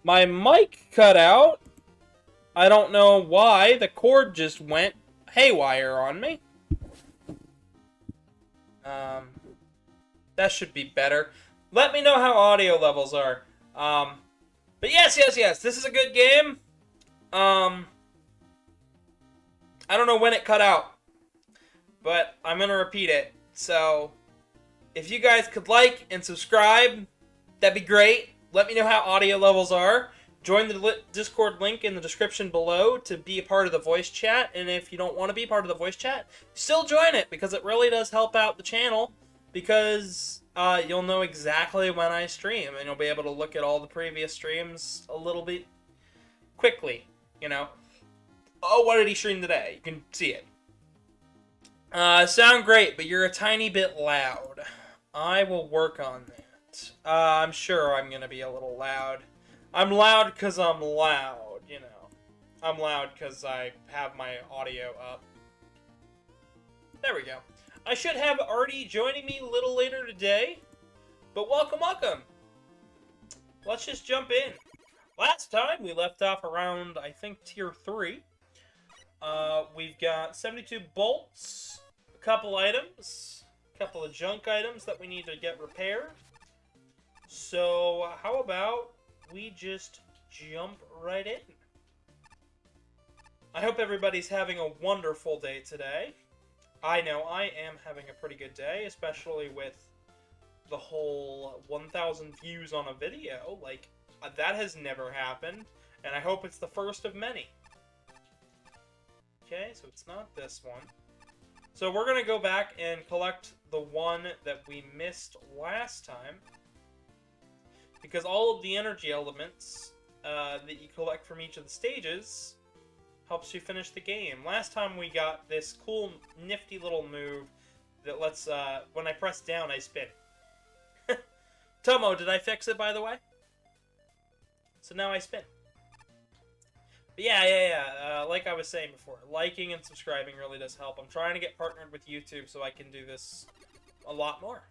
My mic cut out. I don't know why. The cord just went haywire on me. That should be better. Let me know how audio levels are. But yes. This is a good game. I don't know when it cut out, but I'm gonna repeat it. So, if you guys could like and subscribe, that'd be great. Let me know how audio levels are. Join the Discord link in the description below to be a part of the voice chat. And if you don't want to be part of the voice chat, still join it because it really does help out the channel. Because you'll know exactly when I stream, and you'll be able to look at all the previous streams a little bit quickly. You know, oh, what did he stream today? You can see it. Sound great, but you're a tiny bit loud. I will work on that. I'm sure I'm gonna be a little loud. I'm loud because I'm loud, you know. I'm loud because I have my audio up. There we go. I should have Artie joining me a little later today, but welcome. Let's just jump in. Last time we left off around, I think, tier 3. We've got 72 bolts, a couple items, a couple of junk items that we need to get repaired. So, how about we just jump right in? I hope everybody's having a wonderful day today. I know I am having a pretty good day, especially with the whole 1,000 views on a video. Like, that has never happened, and I hope it's the first of many. Okay, so it's not this one. So we're going to go back and collect the one that we missed last time, because all of the energy elements that you collect from each of the stages helps you finish the game. Last time we got this cool, nifty little move that lets, when I press down, I spin. Tomo, did I fix it, by the way? So now I spin. But yeah, like I was saying before, liking and subscribing really does help. I'm trying to get partnered with YouTube so I can do this a lot more.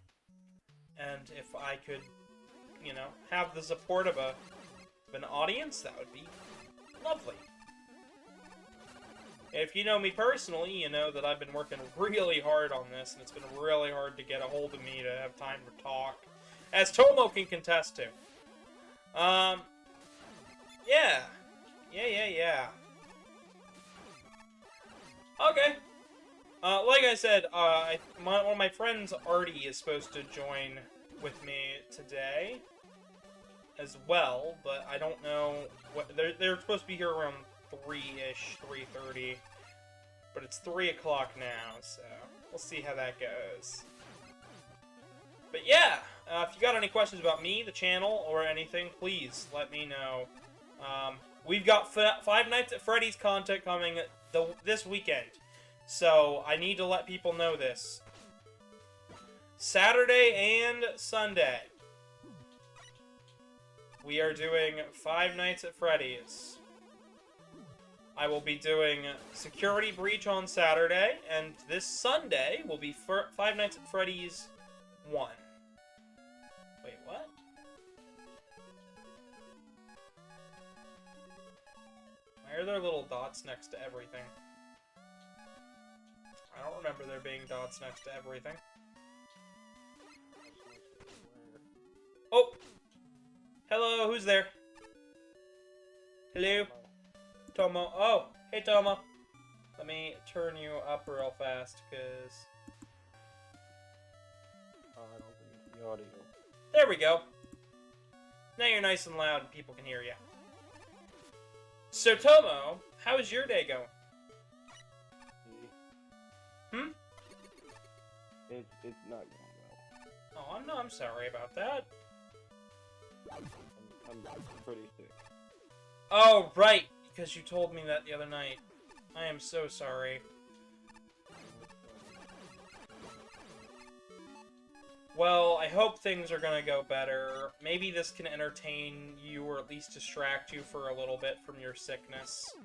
And if I could, you know, have the support of an audience, that would be lovely. If you know me personally, you know that I've been working really hard on this, and it's been really hard to get a hold of me to have time to talk, as Tomo can contest to. Yeah. Okay. Like I said, one of my friends, Artie, is supposed to join with me today as well, but I don't know what they're supposed to be here around 3-ish, 3:30, but it's 3 o'clock now, so we'll see how that goes. But yeah, if you got any questions about me, the channel, or anything, please let me know. We've got Five Nights at Freddy's content coming this weekend, so I need to let people know this. Saturday and Sunday, we are doing Five Nights at Freddy's. I will be doing Security Breach on Saturday, and this Sunday will be Five Nights at Freddy's 1. Wait, what? Why are there little dots next to everything? I don't remember there being dots next to everything. Oh! Hello, who's there? Hello? Tomo. Oh, hey Tomo. Let me turn you up real fast, because I don't think the audio. there we go. Now you're nice and loud and people can hear you. So Tomo, how is your day going? Hmm? It's not going well. Oh, no, I'm sorry about that. I'm pretty sick. Oh, right, because you told me that the other night. I am so sorry. Well, I hope things are gonna go better. Maybe this can entertain you, or at least distract you for a little bit from your sickness.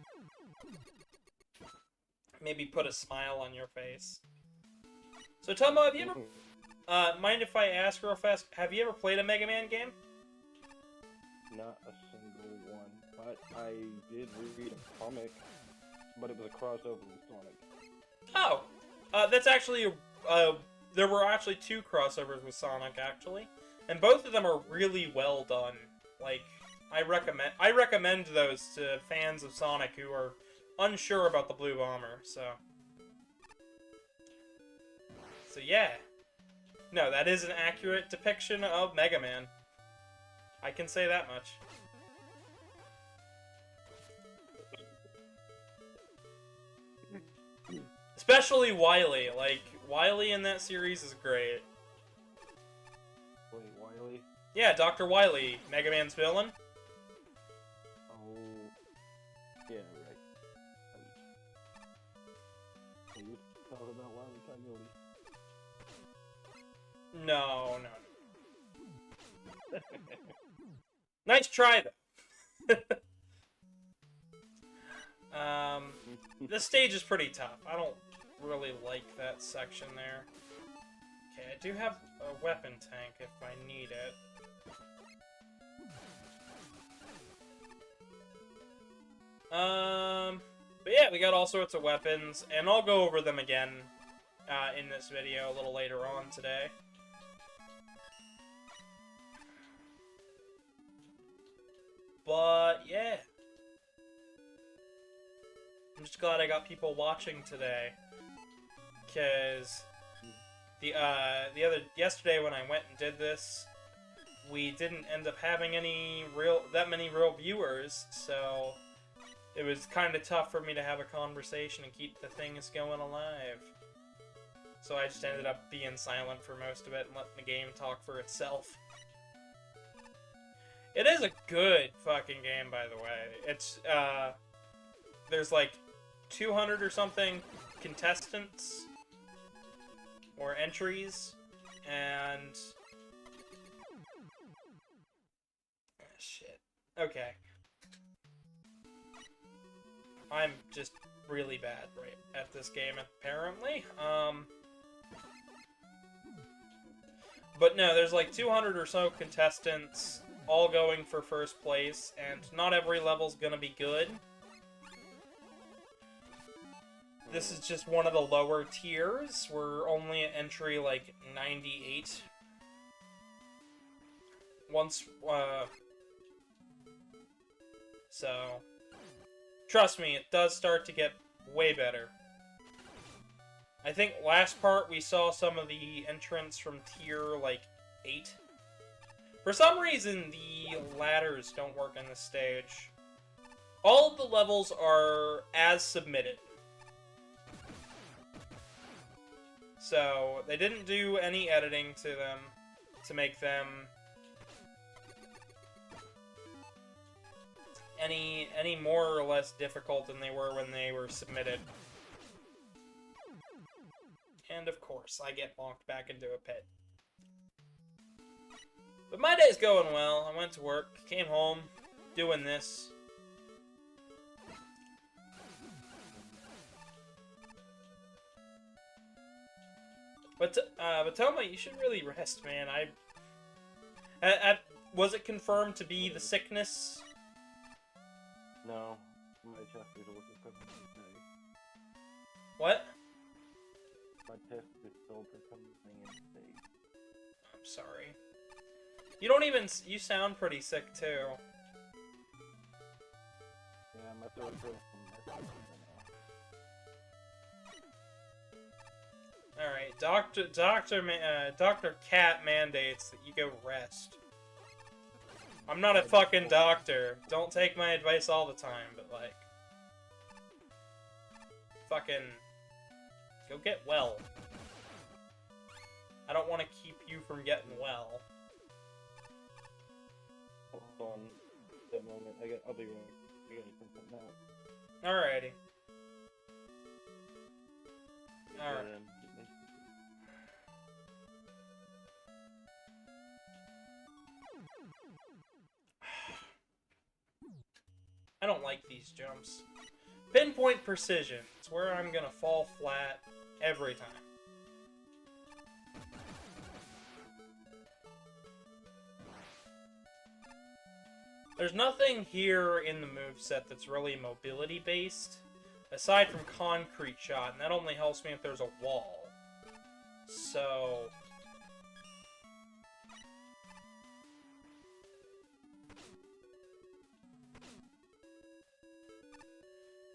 Maybe put a smile on your face. So, Tomo, have you ever... mind if I ask real fast, have you ever played a Mega Man game? Not a single But I did read a comic, but it was a crossover with Sonic. Oh, that's actually there were actually 2 crossovers with Sonic actually, and both of them are really well done. Like, I recommend those to fans of Sonic who are unsure about the Blue Bomber. So yeah, no, that is an accurate depiction of Mega Man. I can say that much. Especially Wily. Like, Wily in that series is great. Wait, Wily? Yeah, Dr. Wily, Mega Man's villain. Oh, yeah, right. Can you talk about Wily Coyote? No. Nice try, though. This stage is pretty tough. I don't really like that section there. Okay, I do have a weapon tank if I need it. But yeah, we got all sorts of weapons, and I'll go over them again in this video a little later on today. But yeah, I'm just glad I got people watching today, because yesterday when I went and did this, we didn't end up having that many real viewers, so it was kind of tough for me to have a conversation and keep the things going alive. So I just ended up being silent for most of it and letting the game talk for itself. It is a good fucking game, by the way. It's, there's like 200 or something contestants or entries, and shit. Okay. I'm just really bad right at this game, apparently. But no, there's like 200 or so contestants, all going for first place, and not every level's gonna be good. This is just one of the lower tiers. We're only at entry, like, 98. So, trust me, it does start to get way better. I think last part we saw some of the entrants from tier, like, 8. For some reason, the ladders don't work on this stage. All of the levels are as submitted. So, they didn't do any editing to them to make them any more or less difficult than they were when they were submitted. And of course, I get bonked back into a pit. But my day's going well. I went to work, came home, doing this. But Toma, you should really rest, man. Was it confirmed to be the sickness? No, my chest is looking for something. What? My test is still for something in state. I'm sorry. You don't even. You sound pretty sick too. Yeah, my throat feels from Alright, Dr. Cat mandates that you go rest. I'm not a fucking doctor. Don't take my advice all the time, but like... Fucking... Go get well. I don't want to keep you from getting well. Hold on. That moment. I'll be right. I gotta print something out. Alrighty. Alright. I don't like these jumps. Pinpoint precision. It's where I'm gonna fall flat every time. There's nothing here in the moveset that's really mobility-based, aside from Concrete Shot, and that only helps me if there's a wall. So...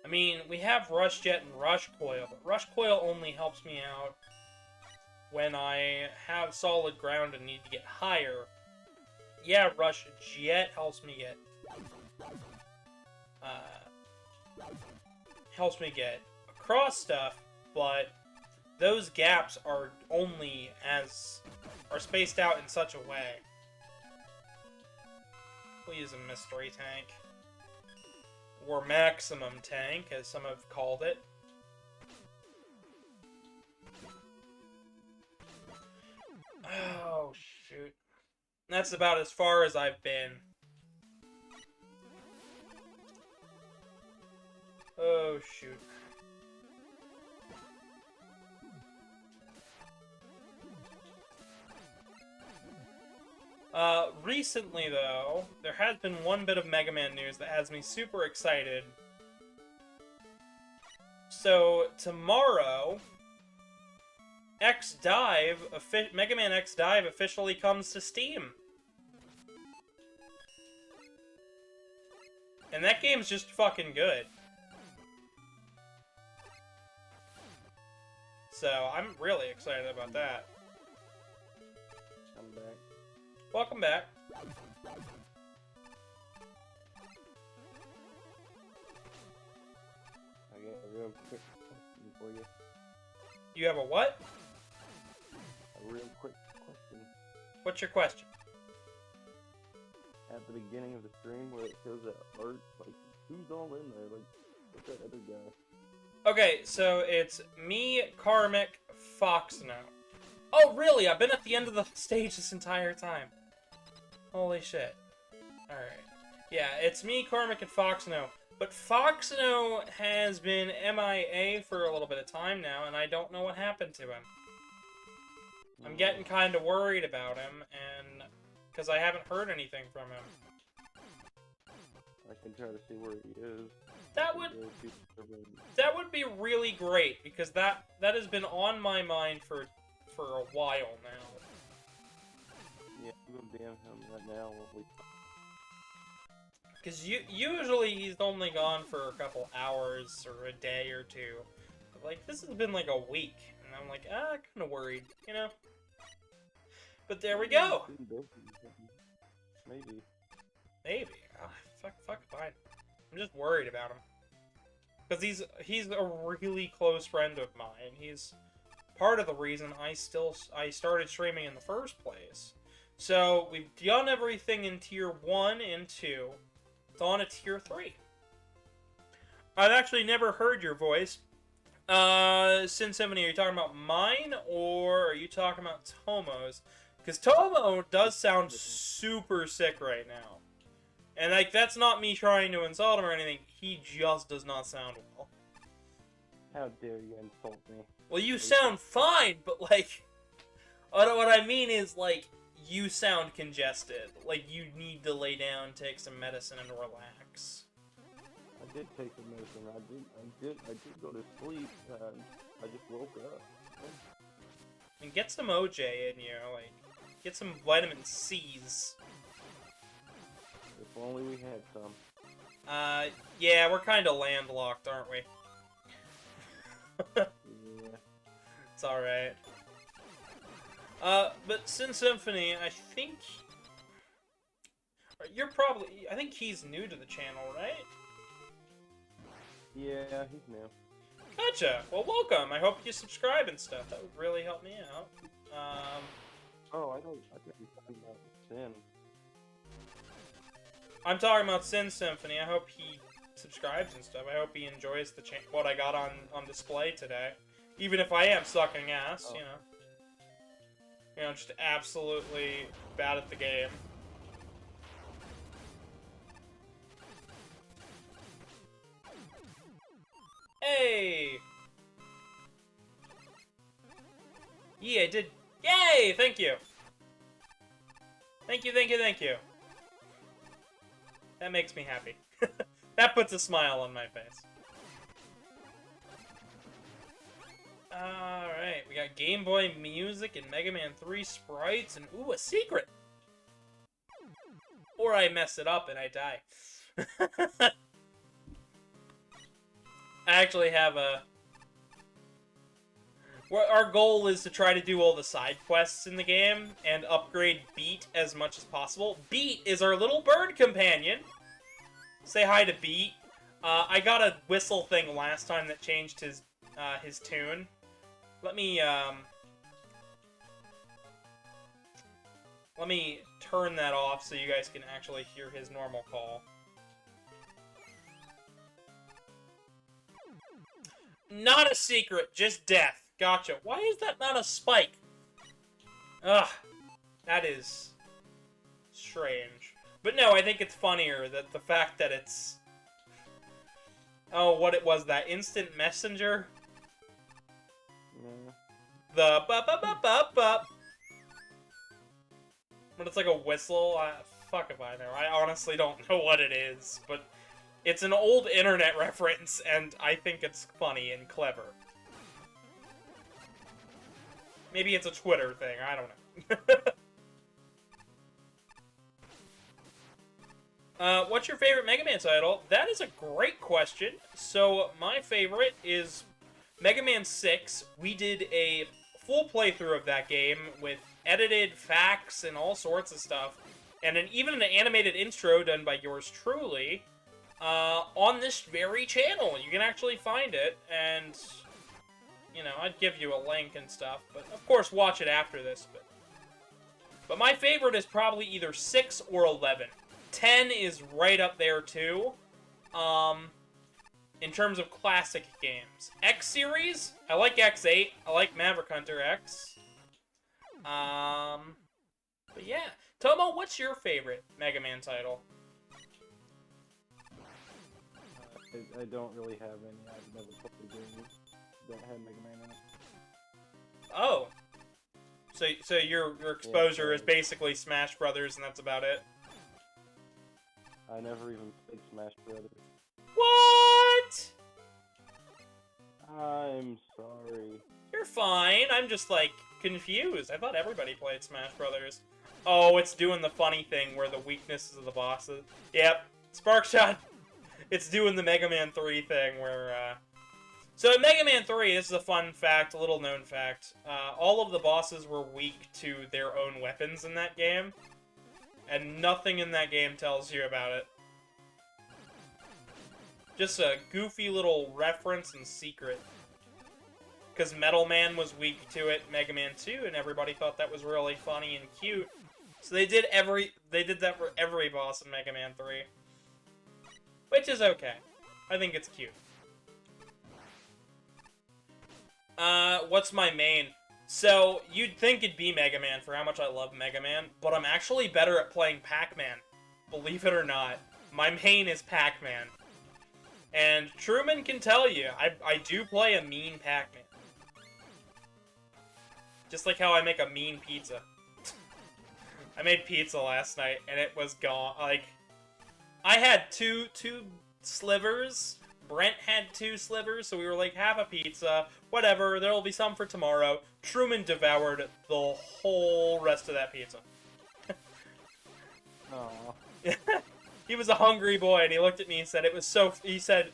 I mean, we have Rush Jet and Rush Coil, but Rush Coil only helps me out when I have solid ground and need to get higher. Yeah, Rush Jet helps me get across stuff, but those gaps are spaced out in such a way. We'll use a mystery tank. Or maximum tank, as some have called it. Oh, shoot. That's about as far as I've been. Oh, shoot. Recently, though, there has been one bit of Mega Man news that has me super excited. So, tomorrow, Mega Man X Dive officially comes to Steam. And that game's just fucking good. So, I'm really excited about that. I'm back. Welcome back. I got a real quick question for you. You have a what? A real quick question. What's your question? At the beginning of the stream where it shows that art, like, who's all in there? Like, what's that other guy? Okay, so it's me, Karmic, Foxno. Oh, really? I've been at the end of the stage this entire time. Holy shit. Alright. Yeah, it's me, Karmic, and Foxno. But Foxno has been MIA for a little bit of time now, and I don't know what happened to him. I'm getting kind of worried about him, and... because I haven't heard anything from him. I can try to see where he is. That would be really great, because that has been on my mind for a while now. Yeah, I'm gonna DM him right now. Because usually he's only gone for a couple hours or a day or two. But, like, this has been like a week, and I'm like, kind of worried, you know? But there we go! Maybe. Maybe. Fuck, fine. I'm just worried about him. Because he's a really close friend of mine. He's part of the reason I started streaming in the first place. So, we've done everything in Tier 1 and 2. It's on a Tier 3. I've actually never heard your voice. Sin Symphony, are you talking about mine, or are you talking about Tomo's? Because Tomo does sound super sick right now. And, like, that's not me trying to insult him or anything. He just does not sound well. How dare you insult me? Well, you sound fine, but, like... what I mean is, like, you sound congested. Like, you need to lay down, take some medicine, and relax. I did take some medicine. I did go to sleep. I just woke up. And get some OJ in you, like... get some vitamin C's. If only we had some. Yeah, we're kind of landlocked, aren't we? Yeah. It's alright. But Sin Symphony, I think... I think he's new to the channel, right? Yeah, he's new. Gotcha! Well, welcome! I hope you subscribe and stuff. That would really help me out. Oh, I think he's talking about Sin. I'm talking about Sin Symphony. I hope he subscribes and stuff. I hope he enjoys what I got on display today. Even if I am sucking ass, you know. You know, just absolutely bad at the game. Hey! Yeah, I did. Yay! Thank you! Thank you. That makes me happy. That puts a smile on my face. Alright, we got Game Boy music and Mega Man 3 sprites, and ooh, a secret! Or I mess it up and I die. I actually have a... Our goal is to try to do all the side quests in the game and upgrade Beat as much as possible. Beat is our little bird companion. Say hi to Beat. I got a whistle thing last time that changed his tune. Let me turn that off so you guys can actually hear his normal call. Not a secret, just death. Gotcha. Why is that not a spike? Ugh. That is strange. But no, I think it's funnier that the fact that it's... Oh, what it was, that instant messenger? Yeah. The ba-ba-ba-ba-ba. But it's like a whistle. Fuck if I know. I honestly don't know what it is, but it's an old internet reference, and I think it's funny and clever. Maybe it's a Twitter thing, I don't know. What's your favorite Mega Man title? That is a great question. So, my favorite is Mega Man 6. We did a full playthrough of that game with edited facts and all sorts of stuff. And even an animated intro done by yours truly on this very channel. You can actually find it, and... You know, I'd give you a link and stuff, but of course watch it after this. But my favorite is probably either 6 or 11. 10 is right up there too. In terms of classic games. X series, I like X8. I like Maverick Hunter X. But yeah. Tomo, what's your favorite Mega Man title? I don't really have any. I've never played games that had Mega Man in it. Oh. So your exposure is basically Smash Brothers and that's about it? I never even played Smash Brothers. What? I'm sorry. You're fine. I'm just, like, confused. I thought everybody played Smash Brothers. Oh, it's doing the funny thing where the weaknesses of the bosses... Yep. Sparkshot. It's doing the Mega Man 3 thing where, So in Mega Man 3, this is a fun fact, a little known fact. All of the bosses were weak to their own weapons in that game. And nothing in that game tells you about it. Just a goofy little reference and secret. Because Metal Man was weak to it in Mega Man 2, and everybody thought that was really funny and cute. So they did that for every boss in Mega Man 3. Which is okay. I think it's cute. What's my main? So, you'd think it'd be Mega Man for how much I love Mega Man, but I'm actually better at playing Pac-Man. Believe it or not. My main is Pac-Man. And Truman can tell you, I do play a mean Pac-Man. Just like how I make a mean pizza. I made pizza last night, and it was gone. Like, I had two slivers. Brent had 2 slivers, so we were like, have a pizza. Whatever, there'll be some for tomorrow. Truman devoured the whole rest of that pizza. Aww. He was a hungry boy, and he looked at me and said, he said,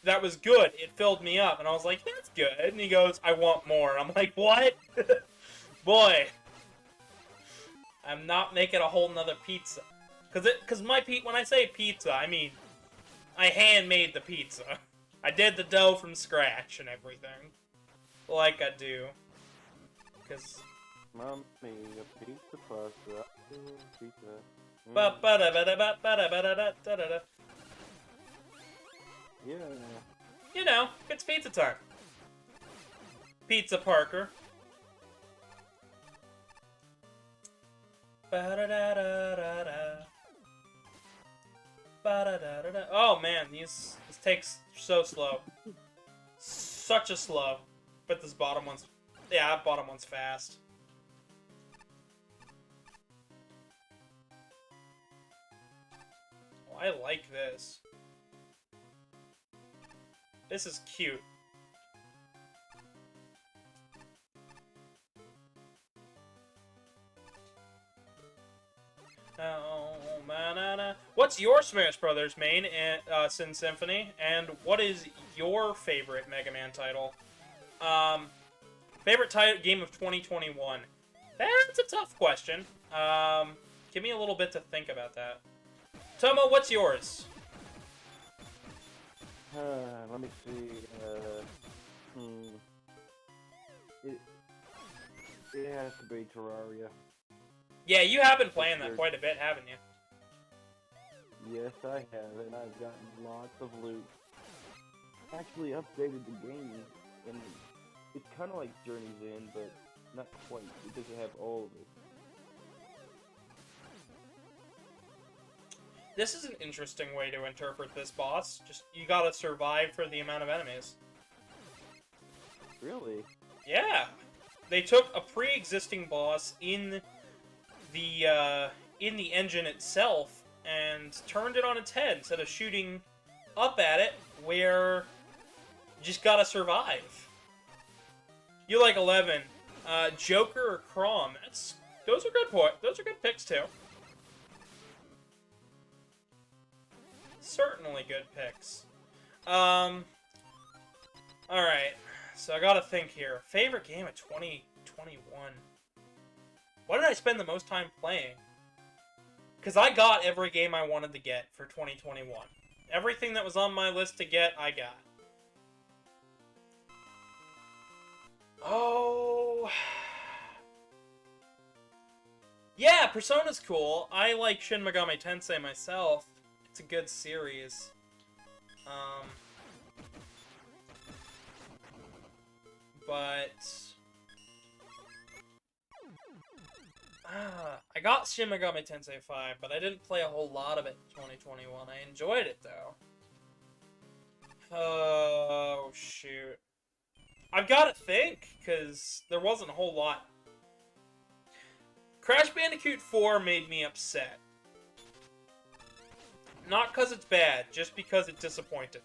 that was good. It filled me up. And I was like, that's good. And he goes, I want more. I'm like, what? Boy. I'm not making a whole nother pizza. Cause when I say pizza, I mean, I handmade the pizza. I did the dough from scratch and everything. Like I do. Cause... Mom made a pizza pasta. Pizza. Yeah. You know, it's pizza time. Pizza Parker. Oh man, this takes so slow. Such a slow. But this bottom one's... Yeah, that bottom one's fast. I like this. This is cute. Oh, manana. What's your Smash Brothers main Sin Symphony? And what is your favorite Mega Man title? Favorite game of 2021? That's a tough question. Give me a little bit to think about that. Tomo, what's yours? Let me see. It has to be Terraria. Yeah, you have been playing that quite a bit, haven't you? Yes, I have, and I've gotten lots of loot. Actually updated the game, and it's kind of like Journey's End, but not quite. It doesn't have all of it. This is an interesting way to interpret this boss. Just, you gotta survive for the amount of enemies. Really? Yeah! They took a pre-existing boss in the engine itself and turned it on its head instead of shooting up at it, where you just gotta survive. You like 11. Joker or Crom? Those are good picks too. Certainly good picks. Alright. So I gotta think here. Favorite game of 2021. What did I spend the most time playing? Because I got every game I wanted to get for 2021. Everything that was on my list to get, I got. Oh... Yeah, Persona's cool. I like Shin Megami Tensei myself. It's a good series. But... I got Shin Megami Tensei 5, but I didn't play a whole lot of it in 2021. I enjoyed it, though. Oh, shoot. I've got to think, because there wasn't a whole lot. Crash Bandicoot 4 made me upset. Not because it's bad, just because it disappointed.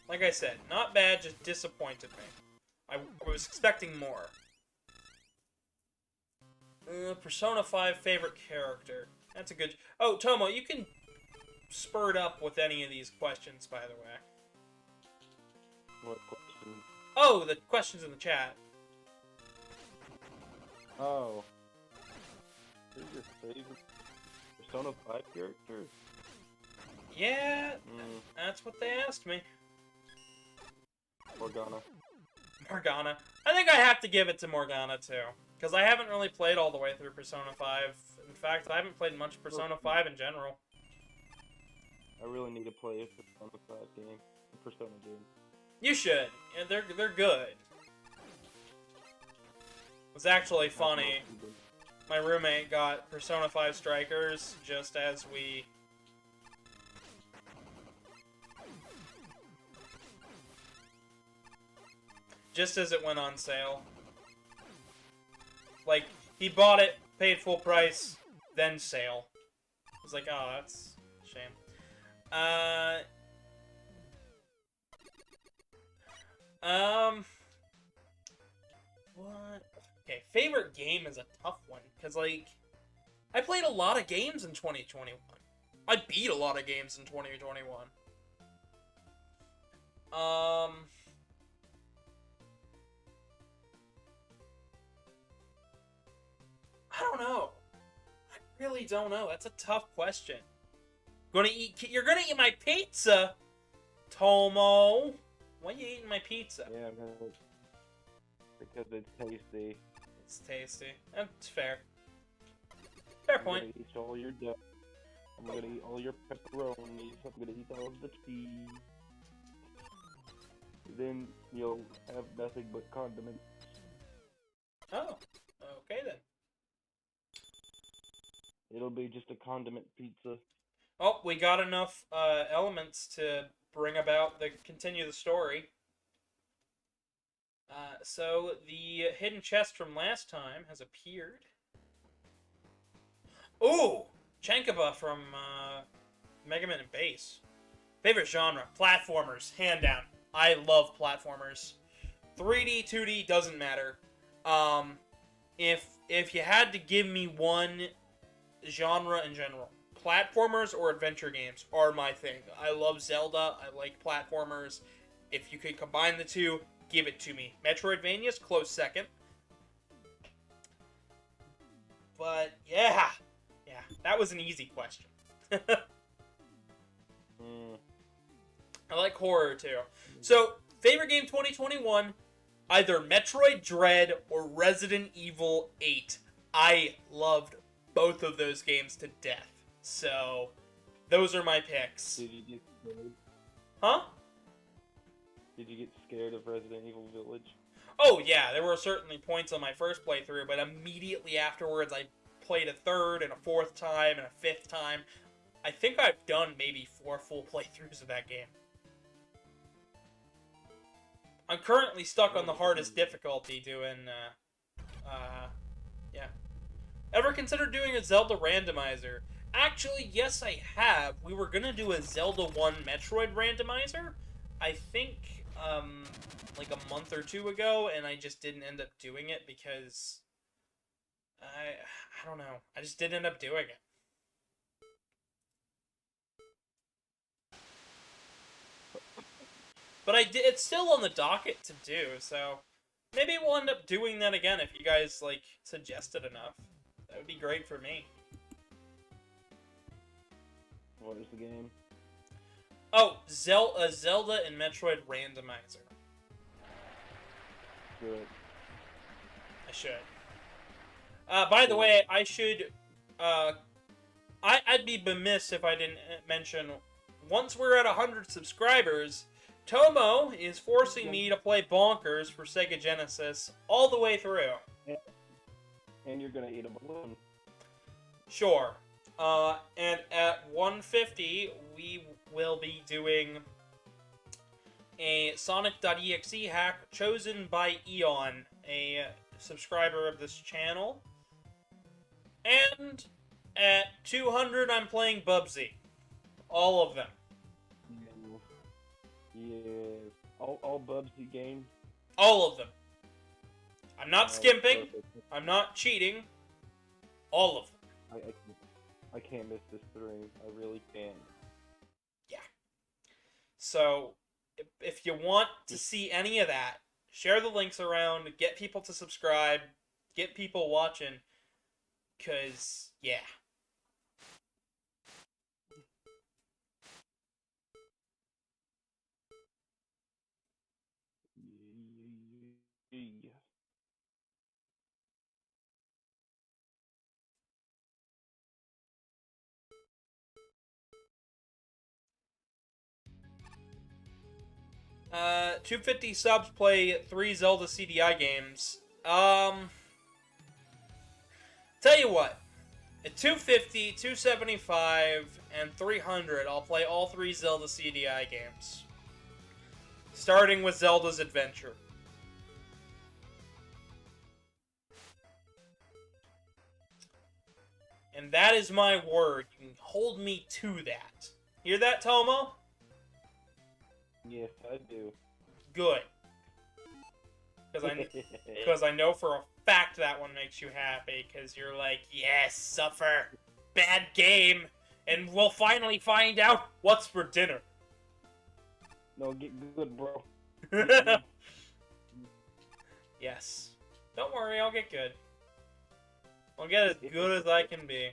Like I said, not bad, just disappointed me. I was expecting more. Persona 5 favorite character. That's a good... Oh, Tomo, you can spur it up with any of these questions, by the way. What question? Oh, the questions in the chat. Oh. Who's your favorite Persona 5 character? Yeah, that's what they asked me. Morgana. Morgana. I think I have to give it to Morgana, too. Because I haven't really played all the way through Persona 5. In fact, I haven't played much Persona 5 in general. I really need to play a Persona 5 game. A Persona game. You should. Yeah, they're good. It was actually funny. My roommate got Persona 5 Strikers just as we... just as it went on sale. Like, he bought it, paid full price, then sale. I was like, oh, that's a shame. What? Okay, favorite game is a tough one, because, like, I played a lot of games in 2021. I beat a lot of games in 2021. I don't know. I really don't know. That's a tough question. You're gonna eat my pizza, Tomo. Why are you eating my pizza? Yeah, because it's tasty. It's tasty. That's fair. Fair point. I'm gonna eat all your duck. I'm gonna eat all your pepperonis. I'm gonna eat all of the cheese. Then you'll have nothing but condiments. Oh, okay then. It'll be just a condiment pizza. Oh, we got enough elements to bring about continue the story. So the hidden chest from last time has appeared. Ooh, Chenkaba from Mega Man and Bass. Favorite genre? Platformers, hand down. I love platformers. 3D, 2D doesn't matter. If you had to give me one genre in general, platformers or adventure games are my thing. I love Zelda. I like platformers. If you could combine the two, give it to me. Metroidvania's close second. But yeah, that was an easy question. I like horror too. So, favorite game 2021, either Metroid Dread or Resident Evil 8. I loved both of those games to death. So, those are my picks. Did you get scared? Huh? Did you get scared of Resident Evil Village? Oh yeah, there were certainly points on my first playthrough, but immediately afterwards I played a third and a fourth time and a fifth time. I think I've done maybe 4 full playthroughs of that game. I'm currently stuck on the hardest difficulty doing, yeah. Ever considered doing a Zelda randomizer? Actually, yes I have. We were gonna do a Zelda 1 Metroid randomizer, I think, like a month or two ago, and I just didn't end up doing it because I don't know. I just didn't end up doing it. But I did. It's still on the docket to do, so maybe we'll end up doing that again if you guys like suggest it enough. That would be great for me. What is the game? Oh, Zelda and Metroid randomizer. Good. I should. By the way, I should. I'd be remiss if I didn't mention. Once we're at 100 subscribers, Tomo is forcing me to play Bonkers for Sega Genesis all the way through. And you're gonna eat a balloon. Sure. And at 150, we will be doing a Sonic.exe hack chosen by Eon, a subscriber of this channel. And at 200, I'm playing Bubsy. All of them. Yeah. All Bubsy games. All of them. I'm not skimping. Perfect. I'm not cheating. All of them. I can't miss this stream. I really can't. Yeah. So, if you want to see any of that, share the links around, get people to subscribe, get people watching, because, yeah. Yeah. 250 subs play 3 Zelda CDI games. Tell you what. At 250, 275, and 300, I'll play all 3 Zelda CDI games. Starting with Zelda's Adventure. And that is my word. You can hold me to that. Hear that, Tomo? Yes, I do. Good. Because I know for a fact that one makes you happy, because you're like, yes, suffer. Bad game. And we'll finally find out what's for dinner. No, get good, bro. Yes. Don't worry, I'll get good. I'll get as good as I can be.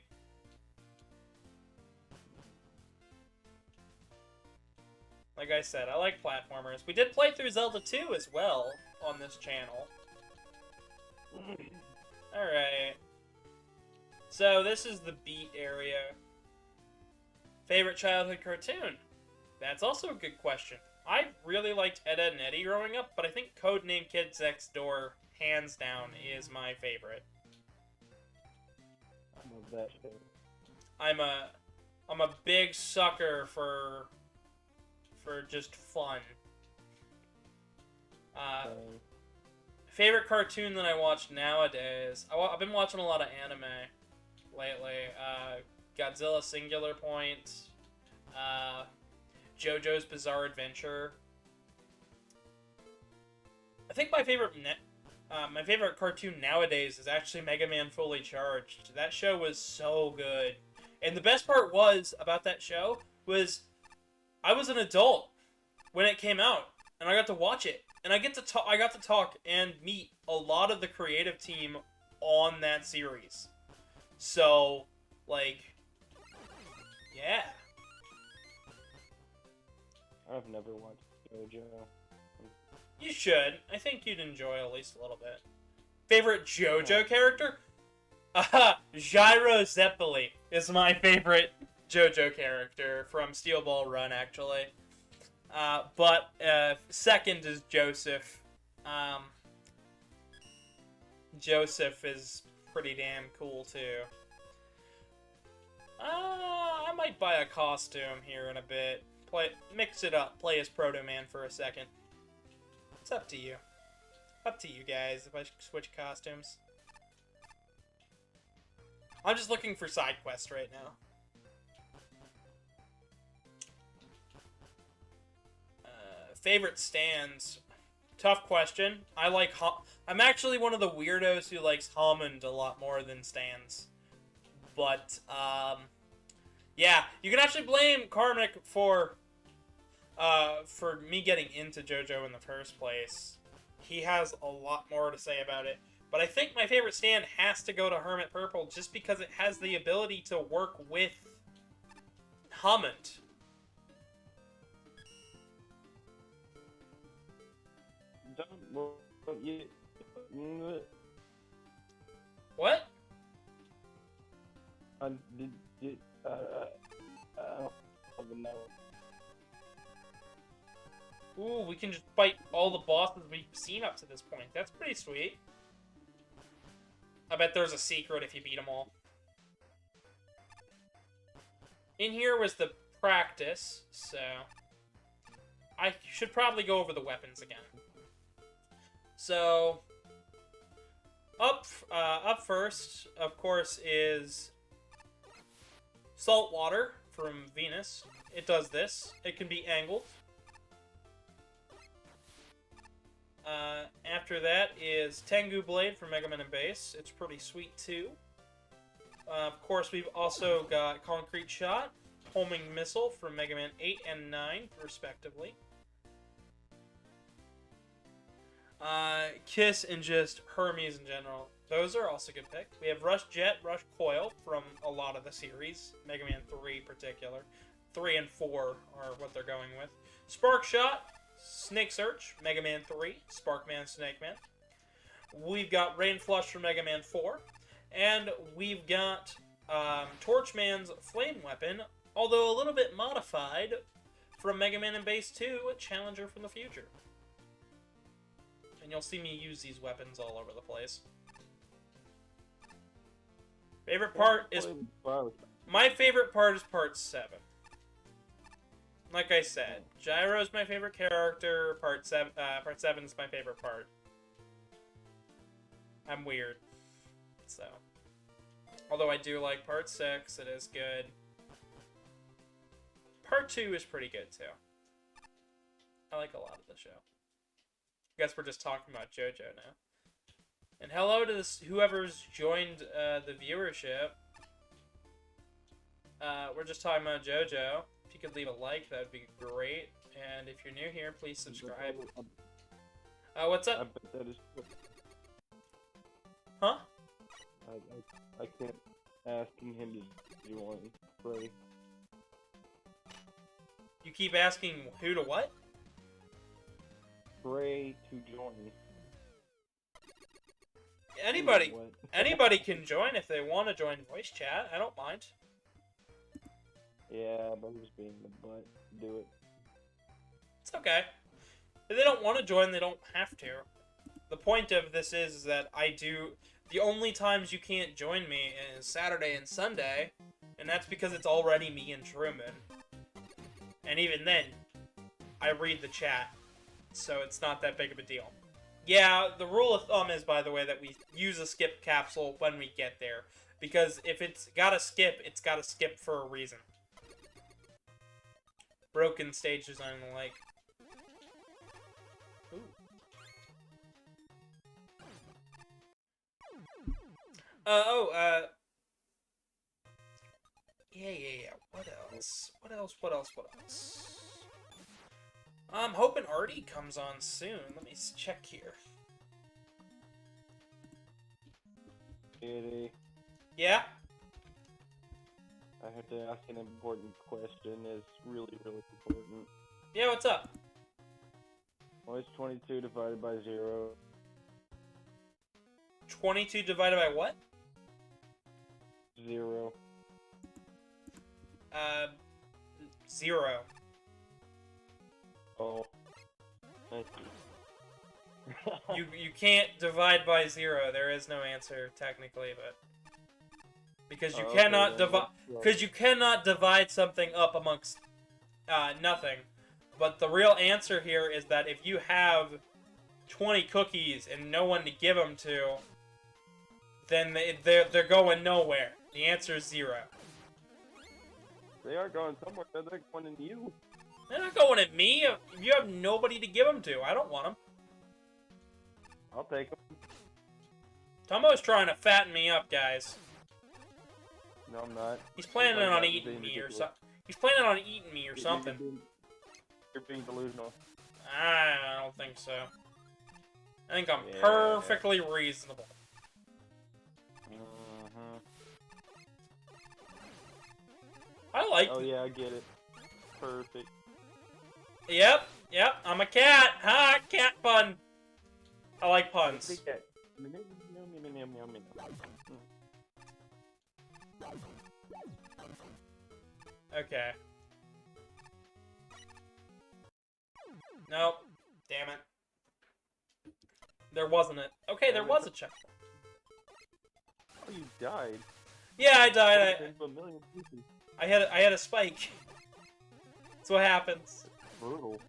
Like I said, I like platformers. We did play through Zelda 2 as well on this channel. Alright. So, this is the beat area. Favorite childhood cartoon? That's also a good question. I really liked Ed, Edd and Eddy growing up, but I think Codename Kids Next Door, hands down, is my favorite. I love that shit. I'm a big sucker for just fun. Favorite cartoon that I watch nowadays? I've been watching a lot of anime. lately. Godzilla Singular Point, Jojo's Bizarre Adventure. I think my favorite cartoon nowadays is actually Mega Man Fully Charged. That show was so good. And the best part about that show was I was an adult when it came out, and I got to watch it. And I got to talk and meet a lot of the creative team on that series. So, like, yeah. I've never watched Jojo. You should. I think you'd enjoy at least a little bit. Favorite JoJo character? Gyro Zeppeli is my favorite JoJo character from Steel Ball Run, actually. But second is Joseph. Joseph is pretty damn cool, too. I might buy a costume here in a bit. Mix it up. Play as Proto Man for a second. It's up to you. Up to you guys if I switch costumes. I'm just looking for side quests right now. Favorite stands. Tough question. I'm actually one of the weirdos who likes Hammond a lot more than stands. But, yeah, you can actually blame Karmic for me getting into JoJo in the first place. He has a lot more to say about it. But I think my favorite stand has to go to Hermit Purple just because it has the ability to work with Hammond. What? Ooh, we can just fight all the bosses we've seen up to this point. That's pretty sweet. I bet there's a secret if you beat them all. In here was the practice, so I should probably go over the weapons again. So, up first, of course, is Salt Water from Venus. It does this. It can be angled. After that is Tengu Blade from Mega Man and Base. It's pretty sweet, too. Of course, we've also got Concrete Shot, Homing Missile from Mega Man 8 and 9, respectively. Kiss, and just Hermes in general. Those are also good picks. We have Rush Jet, Rush Coil from a lot of the series. Mega Man 3 in particular. 3 and 4 are what they're going with. Spark Shot, Snake Search, Mega Man 3, Sparkman, Snake Man. We've got Rain Flush from Mega Man 4. And we've got Torchman's Flame Weapon, although a little bit modified, from Mega Man and Base 2, Challenger from the Future. And you'll see me use these weapons all over the place. Favorite part is... My favorite part is part 7. Like I said, Gyro's my favorite character, part 7 is my favorite part. I'm weird. So. Although I do like part 6, it is good. Part 2 is pretty good, too. I like a lot of the show. I guess we're just talking about JoJo now. And hello to whoever's joined the viewership. We're just talking about JoJo. If you could leave a like, that would be great. And if you're new here, please subscribe. What's up? I bet that is true. Huh? I can't asking him to join. Pray. You keep asking who to what? Pray to join. Anybody can join if they want to join voice chat. I don't mind. Yeah, but I'm just being the butt. Do it. It's okay. If they don't want to join, they don't have to. The point of this is that the only times you can't join me is Saturday and Sunday, and that's because it's already me and Truman. And even then, I read the chat, so it's not that big of a deal. Yeah, the rule of thumb is, by the way, that we use a skip capsule when we get there. Because if it's gotta skip for a reason. Broken stage design and the like. Ooh. Yeah. What else? I'm hoping Artie comes on soon. Let me check here. Kitty, Yeah? I have to ask an important question. It's really, really important. Yeah, what's up? What is 22 divided by 0? 22 divided by what? 0. 0. Oh. Thank you. You can't divide by 0. There is no answer technically, but because you cannot divide you cannot divide something up amongst nothing. But the real answer here is that if you have 20 cookies and no one to give them to, then they're going nowhere. The answer is 0. They are going somewhere. They're going in you. They're not going at me. If you have nobody to give them to, I don't want them. I'll take them. Tomo's trying to fatten me up, guys. No, I'm not. He's planning on eating me or something. He's planning on eating me or something. You're being delusional. I don't think so. I think I'm perfectly reasonable. I like. Oh yeah, I get it. Perfect. Yep. I'm a cat. Ha! Cat pun. I like puns. Okay. Nope. Damn it. There wasn't it. Okay, there was a checkpoint. Oh, you died. Yeah, I died. I had a spike. That's what happens. Brutal.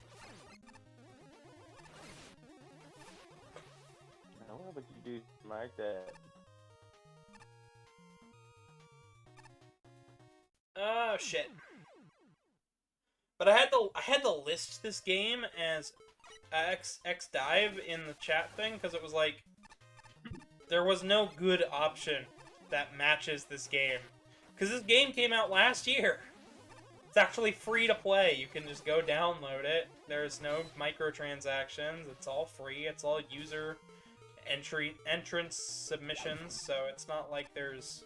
I wonder what you do like that. Oh shit. But I had to list this game as X dive in the chat thing because it was like there was no good option that matches this game. Because this game came out last year. It's actually free to play. You can just go download it. There's no microtransactions. It's all free. It's all user entrance submissions. So it's not like there's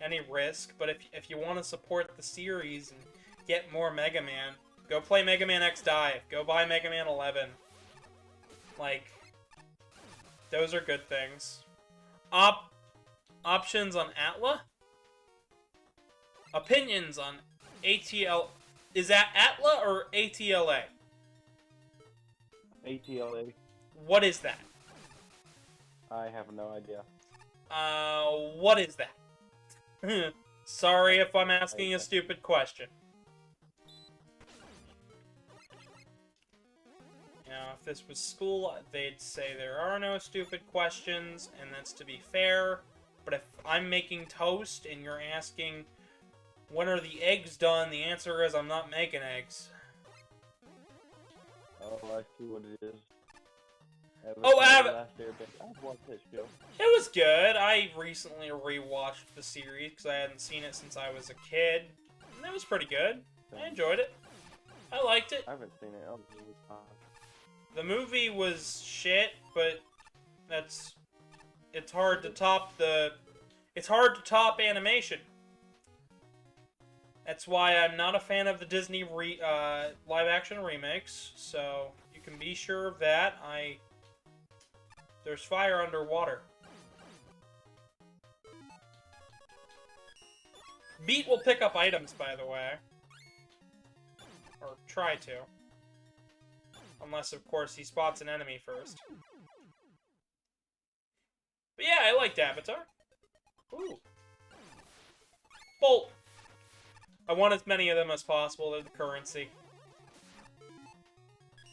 any risk. But if you want to support the series and get more Mega Man, go play Mega Man X Dive. Go buy Mega Man 11. Like, those are good things. Options on Atla? Opinions on ATL... Is that Atla or ATLA? ATLA. What is that? I have no idea. What is that? Sorry if I'm asking a stupid question. You know, if this was school, they'd say there are no stupid questions, and that's to be fair. But if I'm making toast and you're asking, when are the eggs done? The answer is, I'm not making eggs. Oh, I see what it is. I've watched that show. It was good. I recently rewatched the series because I hadn't seen it since I was a kid. And it was pretty good. I enjoyed it. I liked it. I haven't seen it. Oh, really fun. The movie was shit, but it's hard to top animation. That's why I'm not a fan of the Disney live-action remakes, so you can be sure of that. There's fire underwater. Beat will pick up items, by the way. Or try to. Unless, of course, he spots an enemy first. But yeah, I liked Avatar. Ooh. Bolt. I want as many of them as possible. They're the currency.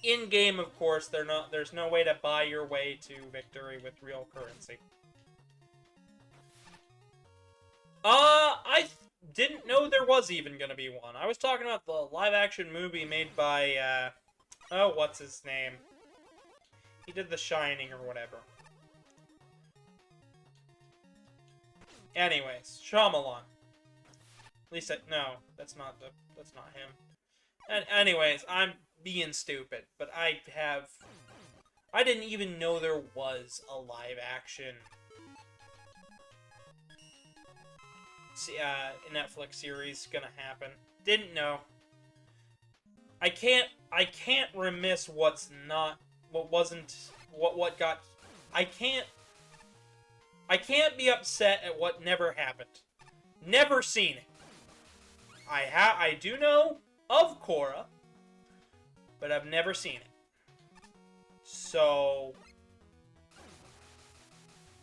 In-game, of course, there's no way to buy your way to victory with real currency. I didn't know there was even gonna be one. I was talking about the live-action movie made by, oh, what's his name? He did The Shining or whatever. Anyways, Shyamalan. At least no, that's not him. And anyways, I'm being stupid, but I didn't even know there was a live-action Netflix series gonna happen. Didn't know. I can't remiss what got. I can't be upset at what never happened. Never seen it. I do know of Korra, but I've never seen it. So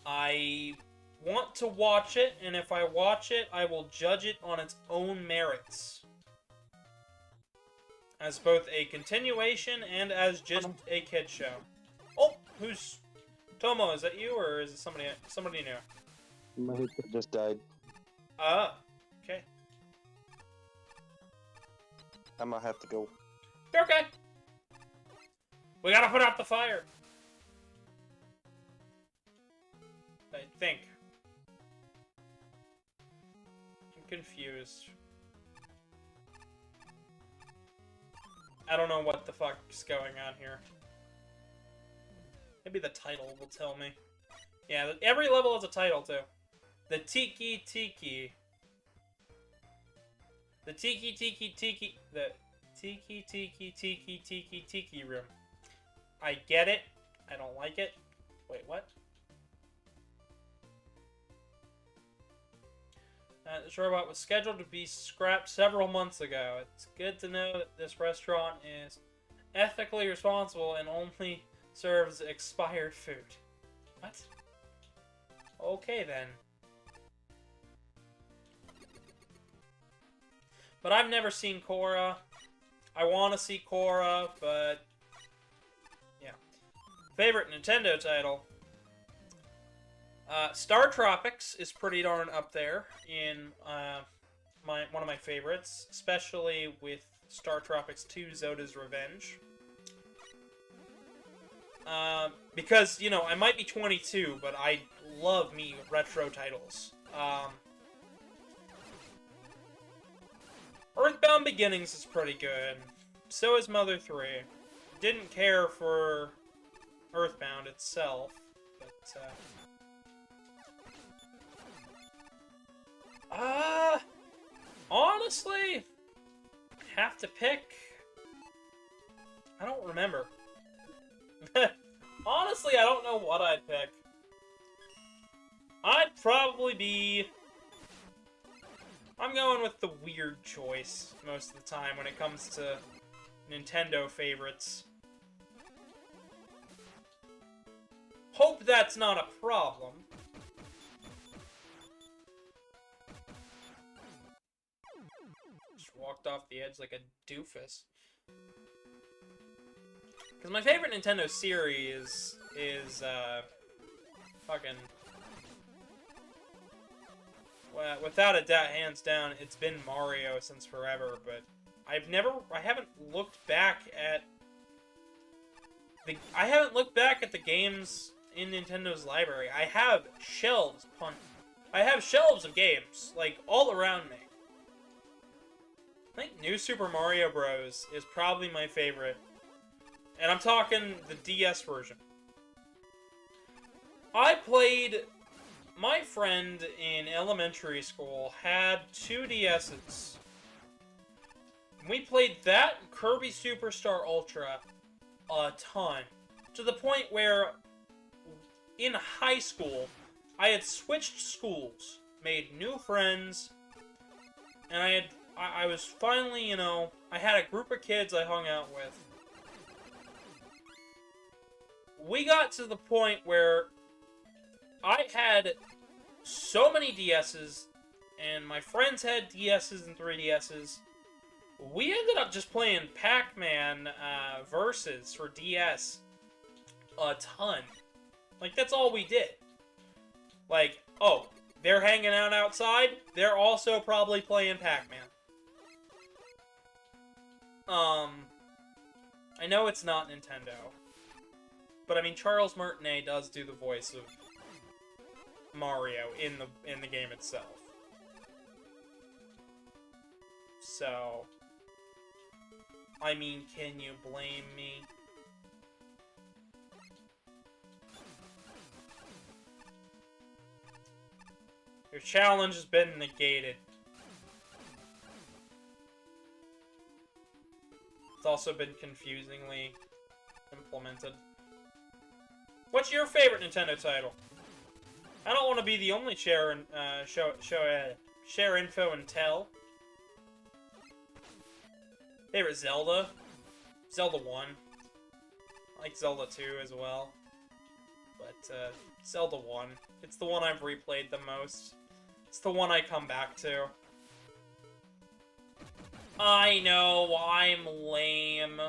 I want to watch it, and if I watch it, I will judge it on its own merits. As both a continuation and as just a kid show. Oh, who's... Tomo, is that you, or is it somebody new? My headset just died. Okay. I might have to go. You're okay. We gotta put out the fire. I think. I'm confused. I don't know what the fuck's going on here. Maybe the title will tell me. Yeah, every level has a title, too. The Tiki Tiki. The Tiki Tiki Tiki... The Tiki Tiki Tiki Tiki Tiki room. I get it. I don't like it. Wait, what? This robot was scheduled to be scrapped several months ago. It's good to know that this restaurant is ethically responsible and only serves expired food. What? Okay, then. But I've never seen Korra. I want to see Korra, but... yeah. Favorite Nintendo title? Star Tropics is pretty darn up there in one of my favorites, especially with Star Tropics 2 Zoda's Revenge. Because, you know, I might be 22, but I love me retro titles. Earthbound Beginnings is pretty good. So is Mother 3. Didn't care for Earthbound itself, but, honestly, have to pick... I don't remember. Honestly, I don't know what I'd pick. I'd probably be... I'm going with the weird choice most of the time when it comes to Nintendo favorites. Hope that's not a problem. Just walked off the edge like a doofus. Because my favorite Nintendo series is, fucking... well, without a doubt, hands down, it's been Mario since forever, but I haven't looked back at the games in Nintendo's library. I have shelves of games, like, all around me. I think New Super Mario Bros. Is probably my favorite. And I'm talking the DS version. My friend in elementary school had 2 DSs. We played that and Kirby Superstar Ultra a ton. To the point where, in high school, I had switched schools, made new friends, and I was finally, you know, I had a group of kids I hung out with. We got to the point where I had so many DSs, and my friends had DSs and 3DSs. We ended up just playing Pac-Man Versus for DS a ton. Like, that's all we did. Like, oh, they're hanging out outside, they're also probably playing Pac-Man. I know it's not Nintendo, but I mean, Charles Martinet does do the voice of Mario in the game itself. So, I mean, can you blame me? Your challenge has been negated. It's also been confusingly implemented. What's your favorite Nintendo title? I don't want to be the only share info and tell. Favorite Zelda? Zelda 1. I like Zelda 2 as well. But, Zelda 1. It's the one I've replayed the most. It's the one I come back to. I know, I'm lame.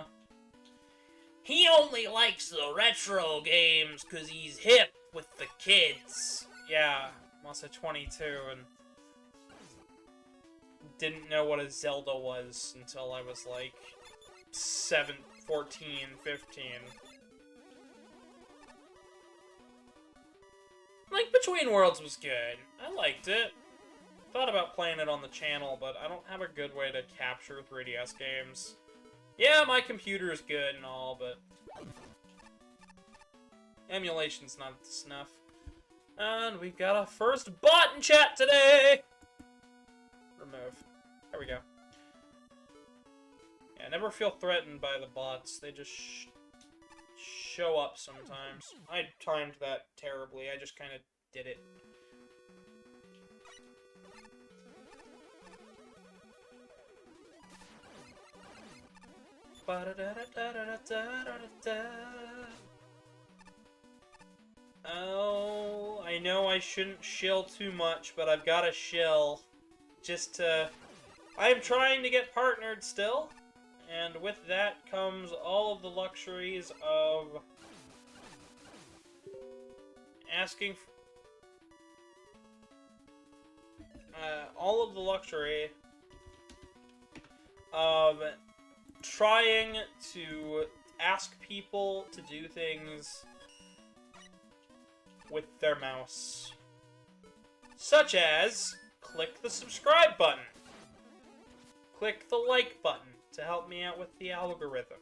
He only likes the retro games because he's hip with the kids. Yeah, I'm also 22 and didn't know what a Zelda was until I was like 14, 15. Like, Between Worlds was good. I liked it. Thought about playing it on the channel, but I don't have a good way to capture 3DS games. Yeah, my computer is good and all, but emulation's not up to snuff. And we've got a first bot in chat today! Remove. There we go. Yeah, never feel threatened by the bots. They just show up sometimes. I timed that terribly. I just kind of did it. Oh, I know I shouldn't shill too much, but I've got to shill just to... I'm trying to get partnered still, and with that comes all of the luxuries of asking for... all of the luxury of trying to ask people to do things with their mouse. Such as, click the subscribe button. Click the like button to help me out with the algorithm.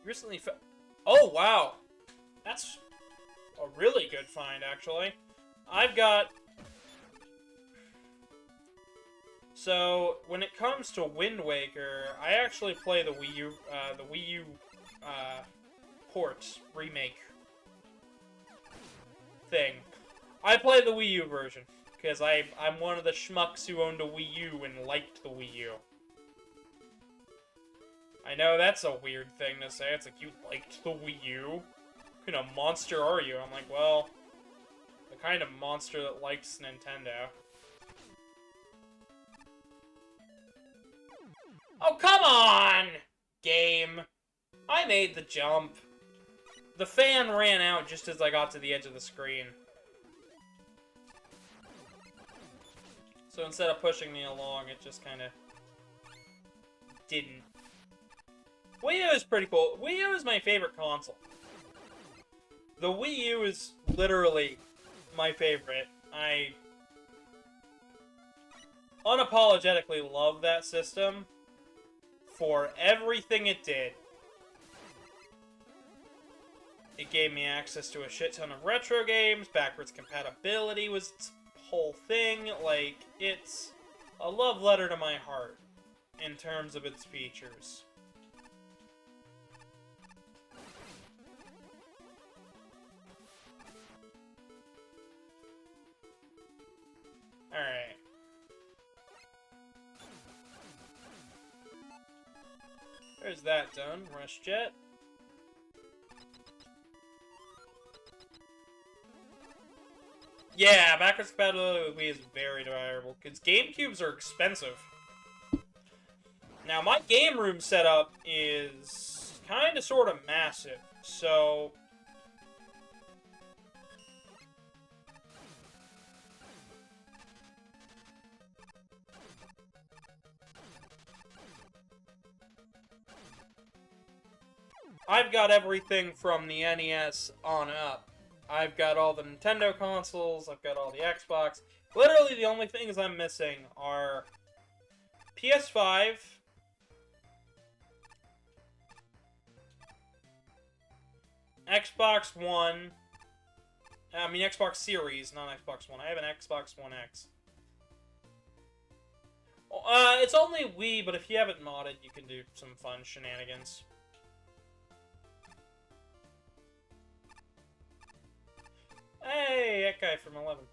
Recently oh, wow! That's a really good find, actually. I've got... So, when it comes to Wind Waker, I actually play the Wii U port remake thing. I play the Wii U version, because I'm one of the schmucks who owned a Wii U and liked the Wii U. I know that's a weird thing to say, it's like, you liked the Wii U? What kind of monster are you? I'm like, well, the kind of monster that likes Nintendo. Oh, come on! Game. I made the jump. The fan ran out just as I got to the edge of the screen. So instead of pushing me along, it just kind of didn't. Wii U is pretty cool. Wii U is my favorite console. The Wii U is literally my favorite. I unapologetically love that system for everything it did. It gave me access to a shit ton of retro games, backwards compatibility was its whole thing, like, it's a love letter to my heart in terms of its features. Alright. There's that done. Rush Jet. Yeah, backwards compatibility with Wii is very desirable, because GameCubes are expensive. Now, my game room setup is kind of sort of massive, so... I've got everything from the NES on up. I've got all the Nintendo consoles, I've got all the Xbox. Literally the only things I'm missing are PS5, Xbox One, Xbox Series, not Xbox One. I have an Xbox One X. It's only Wii, but if you have it modded, you can do some fun shenanigans. Hey, that guy from 11.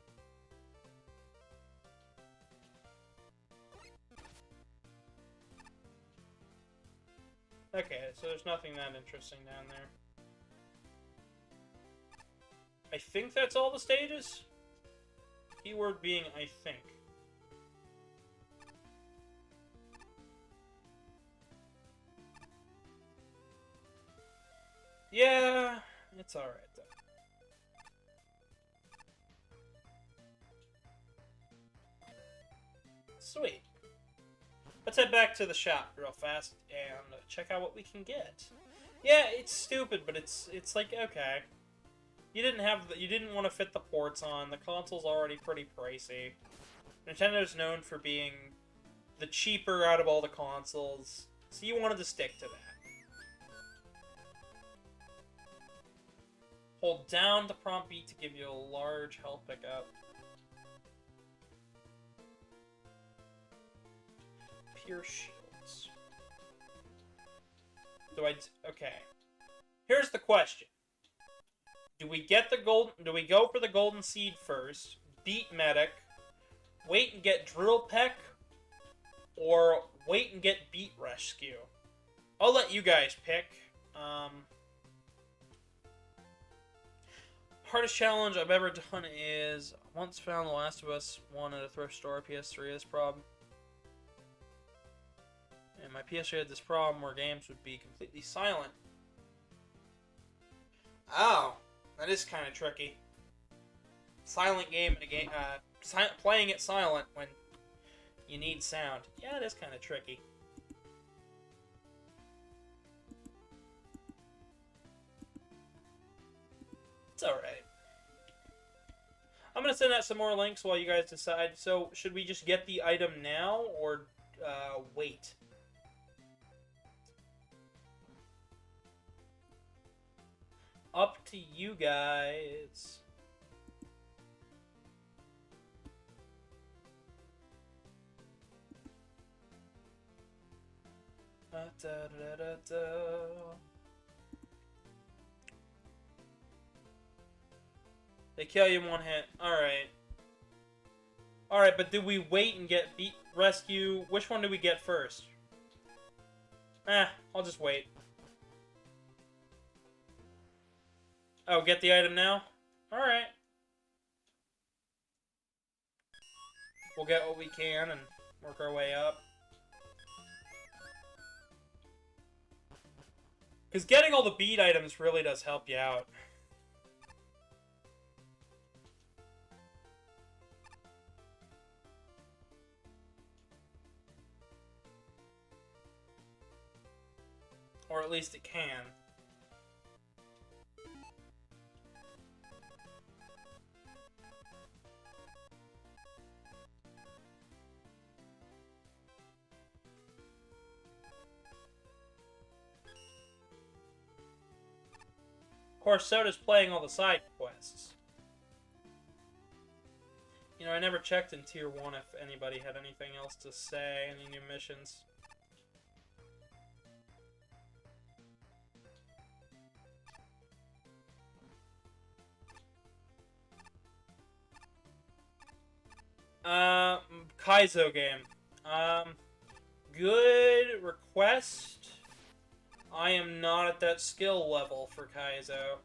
Okay, so there's nothing that interesting down there. I think that's all the stages? Keyword being, I think. Yeah, it's alright though. Sweet. Let's head back to the shop real fast and check out what we can get. Yeah, it's stupid, but it's like, okay. You didn't want to fit the ports on. The console's already pretty pricey. Nintendo's known for being the cheaper out of all the consoles, so you wanted to stick to that. Hold down the prompt beat to give you a large health pickup. Pure shields. Okay. Here's the question. Do we go for the golden seed first, beat medic, wait and get drill peck, or wait and get beat rescue? I'll let you guys pick. Hardest challenge I've ever done is once found The Last of Us 1 at a thrift store. PS3 has problem. And my PS3 had this problem where games would be completely silent. Oh, that is kind of tricky. Silent game in a game, playing it silent when you need sound. Yeah, it is kind of tricky. It's alright. I'm going to send out some more links while you guys decide. So, should we just get the item now, or wait? Up to you guys. They kill you in one hit. Alright. Alright, but do we wait and get beat rescue? Which one do we get first? I'll just wait. Oh, get the item now? Alright. We'll get what we can and work our way up. Because getting all the beat items really does help you out. Or at least it can. Of course, Soda's playing all the side quests. You know, I never checked in Tier 1 if anybody had anything else to say, any new missions. Kaizo game. Good request. I am not at that skill level for Kaizo.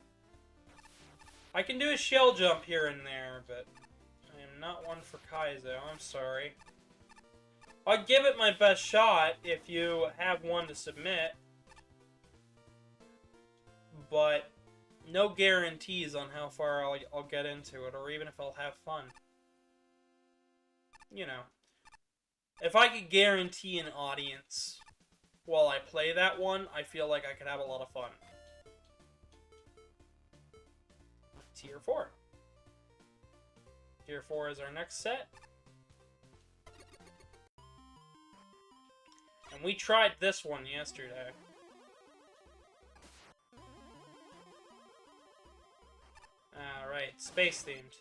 I can do a shell jump here and there, but I am not one for Kaizo. I'm sorry. I'd give it my best shot if you have one to submit. but no guarantees on how far I'll get into it, or even if I'll have fun. You know. If I could guarantee an audience while I play that one, I feel like I could have a lot of fun. Tier 4. Tier 4 is our next set. And we tried this one yesterday. Alright, space themed.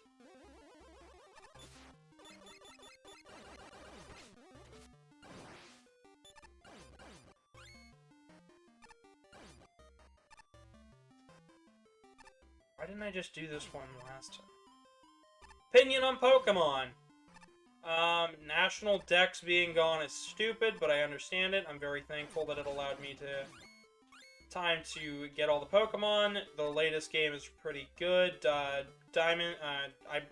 Why didn't I just do this one last time? Opinion on Pokemon. National Dex being gone is stupid, but I understand it. I'm very thankful that it allowed me time to get all the Pokemon. The latest game is pretty good. Diamond,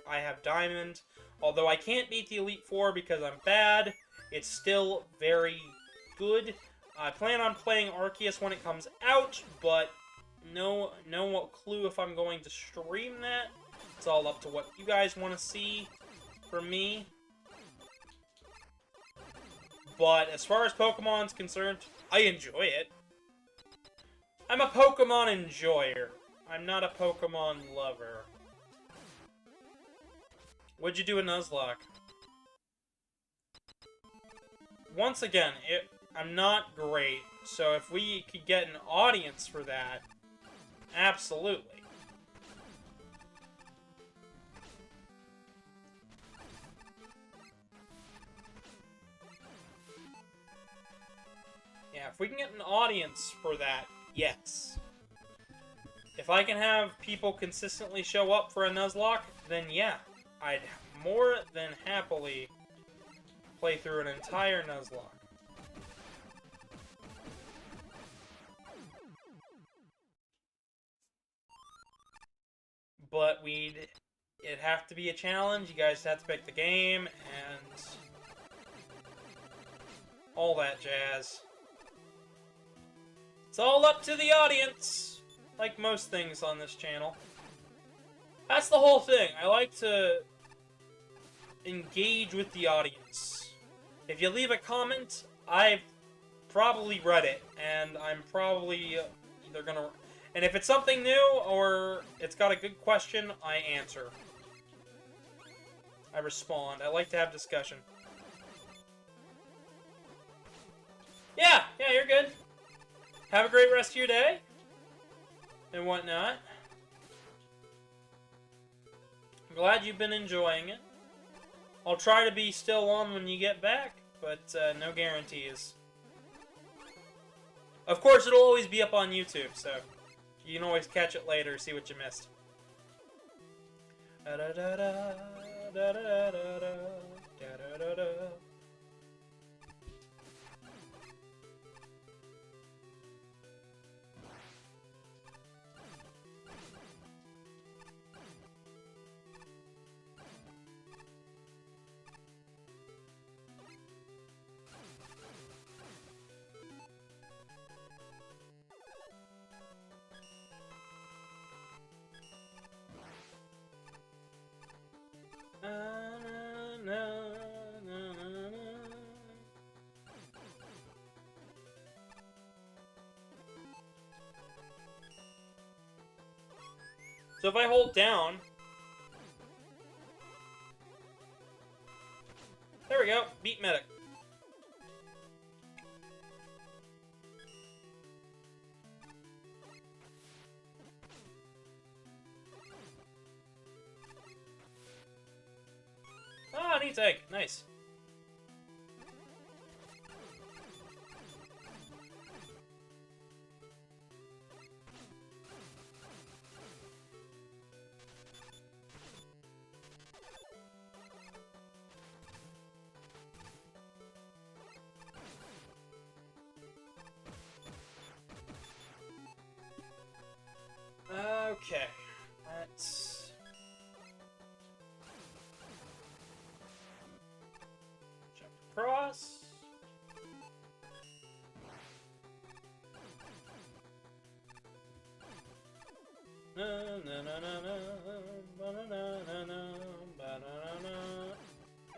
I have Diamond. Although I can't beat the Elite Four because I'm bad, it's still very good. I plan on playing Arceus when it comes out, but no clue if I'm going to stream that. It's all up to what you guys want to see from me. But as far as Pokemon's concerned, I enjoy it. I'm a Pokemon enjoyer. I'm not a Pokemon lover. What'd you do in Nuzlocke? Once again, I'm not great, so if we could get an audience for that, absolutely. Yeah, if we can get an audience for that, yes. If I can have people consistently show up for a Nuzlocke, then yeah, I'd more than happily play through an entire Nuzlocke. But it'd have to be a challenge. You guys have to pick the game and all that jazz. It's all up to the audience, like most things on this channel. That's the whole thing. I like to engage with the audience. If you leave a comment, I've probably read it, and I'm probably either gonna... And if it's something new, or it's got a good question, I answer. I respond. I like to have discussion. Yeah, you're good. Have a great rest of your day. And whatnot. I'm glad you've been enjoying it. I'll try to be still on when you get back, but no guarantees. Of course, it'll always be up on YouTube, so you can always catch it later, see what you missed. So if I hold down... There we go. Beat Medic. Ah, neat egg. Nice. Okay, let's... jump across.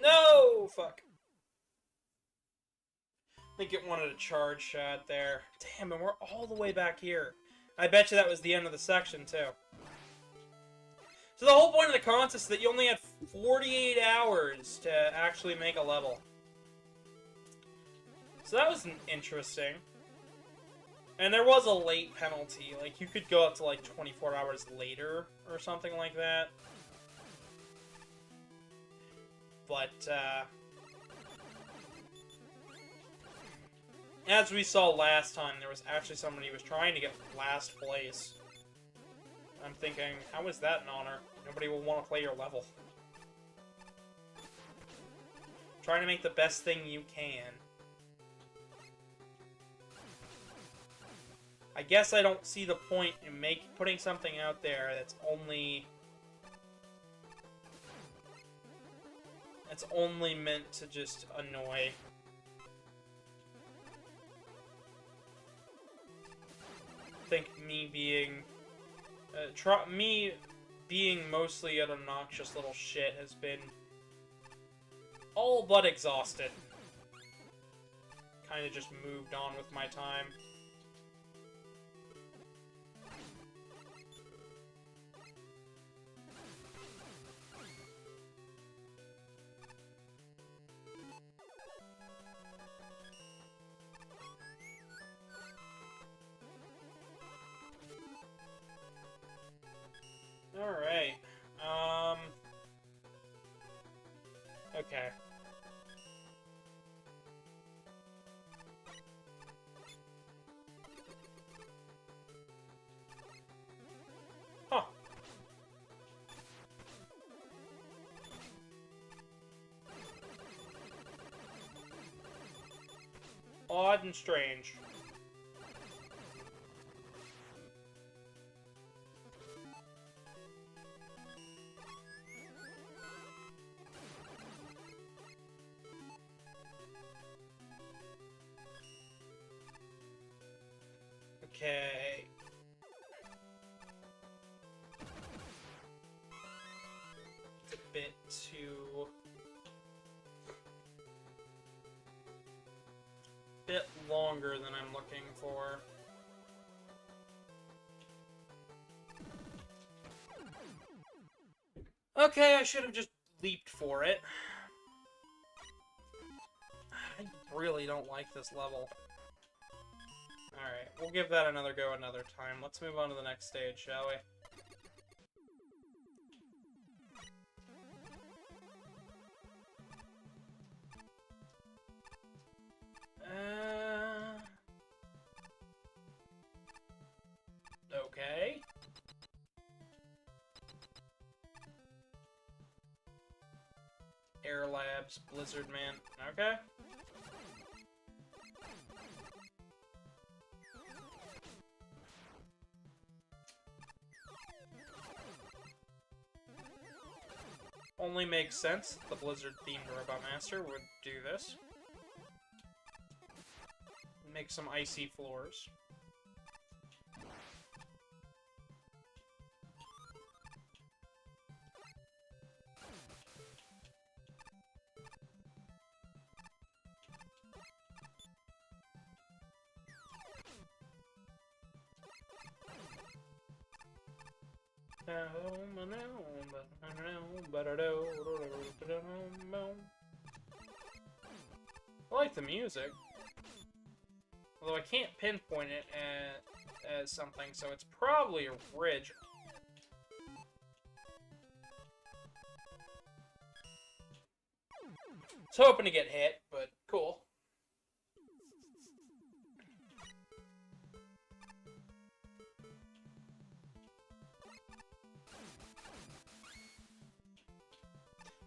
No! Fuck. I think it wanted a charge shot there. Damn, and we're all the way back here. I bet you that was the end of the section, too. So the whole point of the contest is that you only had 48 hours to actually make a level. So that was interesting. And there was a late penalty. Like, you could go up to, like, 24 hours later or something like that. But, as we saw last time, there was actually somebody who was trying to get last place. I'm thinking, how is that an honor? Nobody will want to play your level. Trying to make the best thing you can. I guess I don't see the point in putting something out there that's only meant to just annoy. I think me being mostly an obnoxious little shit has been all but exhausted. Kind of just moved on with my time. Alright. Okay. Huh. Odd and strange. Okay. It's a bit too... bit longer than I'm looking for. Okay, I should have just leaped for it. I really don't like this level. Alright, we'll give that another go another time. Let's move on to the next stage, shall we? Okay. Air Labs, Blizzard Man. Okay. Only makes sense the Blizzard-themed Robot Master would do this. Make some icy floors. I like the music. Although I can't pinpoint it as something, so it's probably a bridge. I was hoping to get hit, but cool.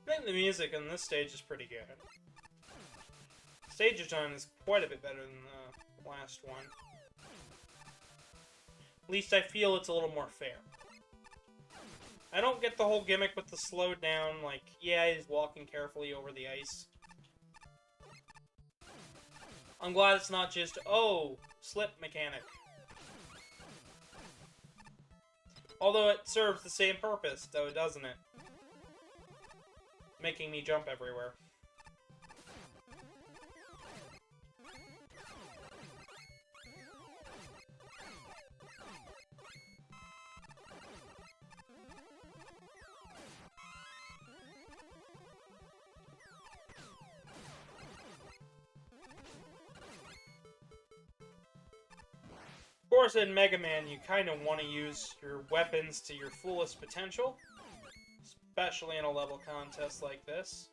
I think the music on this stage is pretty good. Stage design is quite a bit better than the last one. At least I feel it's a little more fair. I don't get the whole gimmick with the slow down, like, yeah, he's walking carefully over the ice. I'm glad it's not just, oh, slip mechanic. Although it serves the same purpose, though, doesn't it? Making me jump everywhere. Of course, in Mega Man, you kind of want to use your weapons to your fullest potential. Especially in a level contest like this.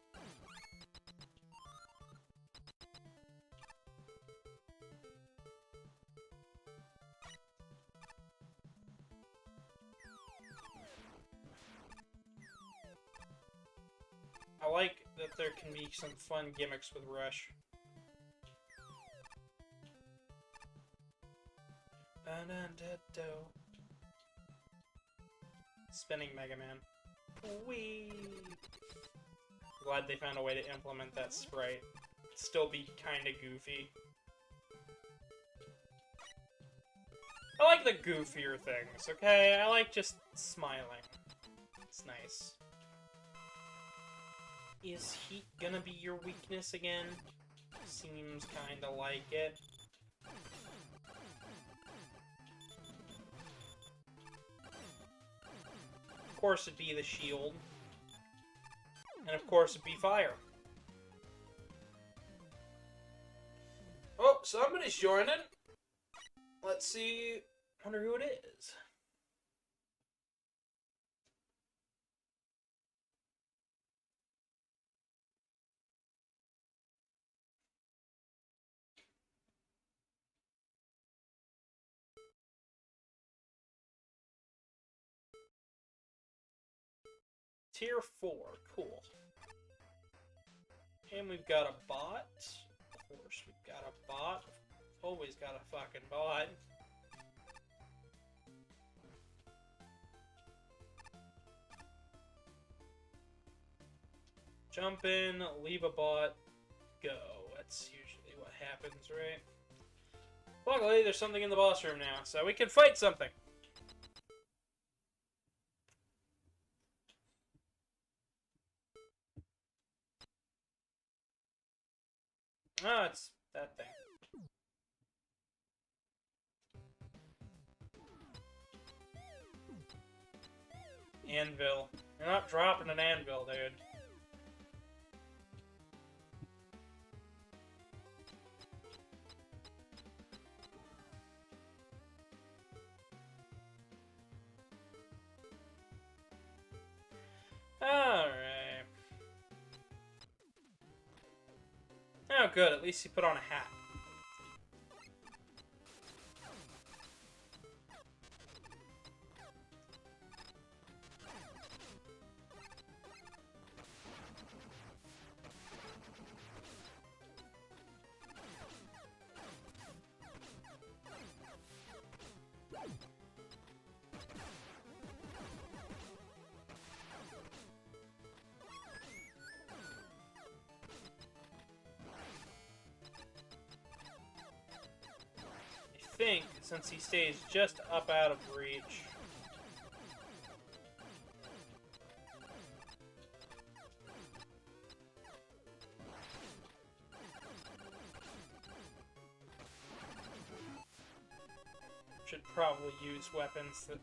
I like that there can be some fun gimmicks with Rush. Spinning Mega Man. Whee! Glad they found a way to implement that sprite. Still be kinda goofy. I like the goofier things, okay? I like just smiling. It's nice. Is heat gonna be your weakness again? Seems kinda like it. Of course it'd be the shield. And of course it'd be fire. Oh, somebody's joining. Let's see. Wonder who it is. Tier 4, cool. And we've got a bot. Of course, we've got a bot. Always got a fucking bot. Jump in, leave a bot, go. That's usually what happens, right? Luckily, there's something in the boss room now, so we can fight something. Ah, it's that thing. Anvil. You're not dropping an anvil, dude. Alright. Oh, good. At least he put on a hat. I think, since he stays just up out of reach. Should probably use weapons that...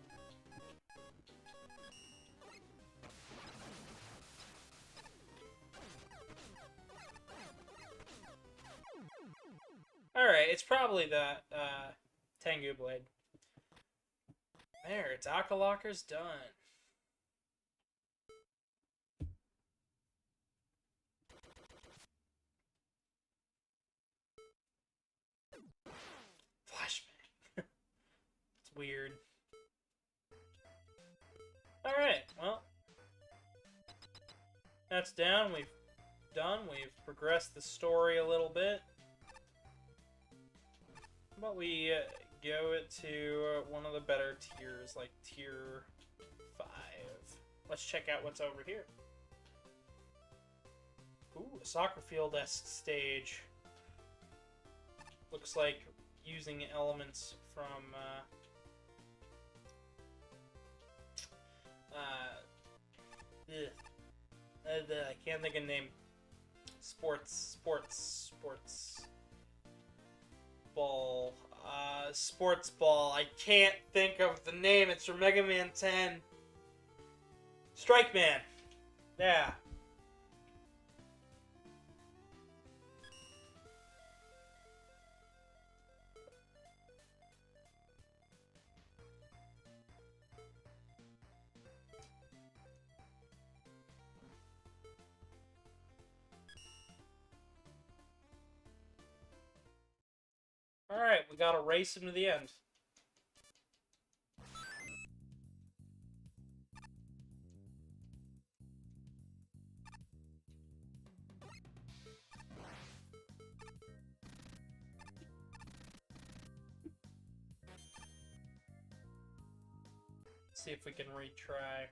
Alright, it's probably that, Tengu Blade. There, its Aqua Locker's done. Flashbang. It's weird. Alright, well. That's down, we've done. We've progressed the story a little bit. How about we go to one of the better tiers, like tier 5. Let's check out what's over here. Ooh, a soccer field-esque stage. Looks like using elements from I can't think of the name. Sports ball. Sports ball. I can't think of the name. It's from Mega Man 10. Strike Man. Yeah. Alright, we gotta race him to the end. See if we can retry.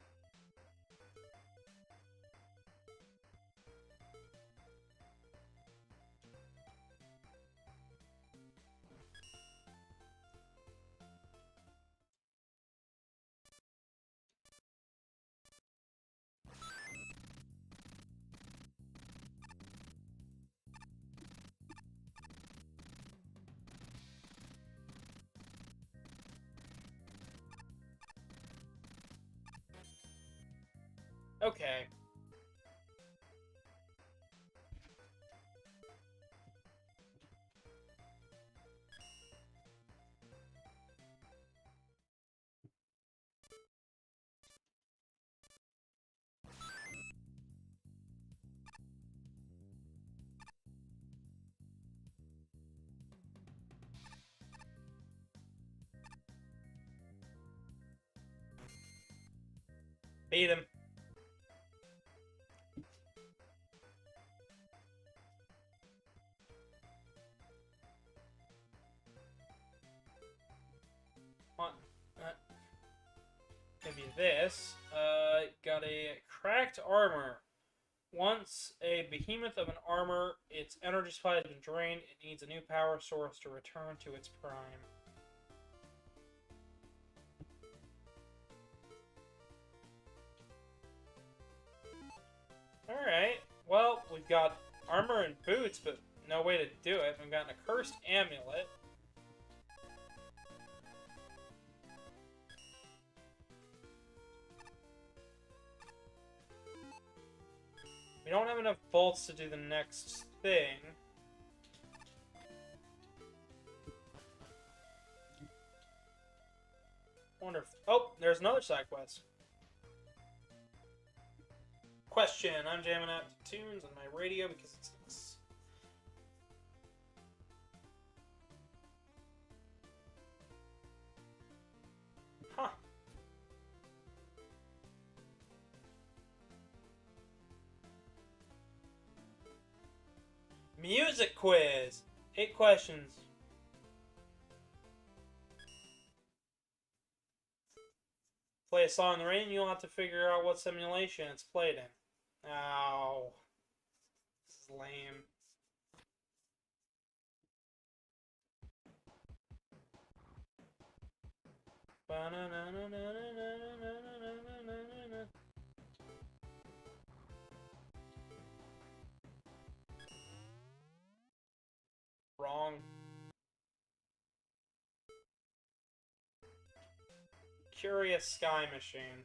Okay. Beat him. Maybe this. Got a cracked armor. Once a behemoth of an armor, its energy supply has been drained. It needs a new power source to return to its prime. Alright. Well, we've got armor and boots, but no way to do it. We've gotten a cursed amulet. We don't have enough bolts to do the next thing. Wonder if... Oh, there's another side quest. Question. I'm jamming out tunes on my radio because it's... Huh. Music quiz. 8 questions. Play a song in the rain, you'll have to figure out what simulation it's played in. Ow. This is lame. Wrong. Curious Sky Machine.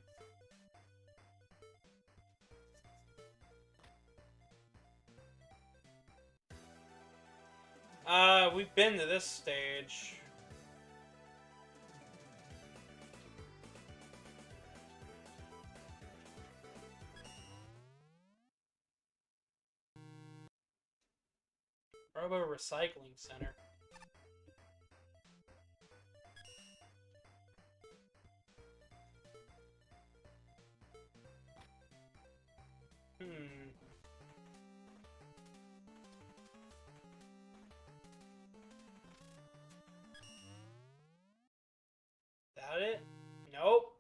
We've been to this stage. Robo Recycling Center. That it? Nope.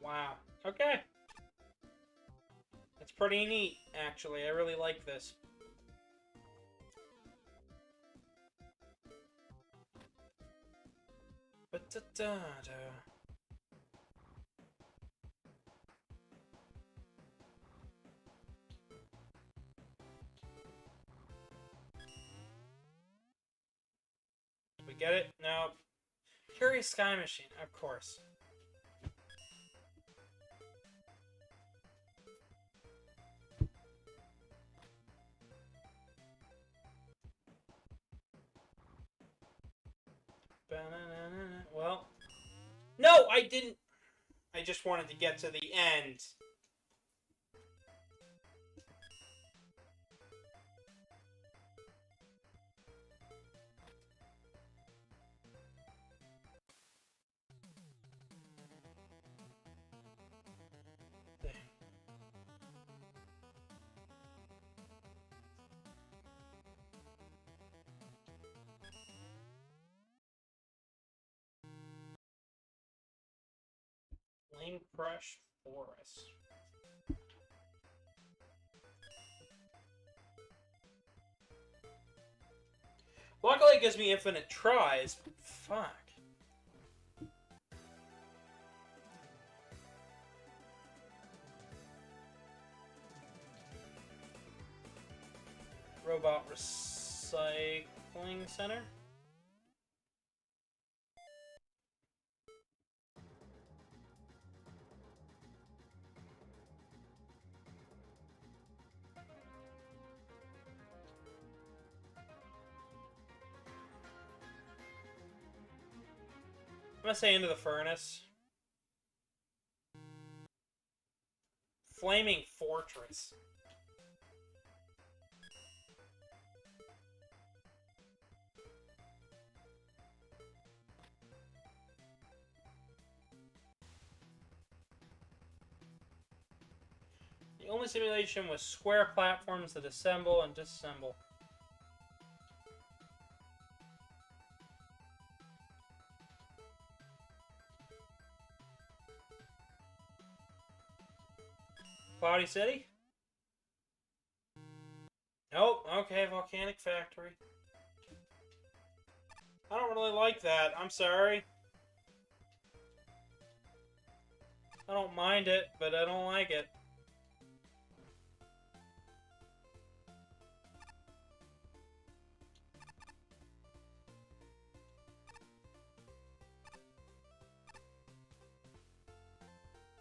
Wow. Okay. That's pretty neat, actually. I really like this. Ba-da-da-da. We get it? No. Curious Sky Machine, of course. Well, no, I didn't. I just wanted to get to the end. Flame Crush Forest. Luckily, it gives me infinite tries. Fuck. Robot Recycling Center. I'm gonna say Into the Furnace. Flaming Fortress. The only simulation was square platforms that assemble and disassemble. Cloudy City? Nope. Okay, Volcanic Factory. I don't really like that. I'm sorry. I don't mind it, but I don't like it.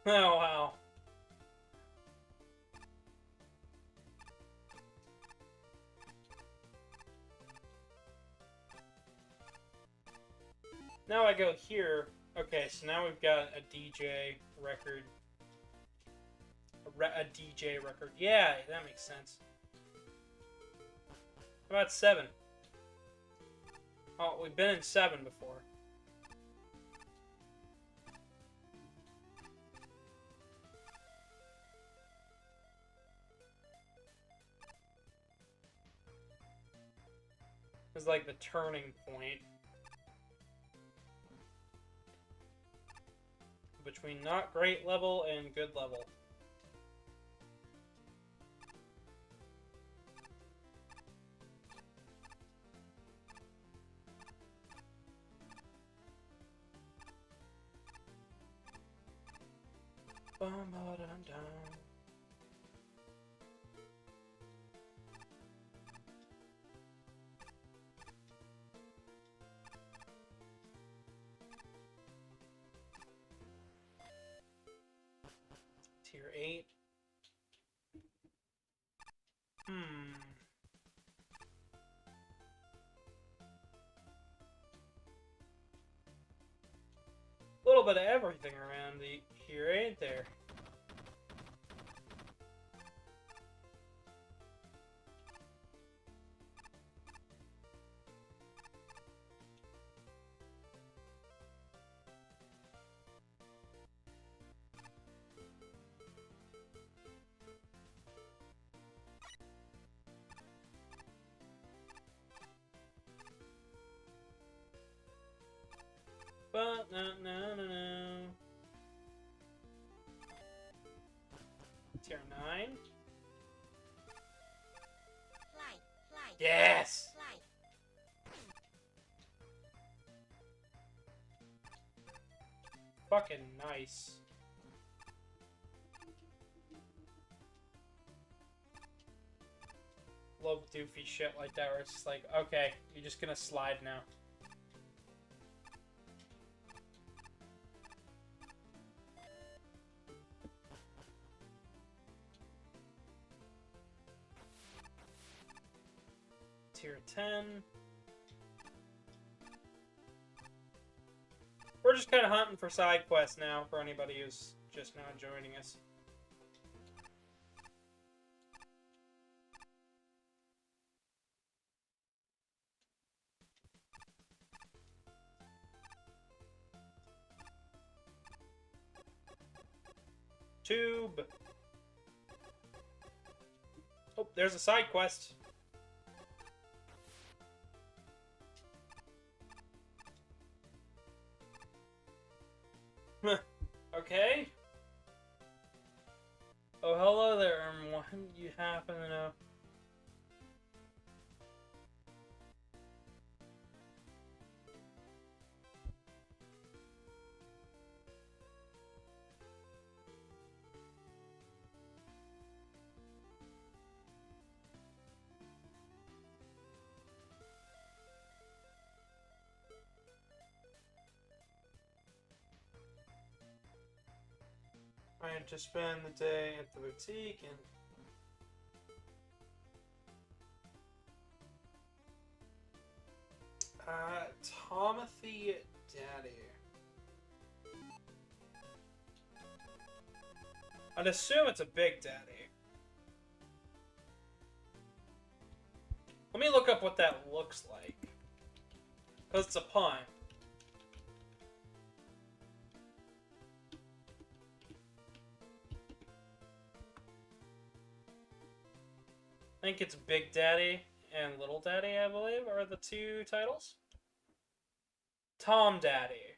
Oh, wow. Now I go here. Okay, so now we've got a DJ record. A DJ record. Yeah, that makes sense. How about 7? Oh, we've been in 7 before. It's like the turning point between not great level and good level. Tier 8. A little bit of everything around the here, ain't there? But no. Tier 9. Fly. Yes! Fly. Fucking nice. Love doofy shit like that where it's just like, okay, you're just gonna slide now. Tier 10. We're just kind of hunting for side quests now for anybody who's just now joining us. Tube. Oh, there's a side quest. Okay. Oh, hello there, what do you happen to know? I had to spend the day at the boutique and... Tomothy Daddy. I'd assume it's a Big Daddy. Let me look up what that looks like. Because it's a pun. I think it's Big Daddy and Little Daddy, I believe, are the two titles. Tom Daddy.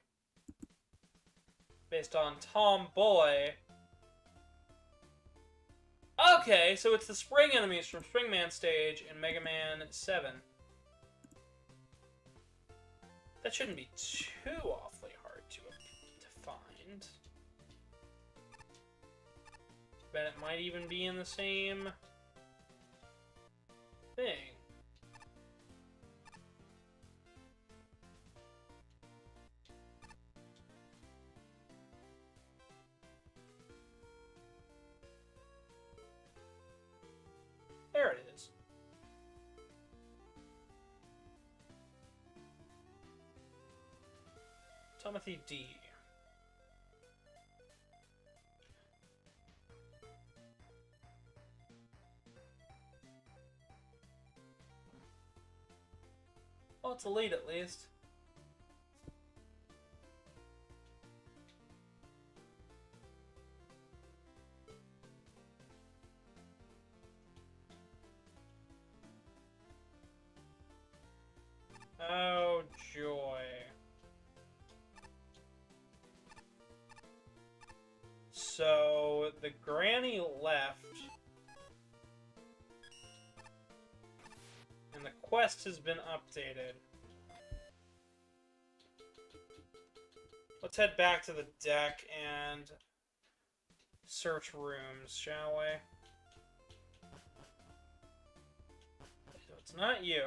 Based on Tom Boy. Okay, so it's the spring enemies from Spring Man stage in Mega Man 7. That shouldn't be too awfully hard to find. Bet it might even be in the same thing. There it is. Timothy D. Well, it's elite at least. Oh, joy. So, the granny left. And the quest has been updated. Let's head back to the deck and search rooms, shall we? So it's not you.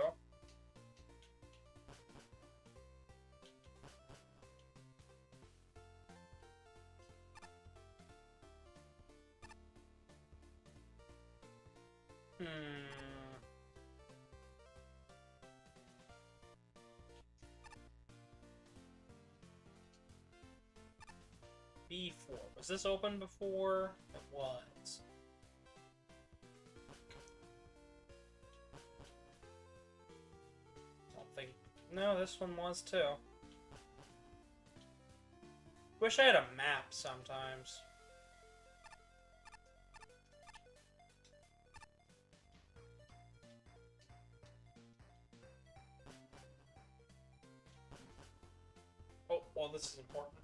B4. Was this open before? It was. I don't think... No, this one was too. Wish I had a map sometimes. Oh, well, this is important.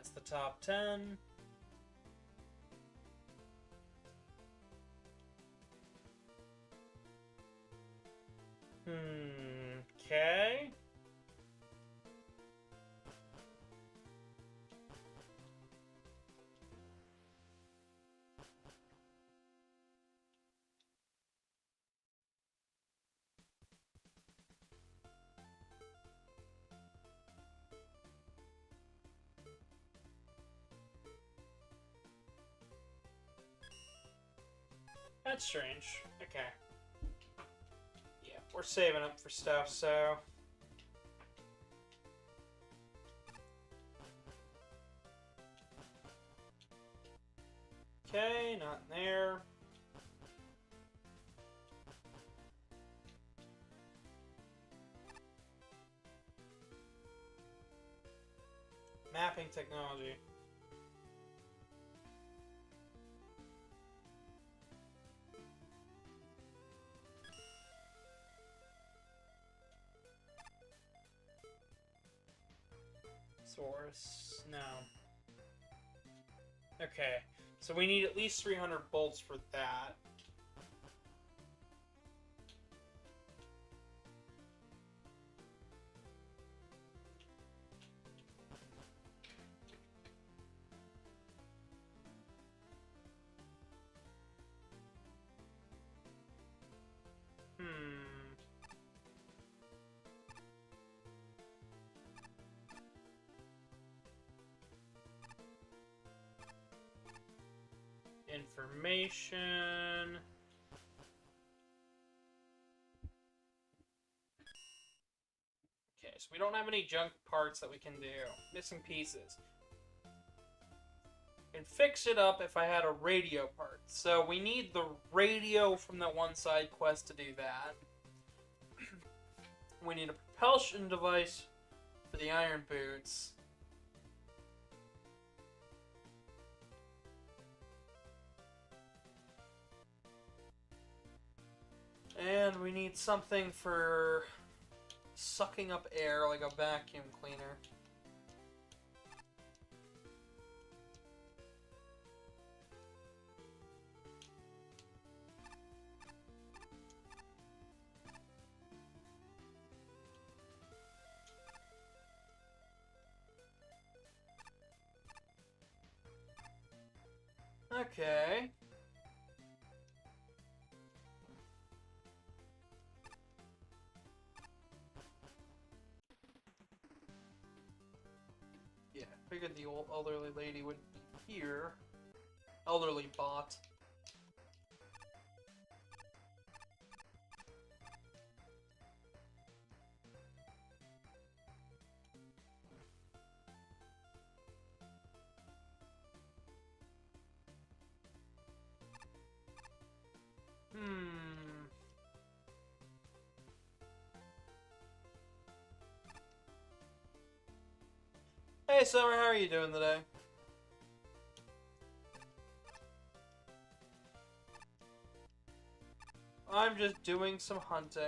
That's the top 10. Okay. That's strange. Okay. Yeah, we're saving up for stuff, so... Okay, not in there. Mapping technology. Source. No. Okay. So we need at least 300 bolts for that. Information. Okay, so we don't have any junk parts that we can do. Missing pieces. And fix it up if I had a radio part. So we need the radio from that one side quest to do that. We need a propulsion device for the iron boots. And we need something for sucking up air, like a vacuum cleaner. Okay. Yeah, I figured the old elderly lady wouldn't be here. Elderly bot. Hey Summer, how are you doing today? I'm just doing some hunting.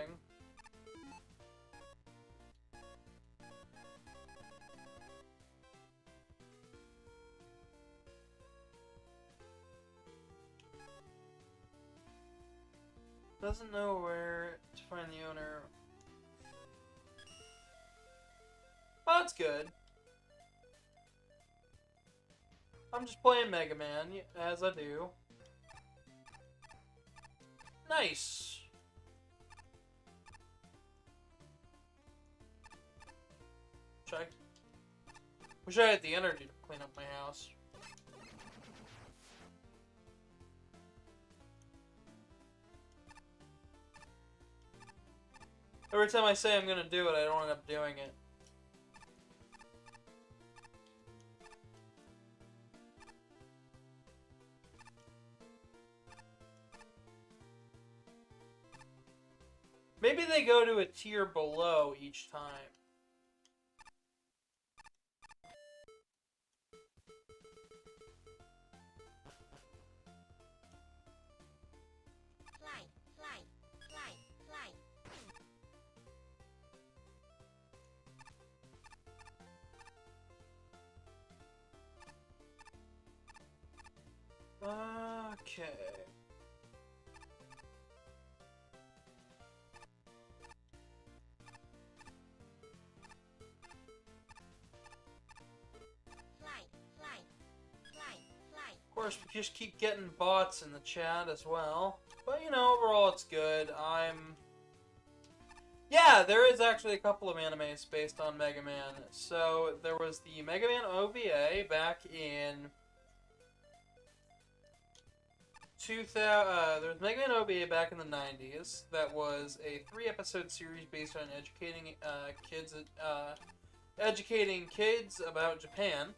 Doesn't know where to find the owner. Oh, that's good. I'm just playing Mega Man, as I do. Nice. Wish I had the energy to clean up my house. Every time I say I'm gonna do it, I don't end up doing it. Maybe they go to a tier below each time. Fly, fly, fly, fly. Okay. Flight, flight, flight, flight. Of course, we just keep getting bots in the chat as well. But, you know, overall it's good. Yeah, there is actually a couple of animes based on Mega Man. So, there was the Mega Man OVA back in... there was Mega Man OVA back in the 90s. That was a 3-episode series based on educating kids about Japan.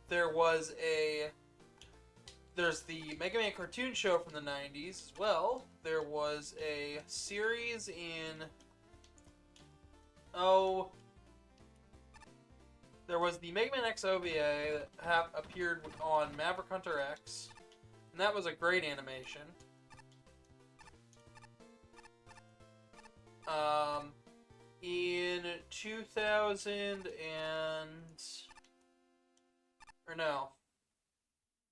There's the Mega Man cartoon show from the 90s as well. There was a series in... there was the Mega Man X OVA that appeared on Maverick Hunter X. And that was a great animation. In 2000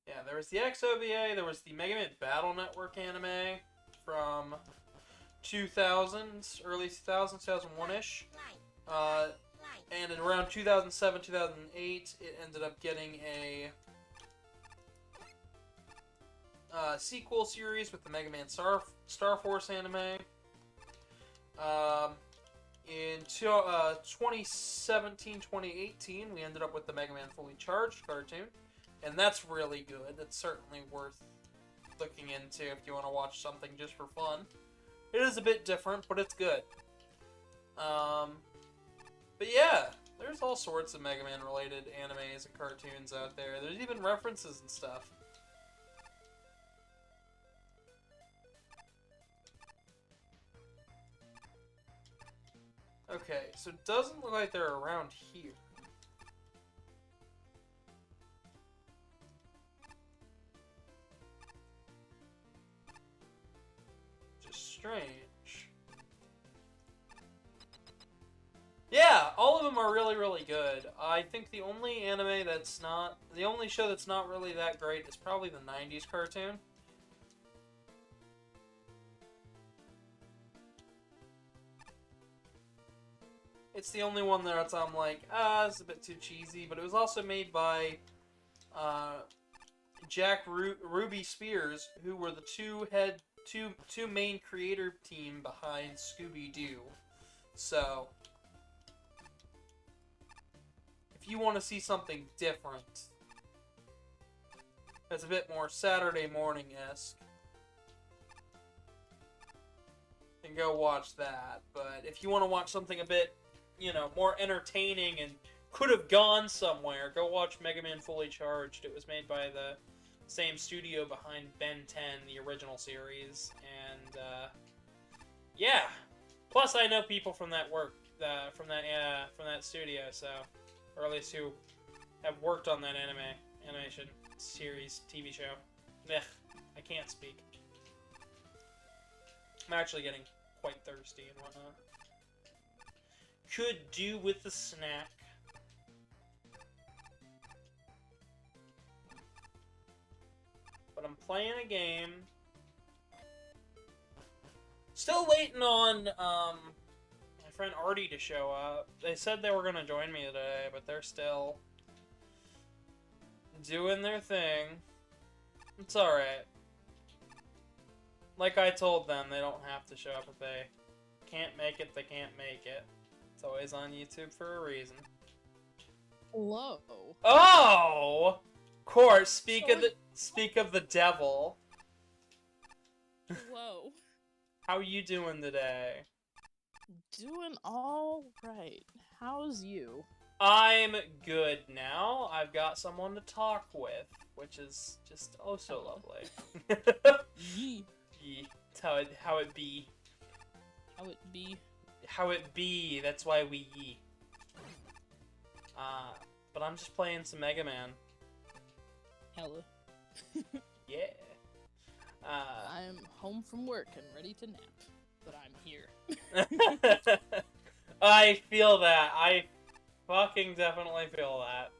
yeah, there was the X OVA, there was the Mega Man Battle Network anime from 2000s, early 2000s, 2001-ish. And in around 2007, 2008, it ended up getting a sequel series with the Mega Man Star Force anime. In 2017, 2018, we ended up with the Mega Man Fully Charged cartoon. And that's really good. It's certainly worth looking into if you want to watch something just for fun. It is a bit different, but it's good. But yeah, there's all sorts of Mega Man related animes and cartoons out there. There's even references and stuff. Okay, so it doesn't look like they're around here. Just strange. Yeah, all of them are really, really good. I think the only show that's not really that great is probably the 90s cartoon. It's the only one that I'm like, it's a bit too cheesy, but it was also made by Ruby Spears, who were the two main creator team behind Scooby-Doo. So, if you want to see something different, that's a bit more Saturday morning-esque, then go watch that. But if you want to watch something a bit, you know, more entertaining and could have gone somewhere, go watch Mega Man Fully Charged. It was made by the same studio behind Ben 10, the original series, and yeah. Plus, I know people from that from that studio, so, or at least who have worked on that animation series, TV show. Ugh, I can't speak. I'm actually getting quite thirsty and whatnot. Could do with the snack. But I'm playing a game. Still waiting on my friend Artie to show up. They said they were going to join me today, but they're still doing their thing. It's alright. Like I told them, they don't have to show up if they can't make it, they can't make it. It's always on YouTube for a reason. Hello. Oh! Of course, speak of the devil. Whoa. How you doing today? Doing all right. How's you? I'm good now. I've got someone to talk with, which is just oh so lovely. Yee. Yee. It's how it be. How it be? How it be. That's why we yee. But I'm just playing some Mega Man. Hella. Yeah. I'm home from work and ready to nap, but I'm here. I feel that. I fucking definitely feel that.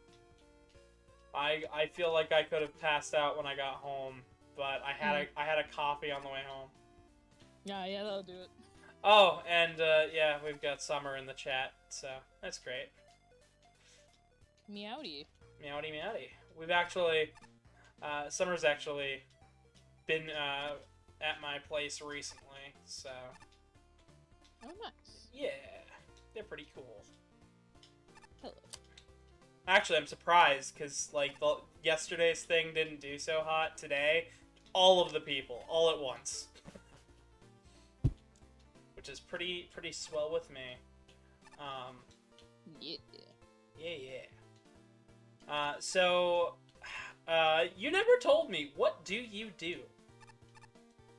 I feel like I could have passed out when I got home but I had a coffee on the way home. Yeah, that'll do it. Oh, and yeah, we've got Summer in the chat, so that's great. Meowdy. Meowdy meowdy. We've actually, Summer's actually been at my place recently, so. Oh, nice. Yeah, they're pretty cool. Hello. Actually, I'm surprised, because, like, yesterday's thing didn't do so hot. Today, all of the people, all at once. Which is pretty swell with me. Yeah. Yeah. So, you never told me, what do you do?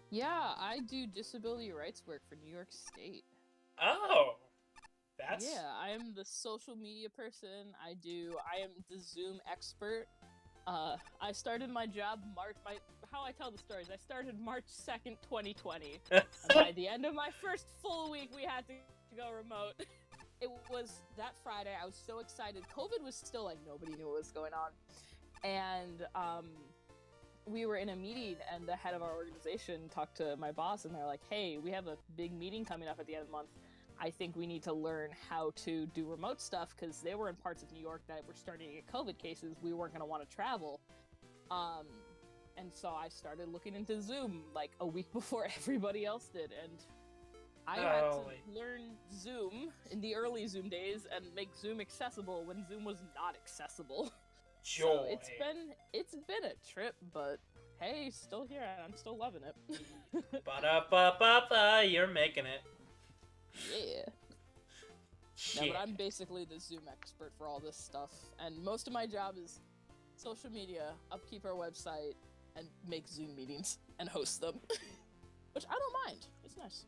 Yeah, I do disability rights work for New York State. Oh! That's... Yeah, I am the social media person. I am the Zoom expert. I started my job how I tell the stories, I started March 2nd, 2020. And by the end of my first full week, we had to go remote. It was that Friday. I was so excited. COVID was still like, nobody knew what was going on. And, we were in a meeting, and the head of our organization talked to my boss, and they're like, hey, we have a big meeting coming up at the end of the month. I think we need to learn how to do remote stuff, because they were in parts of New York that were starting to get COVID cases. We weren't going to want to travel. And so I started looking into Zoom like a week before everybody else did, and I had to learn Zoom in the early Zoom days and make Zoom accessible when Zoom was not accessible. Joy. So it's been a trip, but hey, still here, and I'm still loving it. Ba-da-ba-ba-ba, you're making it. Yeah. No, but I'm basically the Zoom expert for all this stuff, and most of my job is social media, upkeep our website, and make Zoom meetings and host them. Which I don't mind. It's nice.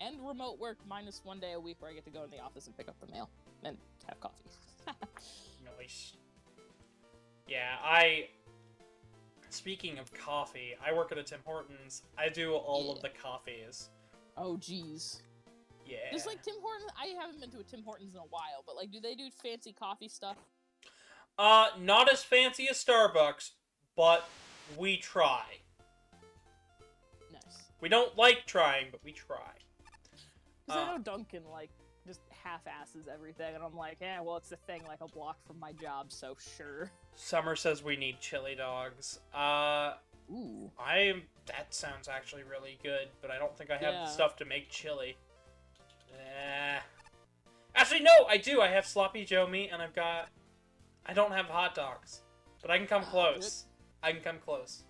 And remote work minus one day a week where I get to go in the office and pick up the mail and have coffee. Nice. Yeah, speaking of coffee, I work at a Tim Hortons. I do all of the coffees. Oh, geez. Yeah. Just like Tim Hortons, I haven't been to a Tim Hortons in a while, but like, do they do fancy coffee stuff? Not as fancy as Starbucks, but we try. Nice. We don't like trying, but we try. Because I know Dunkin', like, just half-asses everything, and I'm like, yeah, well, it's a thing, like, a block from my job, so sure. Summer says we need chili dogs. Ooh. That sounds actually really good, but I don't think I have the stuff to make chili. Actually, no, I do. I have Sloppy Joe meat, and I don't have hot dogs, but I can come close. I can come close.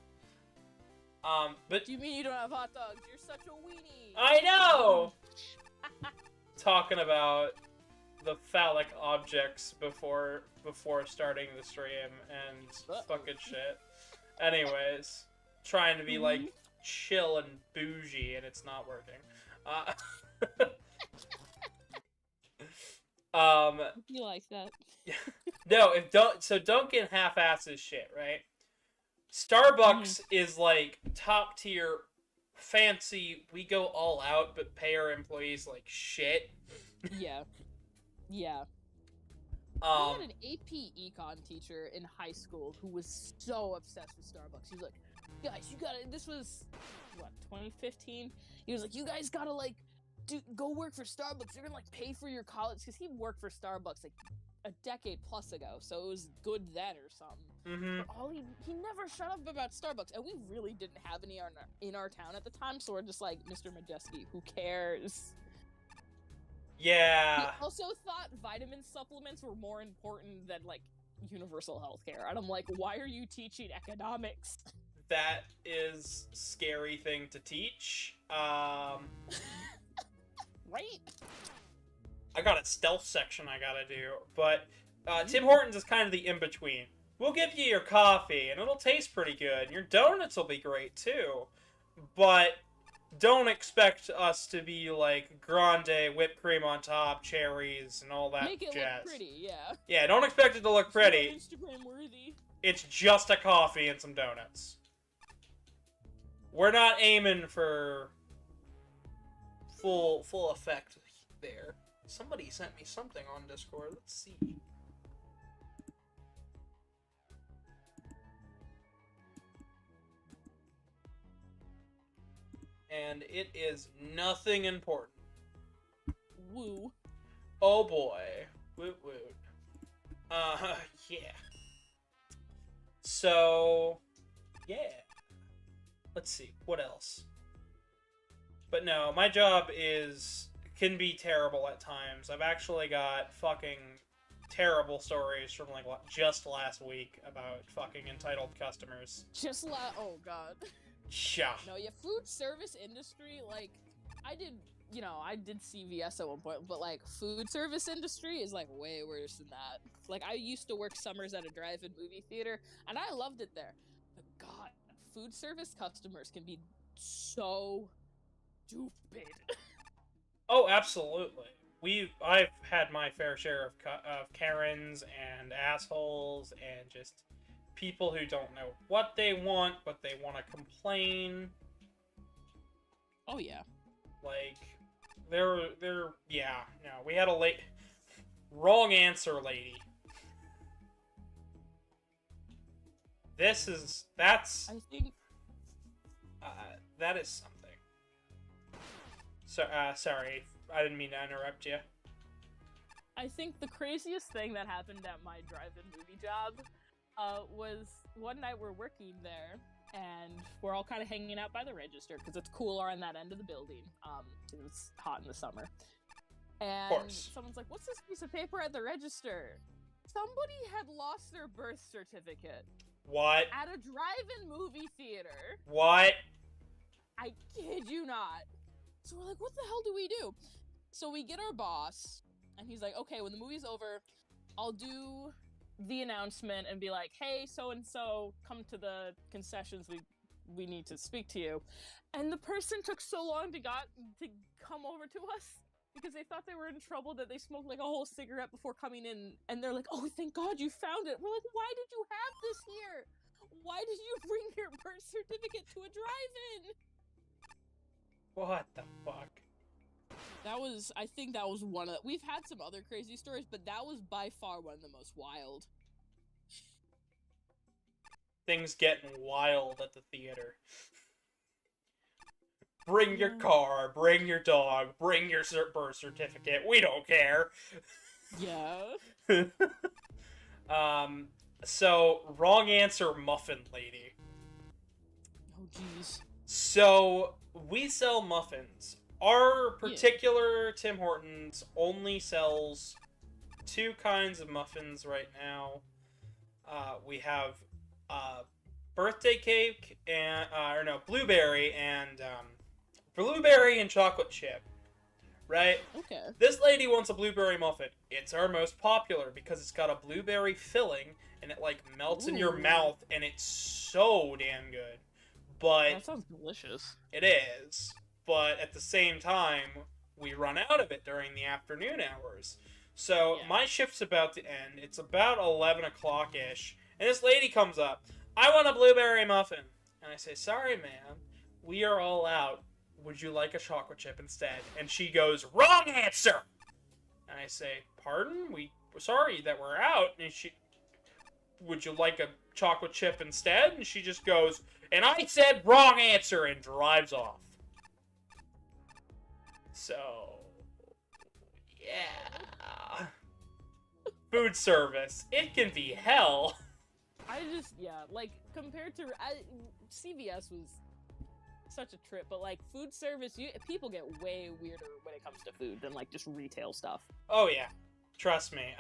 But... Do you mean you don't have hot dogs? You're such a weenie! I know! Talking about the phallic objects before starting the stream and fucking shit. Anyways, trying to be like chill and bougie, and it's not working. You like that? No, so Dunkin' half-asses shit, right? Starbucks is like top tier, fancy. We go all out, but pay our employees like shit. Yeah. I had an AP Econ teacher in high school who was so obsessed with Starbucks. He was like, guys, you gotta, this was, what, 2015? He was like, you guys gotta, like, go work for Starbucks. They're gonna, like, pay for your college. Because he worked for Starbucks, like, a decade plus ago. So it was good then or something. But he never shut up about Starbucks. And we really didn't have any in our town at the time. So we're just like, Mr. Majeski, who cares? Yeah. He also thought vitamin supplements were more important than, like, universal health care. And I'm like, why are you teaching economics? That is a scary thing to teach. Right? I got a stealth section I gotta do, but Tim Hortons is kind of the in-between. We'll give you your coffee, and it'll taste pretty good. Your donuts will be great, too. But don't expect us to be, like, grande, whipped cream on top, cherries, and all that jazz. Make it look pretty, yeah. Yeah, don't expect it to look pretty. Instagram worthy. It's just a coffee and some donuts. We're not aiming for full effect there. Somebody sent me something on Discord. Let's see. and it is nothing important. Woo. Oh boy. Woot woot. Yeah. So, yeah. Let's see, what else? But no, my job can be terrible at times. I've actually got fucking terrible stories from, like, just last week about fucking entitled customers. Oh god. Yeah. No, yeah, food service industry, like, I did CVS at one point, but, like, food service industry is, like, way worse than that. Like, I used to work summers at a drive-in movie theater, and I loved it there. But god, food service customers can be so stupid. Oh, absolutely. I've had my fair share of Karens and assholes and just people who don't know what they want, but they want to complain. Oh yeah. Like, yeah, no, we had a wrong answer lady. That's, I think, that is something. So, sorry, I didn't mean to interrupt you. I think the craziest thing that happened at my drive-in movie job was one night we're working there, and we're all kind of hanging out by the register because it's cooler on that end of the building. It was hot in the summer. And someone's like, "What's this piece of paper at the register?" Somebody had lost their birth certificate. What? At a drive-in movie theater. What? I kid you not. So we're like, what the hell do we do? So we get our boss, and he's like, okay, when the movie's over, I'll do the announcement and be like, hey, so-and-so, come to the concessions, we need to speak to you. And the person took so long to come over to us because they thought they were in trouble that they smoked like a whole cigarette before coming in, and they're like, oh, thank God you found it. We're like, why did you have this here? Why did you bring your birth certificate to a drive-in? What the fuck? I think that was one of we've had some other crazy stories, but that was by far one of the most wild. Things getting wild at the theater. Bring your car, bring your dog, bring your birth certificate, we don't care. Yeah. So, wrong answer, muffin lady. Oh, jeez. So, we sell muffins. Our particular Tim Hortons only sells two kinds of muffins right now. We have birthday cake and blueberry and chocolate chip. Right? Okay. This lady wants a blueberry muffin. It's our most popular because it's got a blueberry filling and it like melts in your mouth and it's so damn good. But that sounds delicious. It is. But at the same time, we run out of it during the afternoon hours. So my shift's about to end. It's about 11 o'clock-ish. And this lady comes up. I want a blueberry muffin. And I say, sorry, ma'am. We are all out. Would you like a chocolate chip instead? And she goes, wrong answer! And I say, pardon? We're sorry that we're out. And she, would you like a chocolate chip instead? And she just goes, and I said wrong answer, and drives off. So, yeah. Food service. It can be hell. Like, compared to... CVS was such a trip, but, like, food service, people get way weirder when it comes to food than, like, just retail stuff. Oh, yeah. Trust me.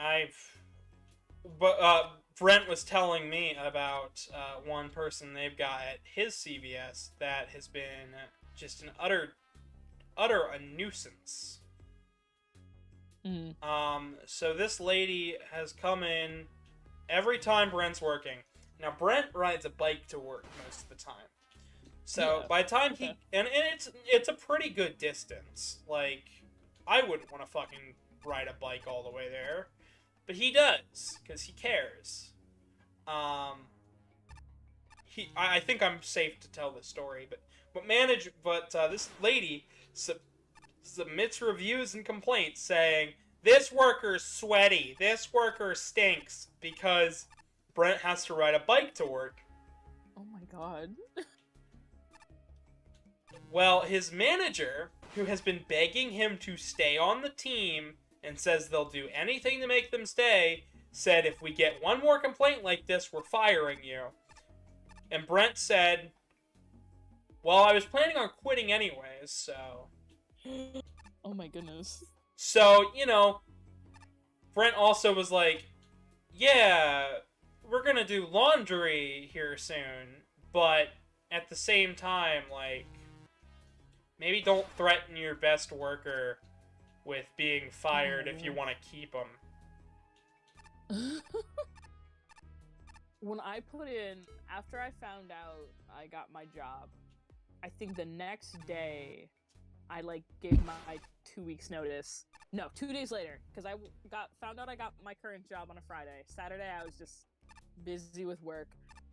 Brent was telling me about one person they've got at his CVS that has been just an utter a nuisance. So this lady has come in every time Brent's working. Now, Brent rides a bike to work most of the time. So by the time it's a pretty good distance. Like, I wouldn't want to fucking ride a bike all the way there. But he does, because he cares. I think I'm safe to tell this story, but this lady submits reviews and complaints saying, this worker's sweaty, this worker stinks, because Brent has to ride a bike to work. Oh my god. Well, his manager, who has been begging him to stay on the team and says they'll do anything to make them stay, said, if we get one more complaint like this, we're firing you. And Brent said, well, I was planning on quitting anyways, so... Oh my goodness. So, you know, Brent also was like, yeah, we're gonna do laundry here soon, but at the same time, like, maybe don't threaten your best worker with being fired if you want to keep them. When I put in, after I found out I got my job, I think the next day, I, like, gave my 2 weeks notice. No, 2 days later, because I found out I got my current job on a Friday. Saturday, I was just busy with work.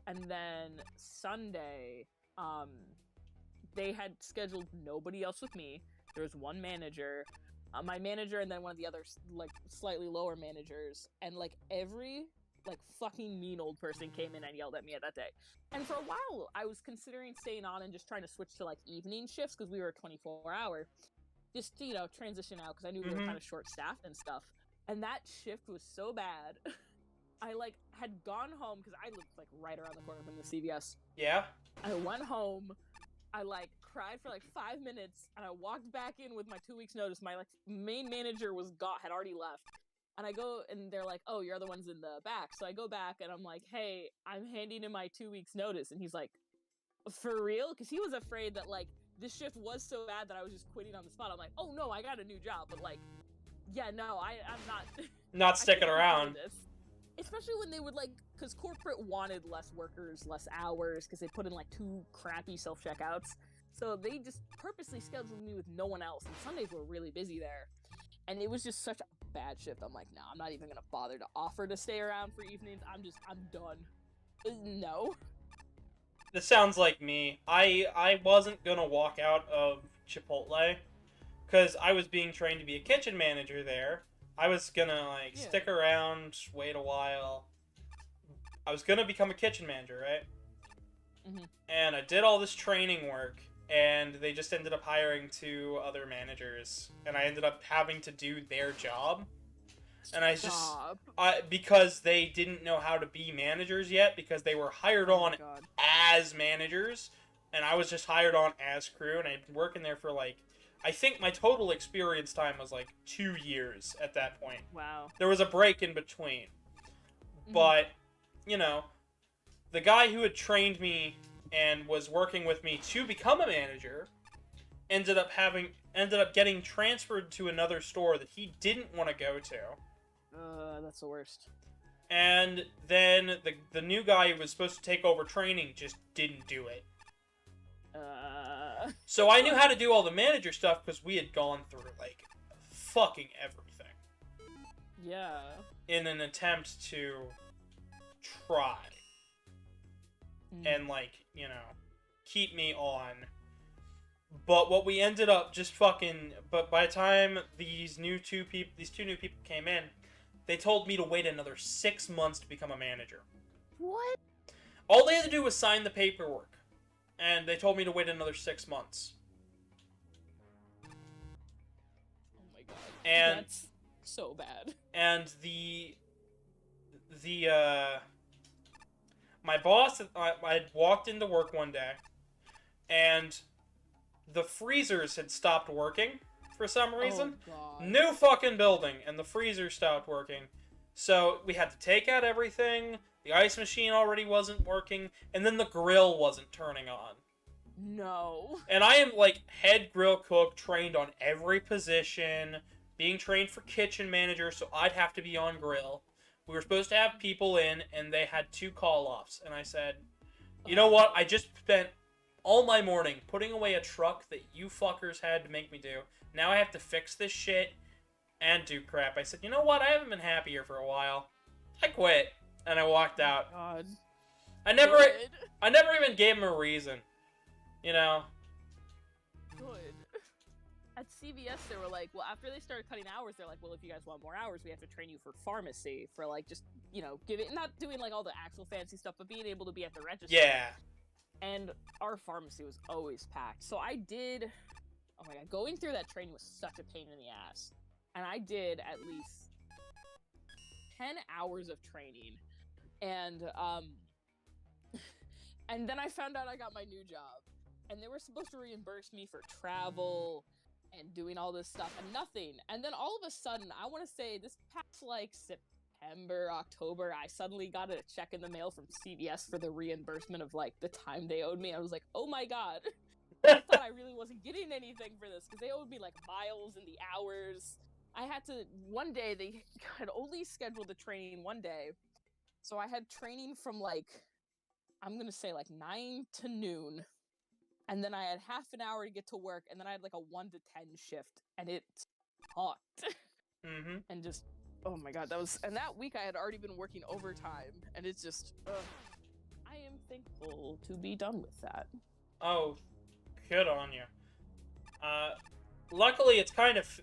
And then Sunday, they had scheduled nobody else with me. There was one manager, my manager, and then one of the other, like, slightly lower managers. And, like, every, like, fucking mean old person came in and yelled at me at that day. And for a while, I was considering staying on and just trying to switch to, like, evening shifts, because we were 24-hour. Just to, you know, transition out, because I knew we were kind of short-staffed and stuff. And that shift was so bad. I, like, had gone home, because I lived, like, right around the corner from the CVS. Yeah? I went home, I, like, cried for, like, 5 minutes, and I walked back in with my 2 weeks notice. My, like, main manager had already left. And I go, and they're like, oh, you're the ones in the back. So I go back, and I'm like, hey, I'm handing in my 2 weeks notice. And he's like, for real? Because he was afraid that, like, this shift was so bad that I was just quitting on the spot. I'm like, oh, no, I got a new job. But, like, yeah, no, I'm not... Not sticking around. Especially when they would, like, because corporate wanted less workers, less hours, because they put in, like, 2 crappy self-checkouts. So they just purposely scheduled me with no one else, and Sundays were really busy there. And it was just such a bad shift. I'm like, no, I'm not even gonna bother to offer to stay around for evenings. I'm done. No. This sounds like me. I wasn't gonna walk out of Chipotle, because I was being trained to be a kitchen manager there. I was gonna, like, stick around, wait a while. I was gonna become a kitchen manager, right? Mm-hmm. And I did all this training work, and they just ended up hiring 2 other managers, and I ended up having to do their job. And I just, because they didn't know how to be managers yet, because they were hired on as managers, and I was just hired on as crew, and I'd been working there for, like, I think my total experience time was, like, 2 years at that point. Wow. There was a break in between. But, you know, the guy who had trained me and was working with me to become a manager ended up getting transferred to another store that he didn't want to go to. That's the worst. And then the new guy who was supposed to take over training just didn't do it. So I knew how to do all the manager stuff because we had gone through, like, fucking everything. Yeah. In an attempt to try. And, like, you know, keep me on. But what we ended up just fucking... But by the time these two new people came in, they told me to wait another 6 months to become a manager. What? All they had to do was sign the paperwork. And they told me to wait another 6 months. Oh my god. And that's so bad. And my boss, I had walked into work one day, and the freezers had stopped working for some reason. Oh, God. New fucking building, and the freezer stopped working. So we had to take out everything, the ice machine already wasn't working, and then the grill wasn't turning on. No. And I am, like, head grill cook, trained on every position, being trained for kitchen manager, so I'd have to be on grill. We were supposed to have people in, and they had 2 call-offs. And I said, you know what? I just spent all my morning putting away a truck that you fuckers had to make me do. Now I have to fix this shit and do crap. I said, you know what? I haven't been happy here for a while. I quit. And I walked out. God. I never even gave him a reason. You know? Good. At CVS, they were like, well, after they started cutting hours, they're like, well, if you guys want more hours, we have to train you for pharmacy. For, like, just, you know, not doing, like, all the actual fancy stuff, but being able to be at the register. Yeah. and our pharmacy was always packed. So I did, oh my god, going through that training was such a pain in the ass. And I did at least 10 hours of training. And and then I found out I got my new job. And they were supposed to reimburse me for travel and doing all this stuff and nothing. And then all of a sudden, I want to say this past like September, October, I suddenly got a check in the mail from CVS for the reimbursement of like the time they owed me. I was like, oh my god. I thought I really wasn't getting anything for this because they owed me like miles and the hours. I had to, one day, they had only scheduled the training one day. So I had training from like, I'm going to say like 9 to noon. And then I had half an hour to get to work, and then I had like a 1 to 10 shift, and it sucked. Mm-hmm. And just, oh my god, and that week I had already been working overtime, and it's just, I am thankful to be done with that. Oh, good on you. Luckily,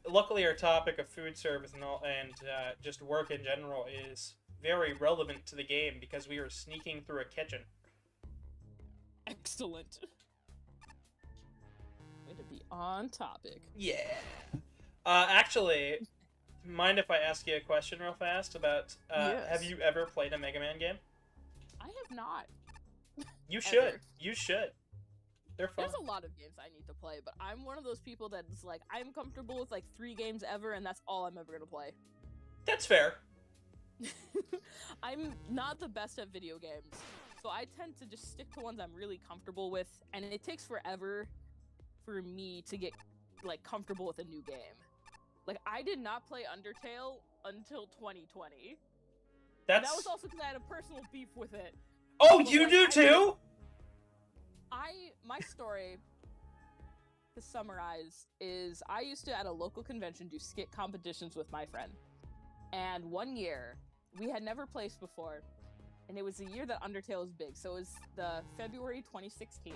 luckily our topic of food service and just work in general is very relevant to the game because we are sneaking through a kitchen. Excellent. Way to be on topic. Yeah. Actually, mind if I ask you a question real fast about, Yes. Have you ever played a Mega Man game? I have not. You should. Ever. You should. They're fun. There's a lot of games I need to play, but I'm one of those people that's like, I'm comfortable with like 3 games ever, and that's all I'm ever gonna play. That's fair. I'm not the best at video games, so I tend to just stick to ones I'm really comfortable with, and it takes forever for me to get like comfortable with a new game. Like, I did not play Undertale until 2020. And that was also because I had a personal beef with it. Oh, But, you like, do too? My story, to summarize, is I used to, at a local convention, do skit competitions with my friend. And one year, we had never placed before, and it was the year that Undertale was big. So it was the February 2016.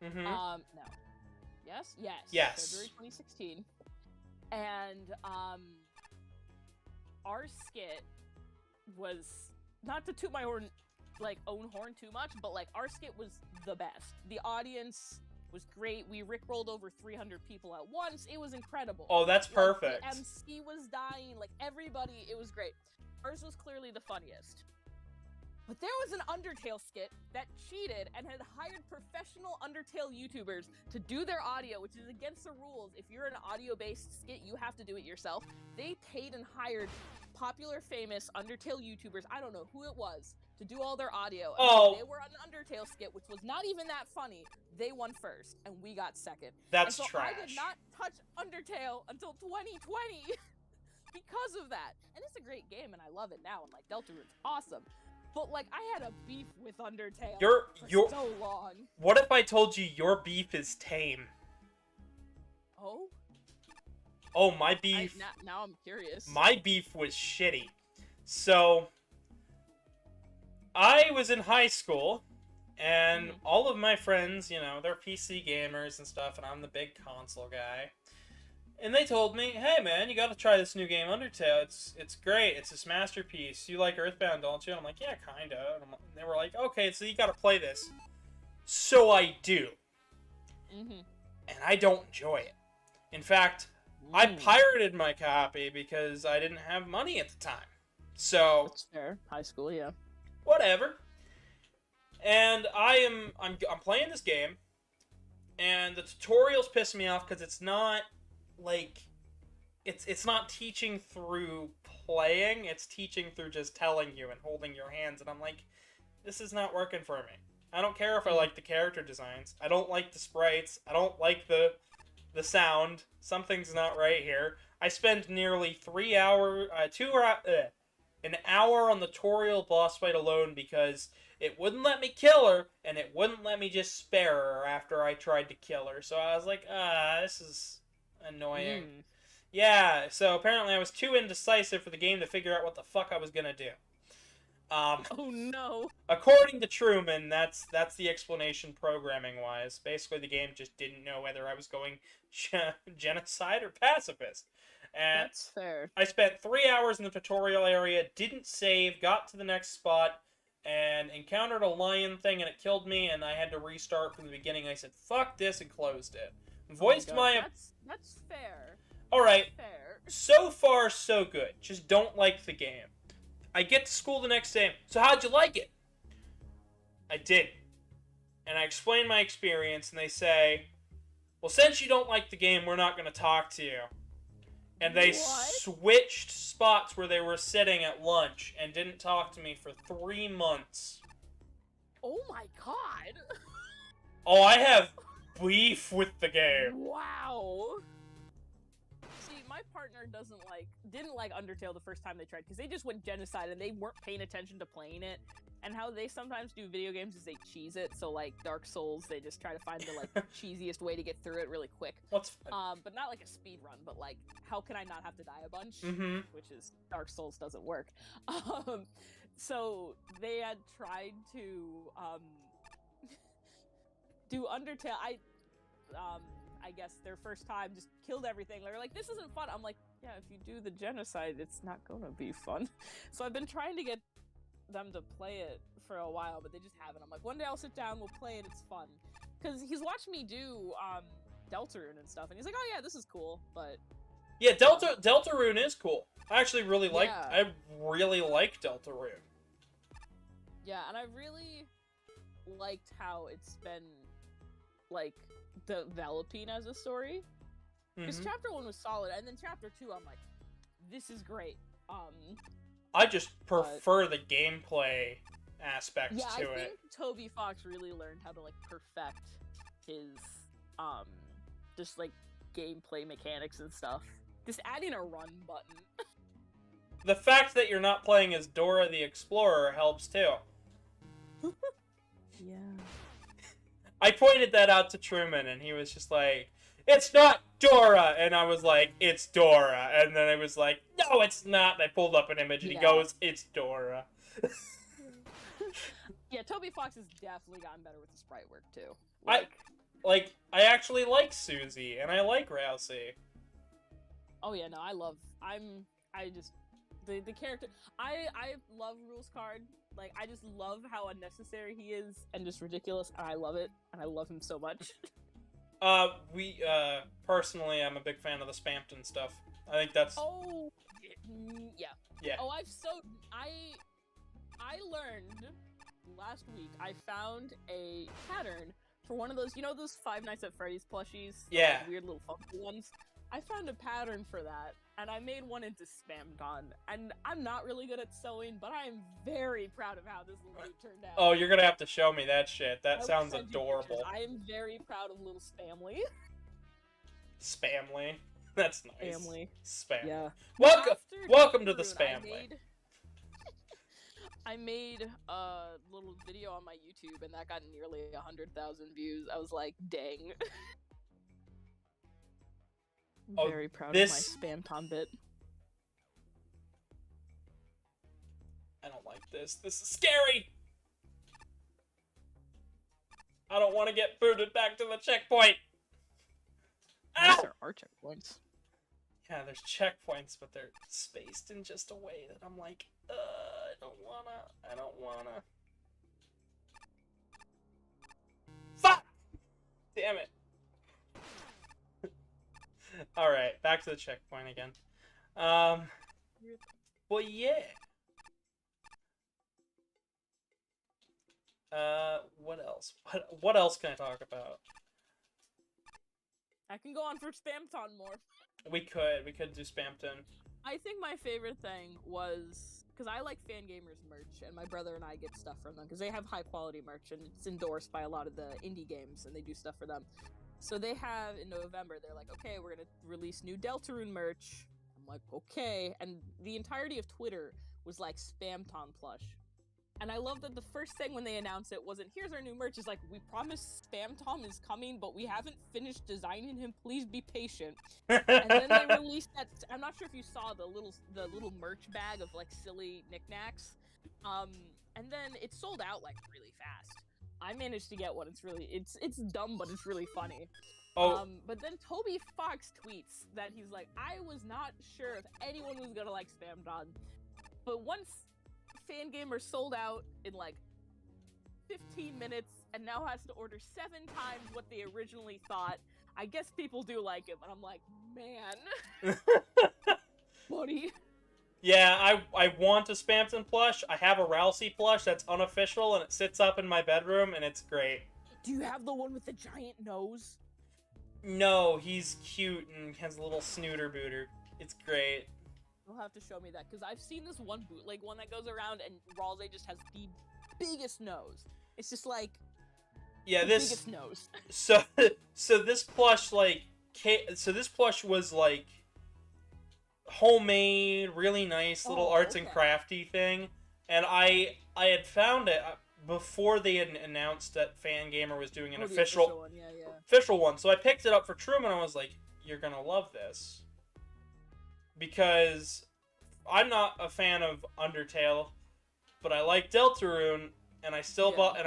Mm-hmm. No. Yes? Yes. Yes. February 2016. And, our skit was, not to toot my own horn too much, but, like, our skit was the best. The audience was great. We rickrolled over 300 people at once. It was incredible. Oh, that's perfect. Like, the MC was dying. Like, everybody, it was great. Ours was clearly the funniest. But there was an Undertale skit that cheated and had hired professional Undertale YouTubers to do their audio, which is against the rules. If you're an audio-based skit, you have to do it yourself. They paid and hired popular, famous Undertale YouTubers, I don't know who it was, to do all their audio. And they were on an Undertale skit, which was not even that funny. They won first, and we got second. That's and so trash. I did not touch Undertale until 2020 because of that. And it's a great game, and I love it now, and like Deltarune's awesome. But like, I had a beef with Undertale for so long. What if I told you your beef is tame? Oh? Oh, my beef... Now I'm curious. My beef was shitty. So, I was in high school, and all of my friends, you know, they're PC gamers and stuff, and I'm the big console guy. And they told me, hey man, you gotta try this new game, Undertale. It's great. It's this masterpiece. You like Earthbound, don't you? And I'm like, yeah, kinda. And they were like, okay, so you gotta play this. So I do. Mm-hmm. And I don't enjoy it. In fact, I pirated my copy because I didn't have money at the time. So That's fair. High school, yeah. Whatever. And I'm playing this game, and the tutorials piss me off because it's not like it's not teaching through playing, it's teaching through just telling you and holding your hands, and I'm like, this is not working for me. I don't care if I like the character designs. I don't like the sprites. I don't like the sound. Something's not right here. I spent nearly an hour on the tutorial boss fight alone because it wouldn't let me kill her, and it wouldn't let me just spare her after I tried to kill her. So I was like, this is annoying. Yeah, so apparently I was too indecisive for the game to figure out what the fuck I was gonna do. Oh no. According to Truman, that's the explanation programming-wise. Basically, the game just didn't know whether I was going genocide or pacifist. And that's fair. I spent 3 hours in the tutorial area, didn't save, got to the next spot, and encountered a lion thing, and it killed me, and I had to restart from the beginning. I said, fuck this, and closed it. Voiced my... That's fair. Alright, Fair. so far, so good. Just don't like the game. I get to school the next day. So how'd you like it? I did. And I explain my experience, and they say, well, since you don't like the game, we're not going to talk to you. And they switched spots where they were sitting at lunch and didn't talk to me for 3 months. Oh my god! Oh, I have beef with the game. Wow! See, my partner didn't like Undertale the first time they tried, because they just went genocide and they weren't paying attention to playing it. And how they sometimes do video games is they cheese it, so like Dark Souls, they just try to find the like cheesiest way to get through it really quick. What's but not like a speed run, but like how can I not have to die a bunch? Which is Dark Souls doesn't work. So they had tried to do Undertale. I guess their first time just killed everything. They were like, this isn't fun. I'm like, yeah, if you do the genocide, it's not gonna be fun. So I've been trying to get them to play it for a while, but they just haven't. I'm like, one day I'll sit down, we'll play it, it's fun. Because he's watched me do Deltarune and stuff, and he's like, oh yeah, this is cool, but... Yeah, Deltarune is cool. I actually really like Deltarune. Yeah, and I really liked how it's been, like, developing as a story. Because Chapter 1 was solid, and then Chapter 2, I'm like, this is great. I just prefer the gameplay aspects yeah, to I it. think Toby Fox really learned how to, like, perfect his, just, like, gameplay mechanics and stuff. Just adding a run button. The fact that you're not playing as Dora the Explorer helps, too. Yeah. I pointed that out to Truman, and he was just like, it's not Dora! And I was like, it's Dora. And then I was like, no, it's not! And I pulled up an image, and he goes, it's Dora. Yeah, Toby Fox has definitely gotten better with the sprite work, too. I actually like Susie, and I like Rousey. Oh yeah, no, the character, I love Rules Card. Like, I just love how unnecessary he is, and just ridiculous, and I love it, and I love him so much. Personally, I'm a big fan of the Spampton stuff. I think that's... Oh, yeah. Yeah. Oh, I learned last week, I found a pattern for one of those, you know those Five Nights at Freddy's plushies? Yeah. Like weird little funky ones? I found a pattern for that, and I made one into Spamton. And I'm not really good at sewing, but I am very proud of how this little dude turned out. Oh, you're gonna have to show me that shit. That sounds adorable. I am very proud of little Spamly. Spamly? That's nice. Family. Spam. Yeah. Welcome to the Spamly. I made a little video on my YouTube, and that got nearly 100,000 views. I was like, dang. Very proud of my Spamton bit. I don't like this. This is scary! I don't want to get booted back to the checkpoint! Yes, there are checkpoints. Yeah, there's checkpoints, but they're spaced in just a way that I'm like, I don't wanna. Fuck! Damn it. Alright, back to the checkpoint again. Well, yeah. What else? What else can I talk about? I can go on for Spamton more. We could do Spampton. I think my favorite thing was, because I like Fangamers merch, and my brother and I get stuff from them, because they have high quality merch, and it's endorsed by a lot of the indie games, and they do stuff for them. So they have, in November, they're like, okay, we're gonna release new Deltarune merch. I'm like, okay, and the entirety of Twitter was like, Spamton plush. And I love that the first thing when they announced it wasn't, here's our new merch, it's like, we promise Spamton is coming, but we haven't finished designing him, please be patient. And then they released that, I'm not sure if you saw the little merch bag of like silly knickknacks. And then it sold out like really fast. I managed to get one, it's dumb, but it's really funny. Oh. But then Toby Fox tweets that he's like, I was not sure if anyone was gonna like Spamton, but once Fangamer sold out in like 15 minutes and now has to order 7 times what they originally thought. I guess people do like it, but I'm like, man. Buddy. Yeah, I want a Spamton plush. I have a Rousey plush that's unofficial, and it sits up in my bedroom, and it's great. Do you have the one with the giant nose? No, he's cute and has a little snooter booter. It's great. You'll have to show me that, because I've seen this one bootleg one that goes around, and Ralsei just has the biggest nose. It's just like, Yeah, the this... biggest nose. So this plush, like... So this plush was, like... homemade, really nice little arts and crafty thing, and I had found it before they had announced that Fangamer was doing an official one. Yeah. official one. So I picked it up for Truman. I was like, "You're gonna love this," because I'm not a fan of Undertale, but I like Deltarune, and I still bought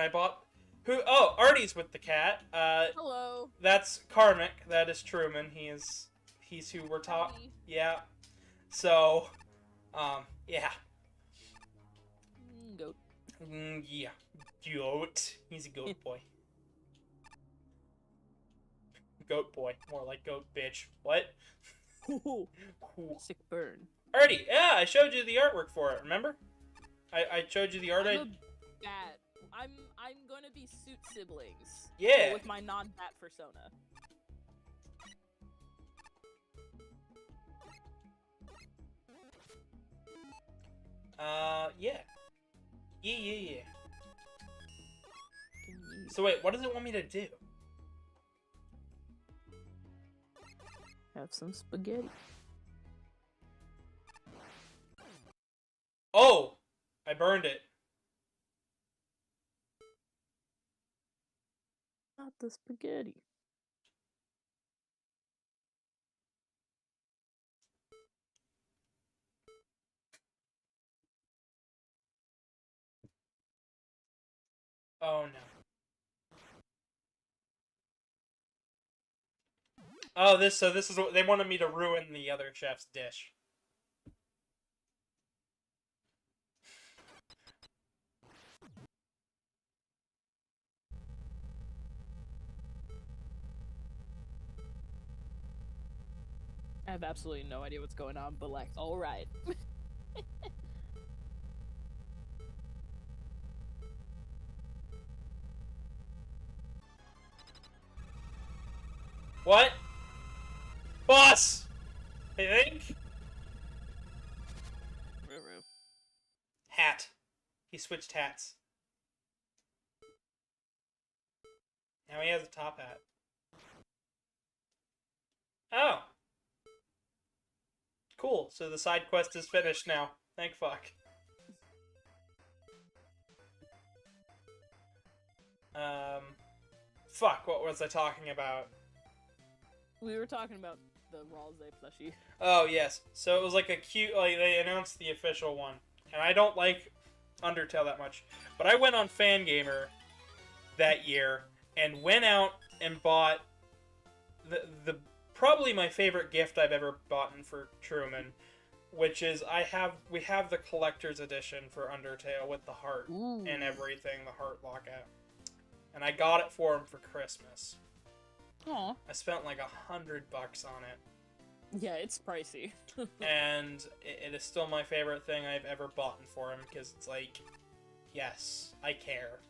who? Oh, Artie's with the cat. Hello. That's Karmic. That is Truman. He's who we're talking. Yeah. So, yeah. Goat. Yeah. Goat. He's a goat boy. Goat boy. More like goat bitch. What? Sick burn. Artie, yeah, I showed you the artwork for it, remember? I showed you the art. I'm gonna be suit siblings. Yeah. With my non-bat persona. Yeah. Yeah. So wait, what does it want me to do? Have some spaghetti. Oh! I burned it. Not the spaghetti. Oh no. Oh, this is what they wanted me to ruin the other chef's dish. I have absolutely no idea what's going on, but like, alright. What? Boss! I think? Hat. He switched hats. Now he has a top hat. Oh. Cool, so the side quest is finished now. Thank fuck. Fuck, what was I talking about? We were talking about the Ralsei plushie. Oh, yes. So it was like a cute, like, they announced the official one. And I don't like Undertale that much. But I went on Fangamer that year and went out and bought the probably my favorite gift I've ever bought for Truman, which is we have the collector's edition for Undertale with the heart and everything, the heart lockout. And I got it for him for Christmas. Aw. I spent like $100 on it. Yeah, it's pricey. And it is still my favorite thing I've ever bought for him, because it's like, yes, I care.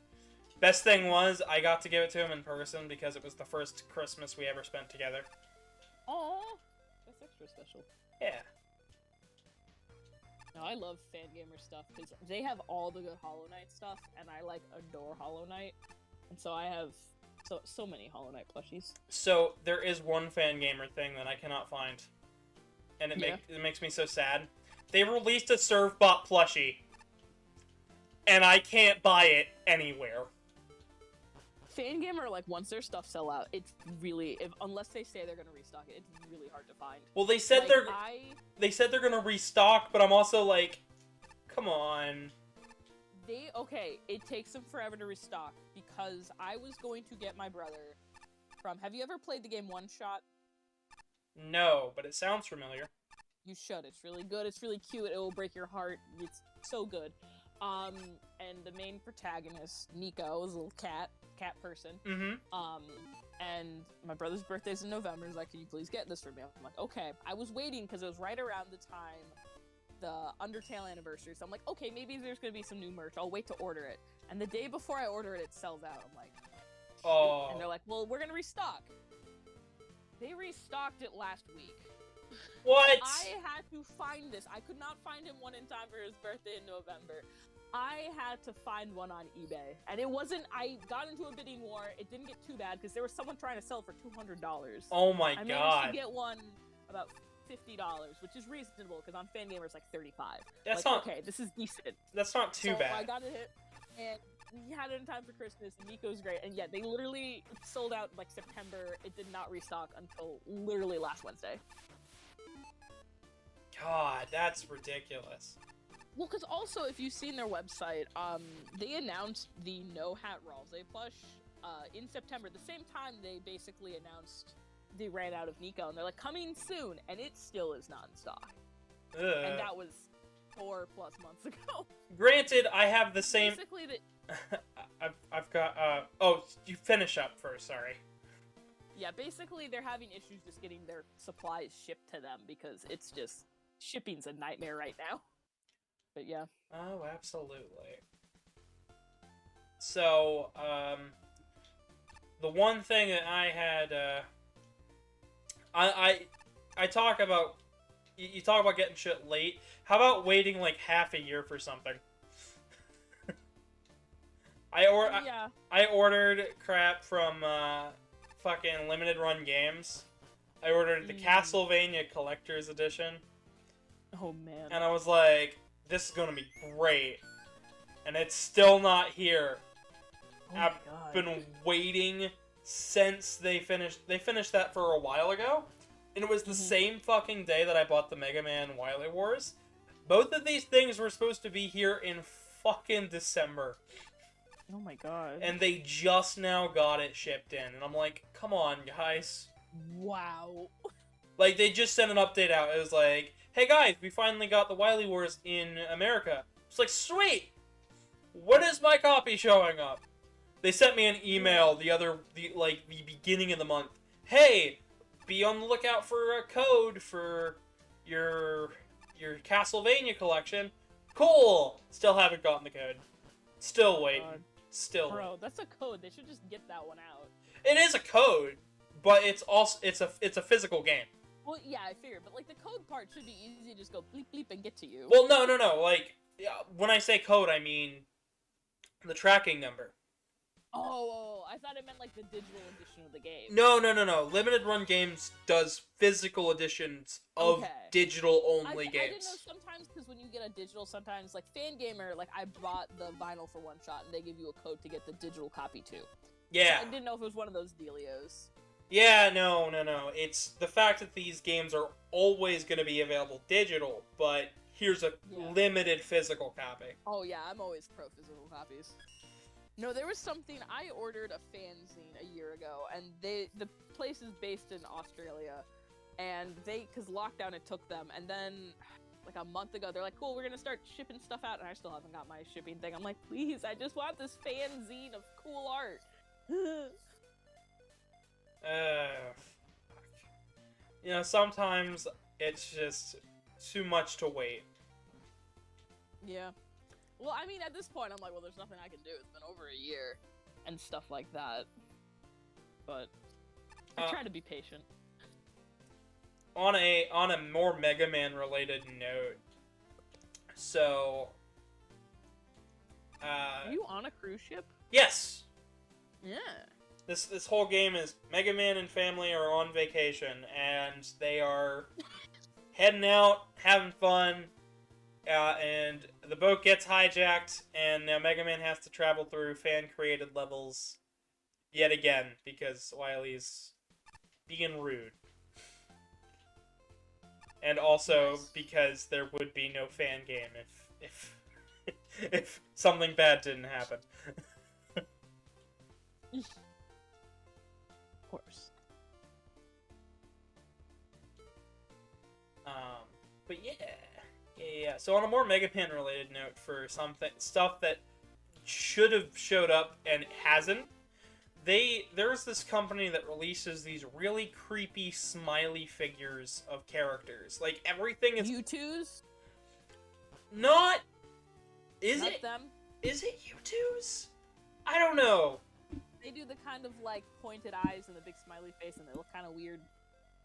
Best thing was, I got to give it to him in person because it was the first Christmas we ever spent together. Aw, that's extra special. Yeah. No, I love Fangamer stuff, because they have all the good Hollow Knight stuff, and I, like, adore Hollow Knight. And so I have so many Hollow Knight plushies. So, there is one Fangamer thing that I cannot find. And it makes me so sad. They released a Servbot plushie. And I can't buy it anywhere. Fangamer, like, once their stuff sell out, it's really, unless they say they're gonna restock it, it's really hard to find. Well, they said like, they said they're gonna restock, but I'm also like, come on. Okay, it takes them forever to restock, because I was going to get my brother from, have you ever played the game One Shot? No, but it sounds familiar. You should, it's really good, it's really cute, it will break your heart, it's so good. And the main protagonist, Nico, is a little cat person. Mm-hmm. And my brother's birthday's in November. He's like, "Can you please get this for me?" I'm like, "Okay." I was waiting because it was right around the time the Undertale anniversary, so I'm like, "Okay, maybe there's gonna be some new merch. I'll wait to order it." And the day before I order it, it sells out. I'm like, "Shoot." Oh. And they're like, "Well, we're gonna restock." They restocked it last week. What? I had to find this. I could not find him one in time for his birthday in November. I had to find one on eBay. And it wasn't, I got into a bidding war. It didn't get too bad because there was someone trying to sell it for $200. Oh my I managed god. to get one about $50, which is reasonable because on Fangamer it's like $35. That's like, not okay, this is decent. That's not too so bad. I got it, and we had it in time for Christmas, and Nico's great. And yeah, they literally sold out like September. It did not restock until literally last Wednesday. God, that's ridiculous. Well, because also, if you've seen their website, they announced the No Hat Ralze plush in September. The same time they basically announced they ran out of Nico, and they're like, coming soon, and it still is not in stock. Ugh. And that was 4+ months ago. Granted, I have the same... Basically, I've got, oh, you finish up first, sorry. yeah, basically they're having issues just getting their supplies shipped to them because it's just... shipping's a nightmare right now. But yeah. Oh, absolutely. So, the one thing that I had, I talk about, you talk about getting shit late. How about waiting like half a year for something? I ordered crap from, fucking Limited Run Games. I ordered the Castlevania Collector's Edition. Oh, man. And I was like, this is gonna be great. And it's still not here. Oh I've God. been waiting since they finished that for a while ago. And it was the same fucking day that I bought the Mega Man Wily Wars. Both of these things were supposed to be here in fucking December. Oh my god. And they just now got it shipped in. And I'm like, come on, guys. Wow. Like, they just sent an update out. It was like, hey guys, we finally got the Wily Wars in America. It's like, sweet! When is my copy showing up? They sent me an email the beginning of the month. Hey, be on the lookout for a code for your Castlevania collection. Cool! Still haven't gotten the code. Still waiting. Still. Bro, that's a code. They should just get that one out. It is a code, but it's a physical game. Well, yeah, I figured, but like the code part should be easy to just go bleep bleep and get to you. Well, no. Like, when I say code, I mean the tracking number. Oh, I thought it meant like the digital edition of the game. No. Limited Run Games does physical editions of digital-only games. I didn't know sometimes, because when you get a digital, sometimes, like, Fangamer, like, I bought the vinyl for one shot, and they give you a code to get the digital copy, too. Yeah. So I didn't know if it was one of those dealios. Yeah, no. It's the fact that these games are always going to be available digital, but here's a limited physical copy. Oh, yeah, I'm always pro physical copies. No, there was something, I ordered a fanzine a year ago, and the place is based in Australia, and because lockdown it took them, and then, like a month ago, they're like, cool, we're gonna start shipping stuff out, and I still haven't got my shipping thing. I'm like, please, I just want this fanzine of cool art. You know, sometimes it's just too much to wait. Yeah. Well, I mean, at this point, I'm like, well, there's nothing I can do. It's been over a year, and stuff like that. But I try to be patient. On a more Mega Man related note, so are you on a cruise ship? Yes. Yeah. This whole game is Mega Man and family are on vacation, and they are heading out, having fun. And the boat gets hijacked, and now Mega Man has to travel through fan-created levels yet again, because Wily's being rude. And also because there would be no fan game if something bad didn't happen. Of course. But yeah. Yeah, so on a more Mega Man related note for stuff that should have showed up and hasn't, there's this company that releases these really creepy smiley figures of characters. Like, everything is U2s? not... Is Not it? them? Is it U2's? I don't know. They do the kind of, like, pointed eyes and the big smiley face, and they look kind of weird.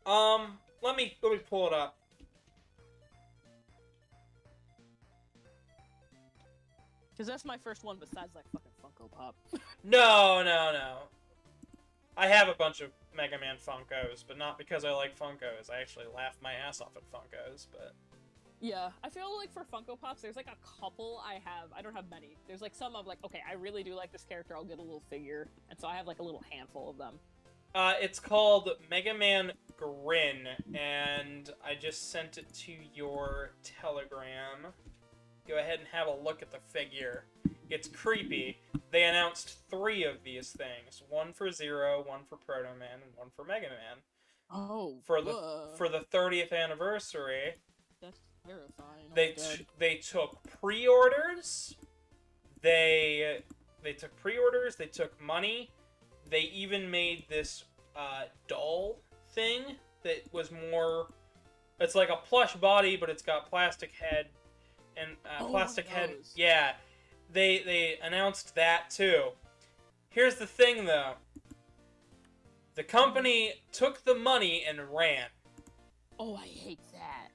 Let me pull it up. Because that's my first one besides, like, fucking Funko Pop. No. I have a bunch of Mega Man Funkos, but not because I like Funkos. I actually laugh my ass off at Funkos, but... Yeah, I feel like for Funko Pops, there's, like, a couple I have. I don't have many. There's, like, some I'm like, okay, I really do like this character, I'll get a little figure. And so I have, like, a little handful of them. It's called Mega Man Grin, and I just sent it to your Telegram. Go ahead and have a look at the figure. It's creepy. They announced 3 of these things. One for Zero, one for Proto Man, and one for Mega Man. Oh, For the 30th anniversary, that's terrifying. they took pre-orders. They took pre-orders. They took money. They even made this doll thing that was more. It's like a plush body, but it's got plastic head and plastic head. Yeah, they announced that too. Here's the thing, though. The company took the money and ran. Oh, I hate that.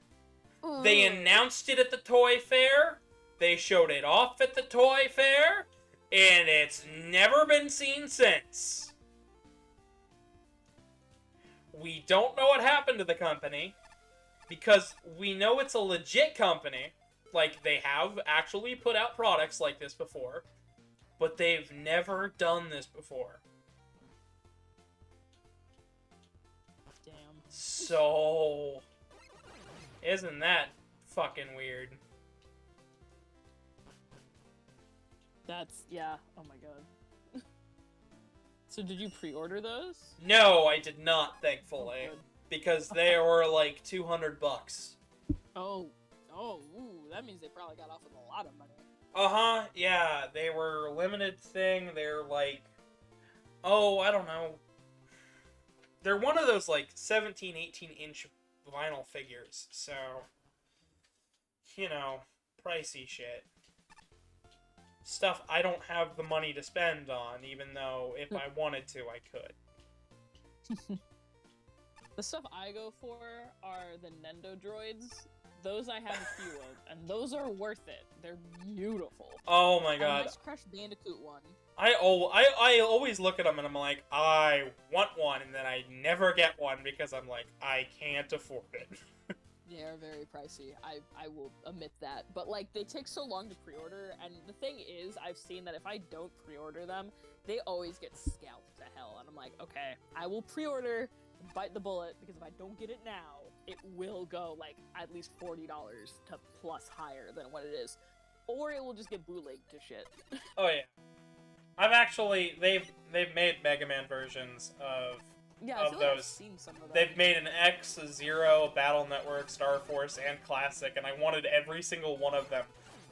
They announced it at the toy fair. They showed it off at the toy fair. And it's never been seen since. We don't know what happened to the company. Because we know it's a legit company. Like, they have actually put out products like this before. But they've never done this before. Damn. So... Isn't that fucking weird? Yeah, oh my god. So did you pre-order those? No, I did not, thankfully. Oh, good. Because they were like $200. Oh, ooh, that means they probably got off with a lot of money. Uh-huh, yeah, they were limited thing, they're like, oh, I don't know. They're one of those like 17, 18-inch vinyl figures, so, you know, pricey shit. Stuff I don't have the money to spend on, even though if I wanted to, I could. The stuff I go for are the Nendo droids. Those I have a few of, and those are worth it. They're beautiful. Oh my god. A nice Crash Bandicoot one. I always look at them and I'm like, I want one, and then I never get one because I'm like, I can't afford it. They are very pricey. I will admit that. But, like, they take so long to pre-order, and the thing is, I've seen that if I don't pre-order them, they always get scalped to hell. And I'm like, okay, I will pre-order and bite the bullet, because if I don't get it now, it will go, like, at least $40 to plus higher than what it is. Or it will just get bootlegged to shit. Oh, yeah. I've actually, they've made Mega Man versions of Yeah, I feel like I've seen some of them. They've made an X, a Zero, Battle Network, Star Force, and Classic, and I wanted every single one of them.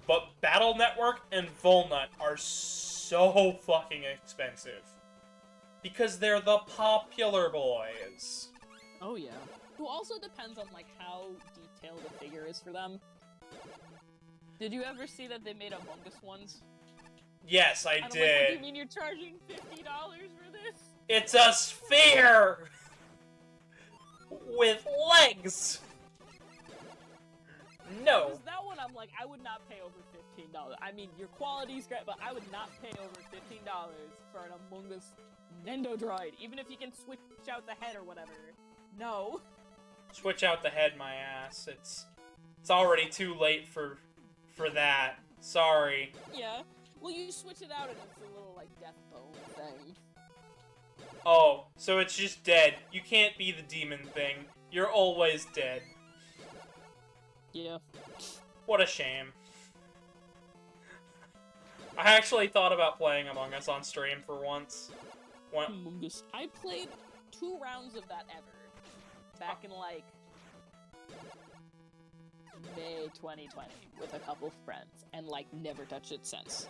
But Battle Network and Volnut are so fucking expensive. Because they're the popular boys. Oh yeah. It also depends on, like, how detailed the figure is for them. Did you ever see that they made Among Us ones? Yes, I did. Like, what do you mean you're charging $50 for this? It's a sphere! With legs! No. Because that one, I'm like, I would not pay over $15. I mean, your quality's great, but I would not pay over $15 for an Among Us Nendo droid, even if you can switch out the head or whatever. No. Switch out the head, my ass. It's already too late for that. Sorry. Yeah. Well, you switch it out and it's a little, like, death bone thing. Oh, so it's just dead. You can't be the demon thing. You're always dead. Yeah. What a shame. I actually thought about playing Among Us on stream for once. Among Us. I played 2 rounds of that ever. Back in, like... May 2020 with a couple friends and like never touched it since.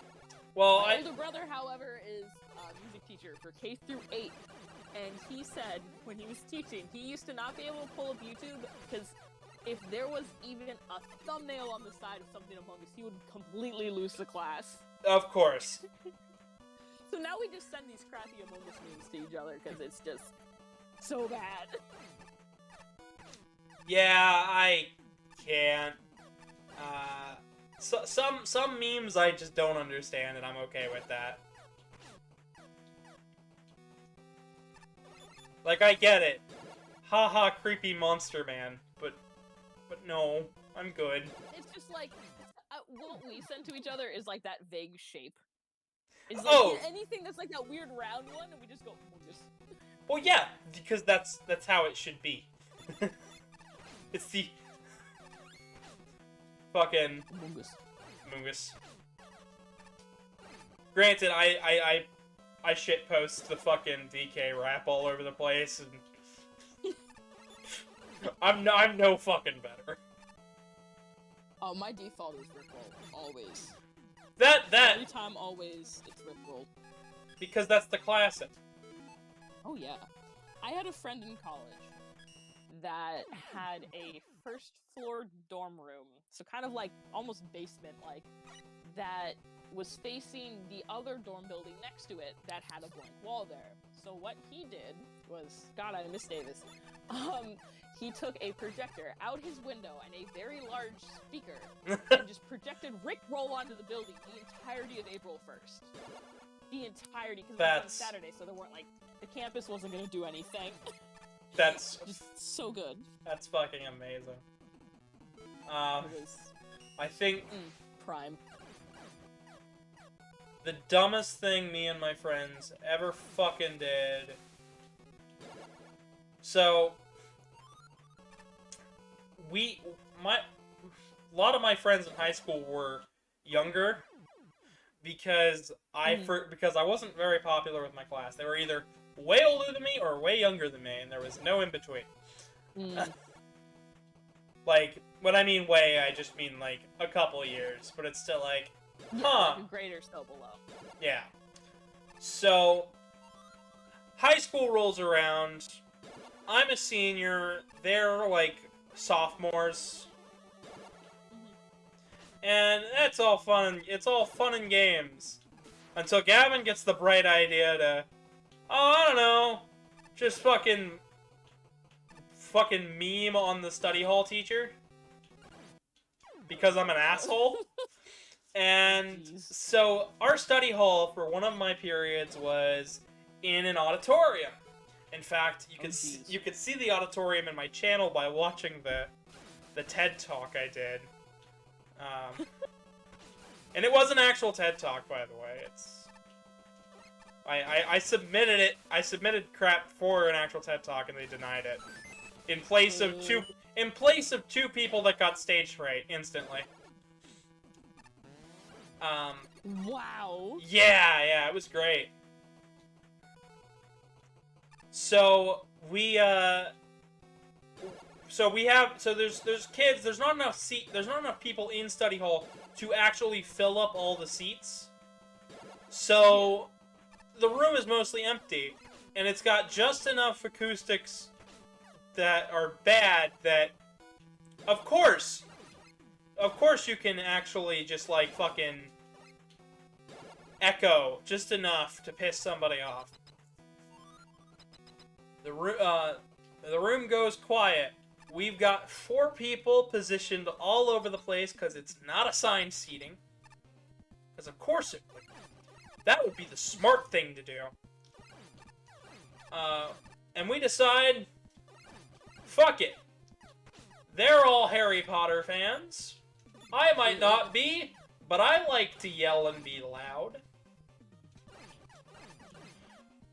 Well, My older brother, however, is a music teacher for K through 8, and he said when he was teaching, he used to not be able to pull up YouTube because if there was even a thumbnail on the side of something Among Us, he would completely lose the class. of course. So now we just send these crappy Among Us memes to each other because it's just so bad. Yeah, I can't. Some memes I just don't understand, and I'm okay with that. Like, I get it. Haha, creepy monster man. But no, I'm good. It's just like, what we send to each other is like that vague shape. It's like Oh! anything that's like that weird round one, and we just go, Well, yeah, because that's how it should be. It's the fucking Mungus. Granted, I shitpost the fucking DK rap all over the place, and I'm no fucking better. Oh, my default is Rickroll, always. That Every time, always, it's Rickroll. because that's the classic. Oh yeah. I had a friend in college that had a first floor dorm room, so kind of like almost basement like, that was facing the other dorm building next to it that had a blank wall there. So what he did was, God, I miss Davis. He took a projector out his window and a very large speaker and just projected Rickroll onto the building the entirety of April 1st. The entirety, because it was on a Saturday, so there weren't like, the campus wasn't gonna do anything. That's Just so good. That's fucking amazing. It was I think prime. the dumbest thing me and my friends ever fucking did. So a lot of my friends in high school were younger because because I wasn't very popular with my class. They were either way older than me or way younger than me, and there was no in between. Like, when I mean way, I just mean like a couple years, but it's still like, huh? Like a grade or so below. Yeah. So, high school rolls around. I'm a senior. They're like sophomores. And that's all fun. It's all fun and games. Until Gavin gets the bright idea to, oh, I don't know, just fucking meme on the study hall teacher. Because I'm an asshole. And so our study hall for one of my periods was in an auditorium. In fact, you could see the auditorium in my channel by watching the TED Talk I did. And it was an actual TED Talk, by the way. I submitted it. I submitted crap for an actual TED Talk, and they denied it. In place of two people that got stage fright instantly. Wow. Yeah, it was great. So there's kids. There's not enough people in study hall to actually fill up all the seats. So the room is mostly empty, and it's got just enough acoustics that are bad that, of course you can actually just like fucking echo just enough to piss somebody off. The room goes quiet. We've got 4 people positioned all over the place because it's not assigned seating. Because of course it would. That would be the smart thing to do. And we decide, fuck it. They're all Harry Potter fans. I might not be, but I like to yell and be loud.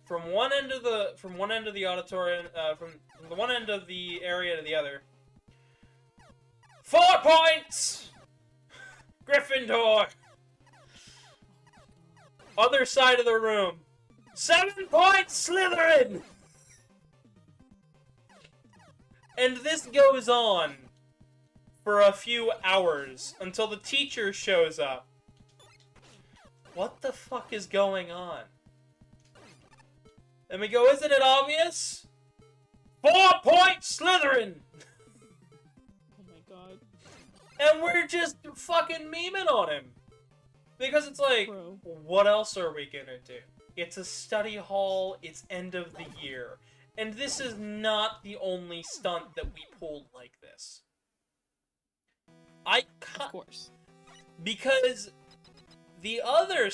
From one end of the auditorium, from the one end of the area to the other. 4 points! Gryffindor! Other side of the room. 7 points, Slytherin! And this goes on for a few hours until the teacher shows up. What the fuck is going on? And we go, isn't it obvious? 4-point Slytherin! Oh my god. And we're just fucking memeing on him. Because it's like, Bro. what else are we gonna do? It's a study hall, it's end of the year. And this is not the only stunt that we pulled like this. Of course. Because the other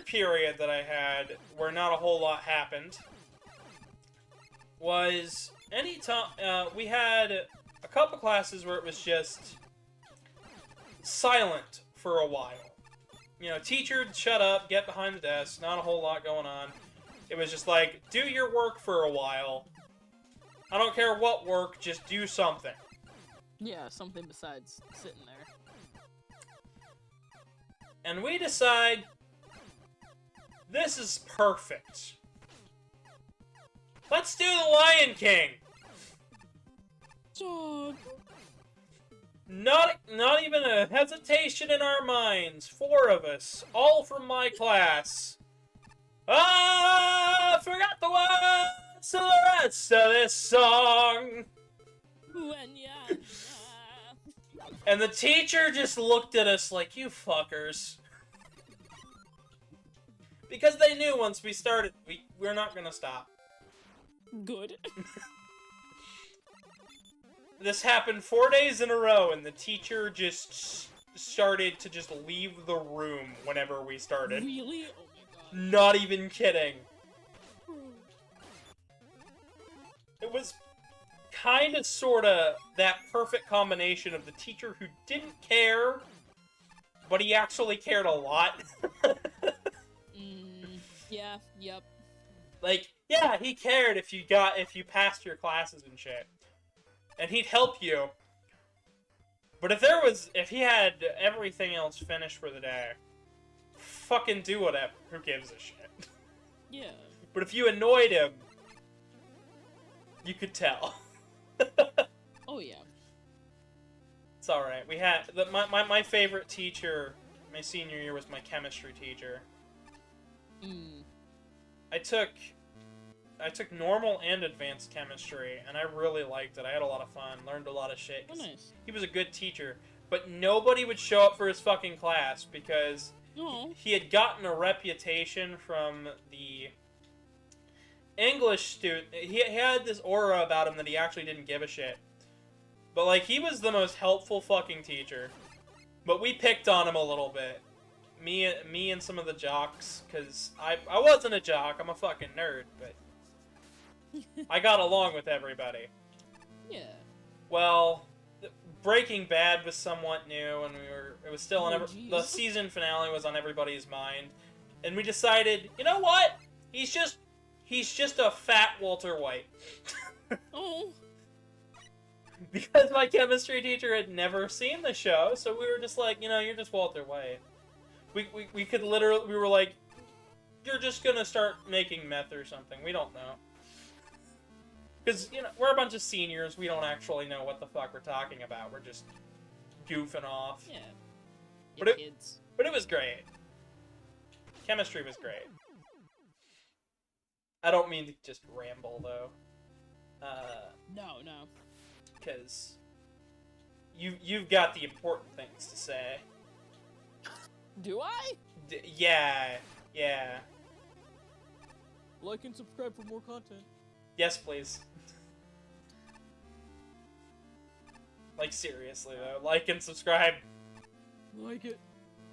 period that I had where not a whole lot happened was anytime we had a couple classes where it was just silent for a while. You know, teacher, shut up, get behind the desk, not a whole lot going on. It was just like, do your work for a while. I don't care what work, just do something. Yeah, something besides sitting there. And we decide, this is perfect. Let's do The Lion King! Dog. Not even a hesitation in our minds. 4 of us, all from my class. Ah, forgot the words to the rest of this song. When ya. And the teacher just looked at us like, you fuckers. Because they knew once we started, we're not gonna stop. Good. This happened 4 days in a row, and the teacher just started to just leave the room whenever we started. Really? Oh my god. Not even kidding. It was kinda sorta that perfect combination of the teacher who didn't care, but he actually cared a lot. Yeah, yep. Like, yeah, he cared if you passed your classes and shit. And he'd help you. But if he had everything else finished for the day, fucking do whatever. Who gives a shit? Yeah. But if you annoyed him, you could tell. Oh yeah. It's alright. We had my favorite teacher my senior year was my chemistry teacher. I took normal and advanced chemistry, and I really liked it. I had a lot of fun, learned a lot of shit. Oh, nice. He was a good teacher, but nobody would show up for his fucking class because he had gotten a reputation from the English student. He had this aura about him that he actually didn't give a shit. But, like, he was the most helpful fucking teacher. But we picked on him a little bit. Me and some of the jocks, because I wasn't a jock, I'm a fucking nerd, but I got along with everybody. Yeah. Well, Breaking Bad was somewhat new, and it was still on the season finale was on everybody's mind, and we decided, you know what? He's just a fat Walter White. Oh. Because my chemistry teacher had never seen the show, so we were just like, you know, you're just Walter White. We could literally, we were like, you're just gonna start making meth or something. We don't know. Because, you know, we're a bunch of seniors. We don't actually know what the fuck we're talking about. We're just goofing off. Yeah. But Kids. But it was great. Chemistry was great. I don't mean to just ramble, though. No. Because you've got the important things to say. Do I? Yeah. Like and subscribe for more content. Yes, please. Like, seriously, though. Like and subscribe. Like it.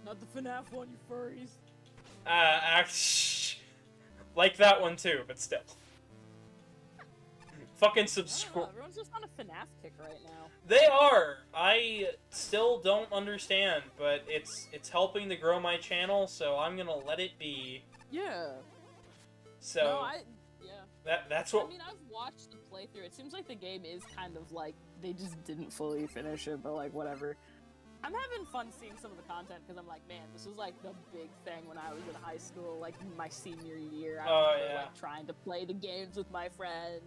Not the FNAF one, you furries. Like that one, too, but still. Fucking I don't subscribe. know, everyone's just on a FNAF kick right now. They are. I still don't understand, but it's helping to grow my channel, so I'm gonna let it be. Yeah. So No, yeah. that's what. I mean, I've watched the playthrough. It seems like the game is kind of like they just didn't fully finish it, but like whatever. I'm having fun seeing some of the content because I'm like, man, this was like the big thing when I was in high school, like my senior year. I remember like trying to play the games with my friends.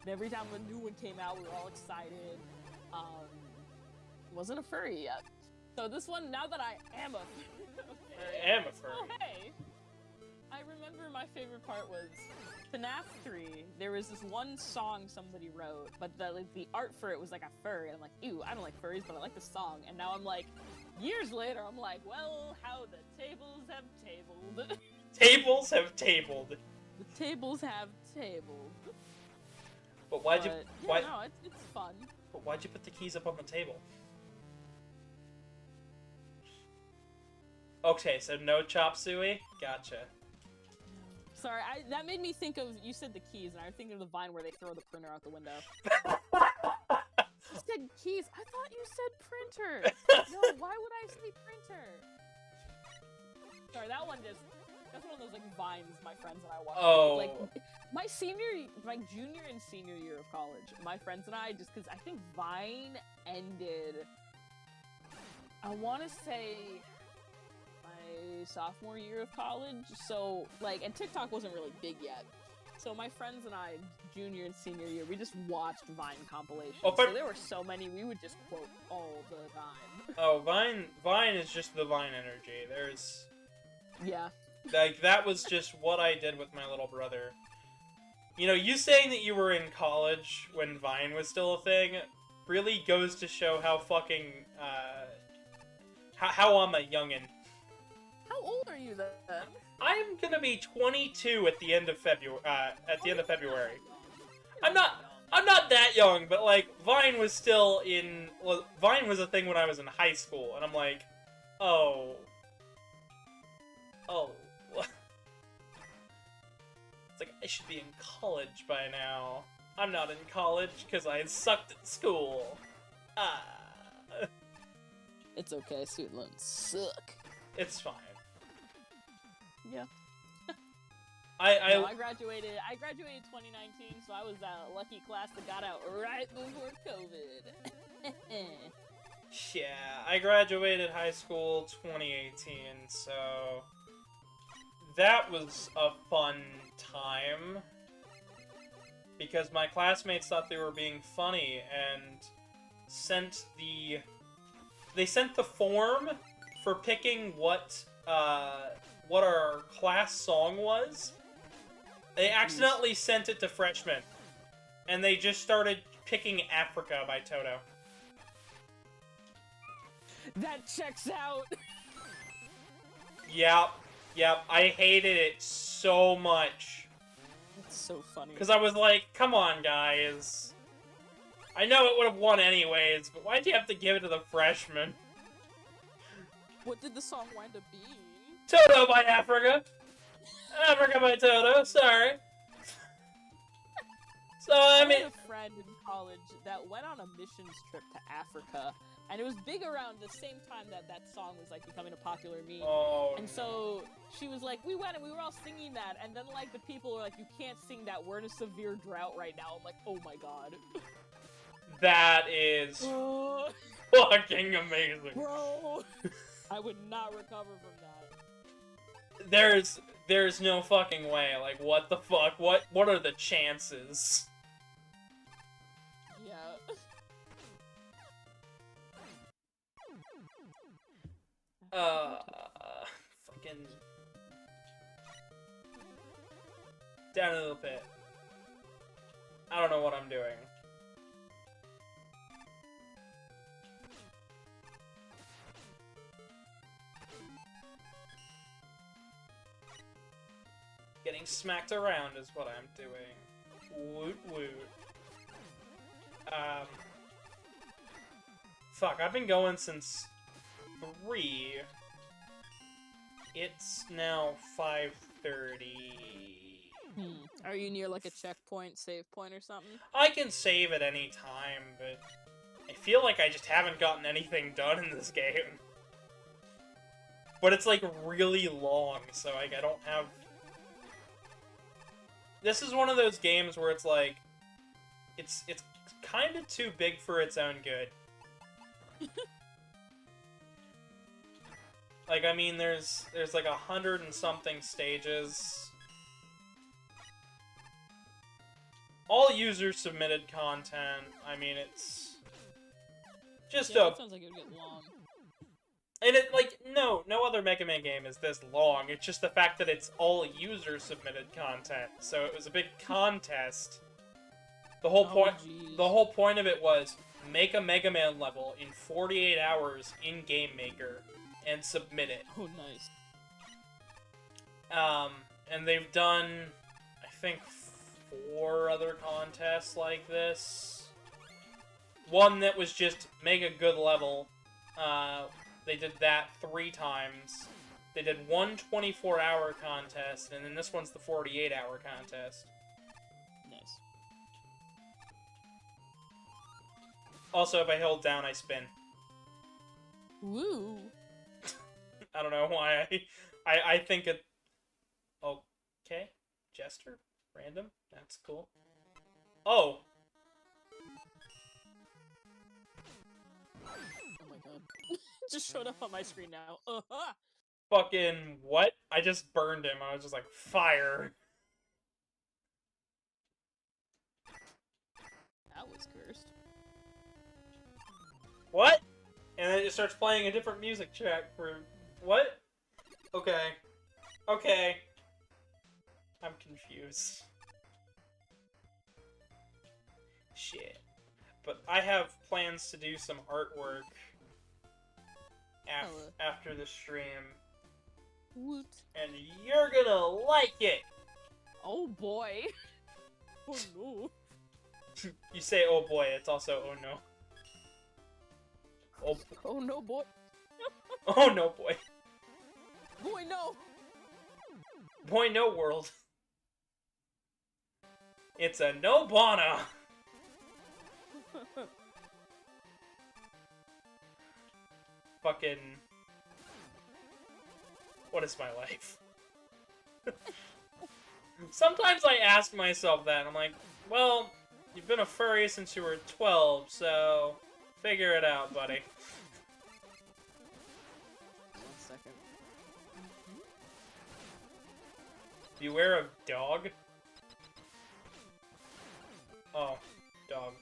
And every time a new one came out, we were all excited. wasn't a furry yet. So this one, now that I am a I am a furry. Oh, hey! I remember my favorite part was FNAF 3. There was this one song somebody wrote, but the art for it was like a furry. And I'm like, ew, I don't like furries, but I like the song. And now I'm like, years later, I'm like, well, how the tables have tabled. Tables have tabled. The tables have tabled. But why'd you? Yeah, Why? no, it's fun. But why'd you put the keys up on the table? Okay, so no chop suey. Gotcha. Sorry, that made me think of, you said the keys, and I was thinking of the Vine where they throw the printer out the window. You said keys. I thought you said printer. No, why would I say printer? Sorry, that's one of those like Vines my friends and I watched. Oh. Like my junior and senior year of college, my friends and I, just because I think Vine ended, I want to say my sophomore year of college. So like, and TikTok wasn't really big yet. So my friends and I, junior and senior year, we just watched Vine compilations. Oh, but... So there were so many, we would just quote all the time. Oh, Vine is just the Vine energy. There's... Yeah. Like, that was just what I did with my little brother. You know, you saying that you were in college when Vine was still a thing really goes to show how fucking, how I'm a youngin'. How old are you then? I'm gonna be 22 at the end of February. I'm not that young, but like Vine was still in. Well, Vine was a thing when I was in high school, and I'm like, oh. It's like I should be in college by now. I'm not in college because I sucked at school. It's okay, student loans suck. It's fine. Yeah. I graduated 2019, so I was that lucky class that got out right before COVID. Yeah, I graduated high school 2018, so that was a fun time because my classmates thought they were being funny and sent the form for picking what our class song was. They accidentally sent it to freshmen, and they just started picking Africa by Toto. That checks out! Yep, I hated it so much. It's so funny. Because I was like, come on, guys. I know it would have won anyways, but why'd you have to give it to the freshmen? What did the song wind up being? Toto by Africa. Africa by Toto, sorry. So, I mean... I had a friend in college that went on a missions trip to Africa, and it was big around the same time that song was, like, becoming a popular meme. Oh, and so, she was like, we went and we were all singing that, and then, like, the people were like, you can't sing that, we're in a severe drought right now. I'm like, oh my god. That is fucking amazing. Bro! I would not recover from that. There's no fucking way. Like, what the fuck? What are the chances? Yeah. Fucking... Down into the pit. I don't know what I'm doing. Getting smacked around is what I'm doing. Woot woot. Fuck, I've been going since 3. It's now 5:30. Are you near, like, a checkpoint, save point or something? I can save at any time, but I feel like I just haven't gotten anything done in this game. But it's, like, really long, so, like, I don't have... This is one of those games where it's like, it's kind of too big for its own good. Like, I mean, there's like 100 and something stages. All user submitted content. I mean, it's Just Yeah, a that sounds like it would get long. And it, like, no other Mega Man game is this long. It's just the fact that it's all user-submitted content. So it was a big contest. The whole Jeez. the whole point of it was make a Mega Man level in 48 hours in Game Maker and submit it. Oh, nice. And they've done, I think, 4 other contests like this. One that was just make a good level. They did that 3 times. They did one 24-hour contest, and then this one's the 48-hour contest. Nice. Also, if I hold down, I spin. Woo! I don't know why I think it... Okay. Jester? Random? That's cool. Oh! Oh my god. Just showed up on my screen now. Fucking what? I just burned him. I was just like, fire. That was cursed. What? And then it starts playing a different music track for... What? Okay. Okay. I'm confused. Shit. But I have plans to do some artwork after the stream. Woot. And you're gonna like it! Oh boy. Oh no. You say, oh boy, it's also, oh no. Oh no, boy. Oh no, boy. Boy, no. Boy, no world. It's a no-bana! Fucking... What is my life? Sometimes I ask myself that, and I'm like, well, you've been a furry since you were 12, so... Figure it out, buddy. 1 second. Beware of dog? Oh, dog.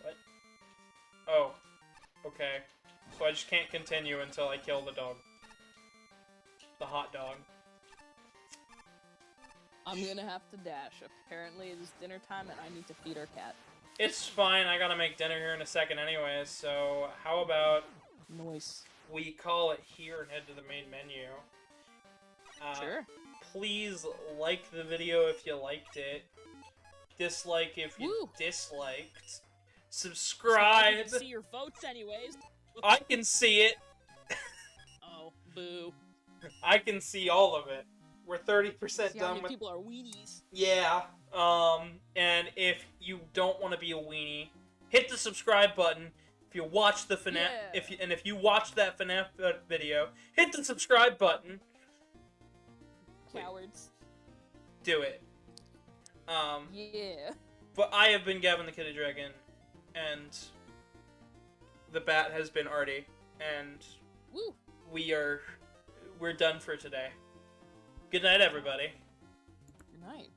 What? Oh. Okay. So I just can't continue until I kill the dog. The hot dog. I'm gonna have to dash. Apparently it is dinner time and I need to feed our cat. It's fine, I gotta make dinner here in a second anyways, so how about Nice. we call it here and head to the main menu. Sure. Please like the video if you liked it. Dislike if you Woo. disliked. I Subscribe! can see your votes anyways. I can see it! Oh, boo. I can see all of it. We're 30% See how done many with... people are weenies. Yeah, and if you don't want to be a weenie, hit the subscribe button. If you watch the FNAF, Yeah. if you watch that FNAF video, hit the subscribe button. Cowards. Do it. Yeah. But I have been Gavin the Kitty Dragon, and the bat has been Artie, and Woo. we're done for today. Good night, everybody. Good night.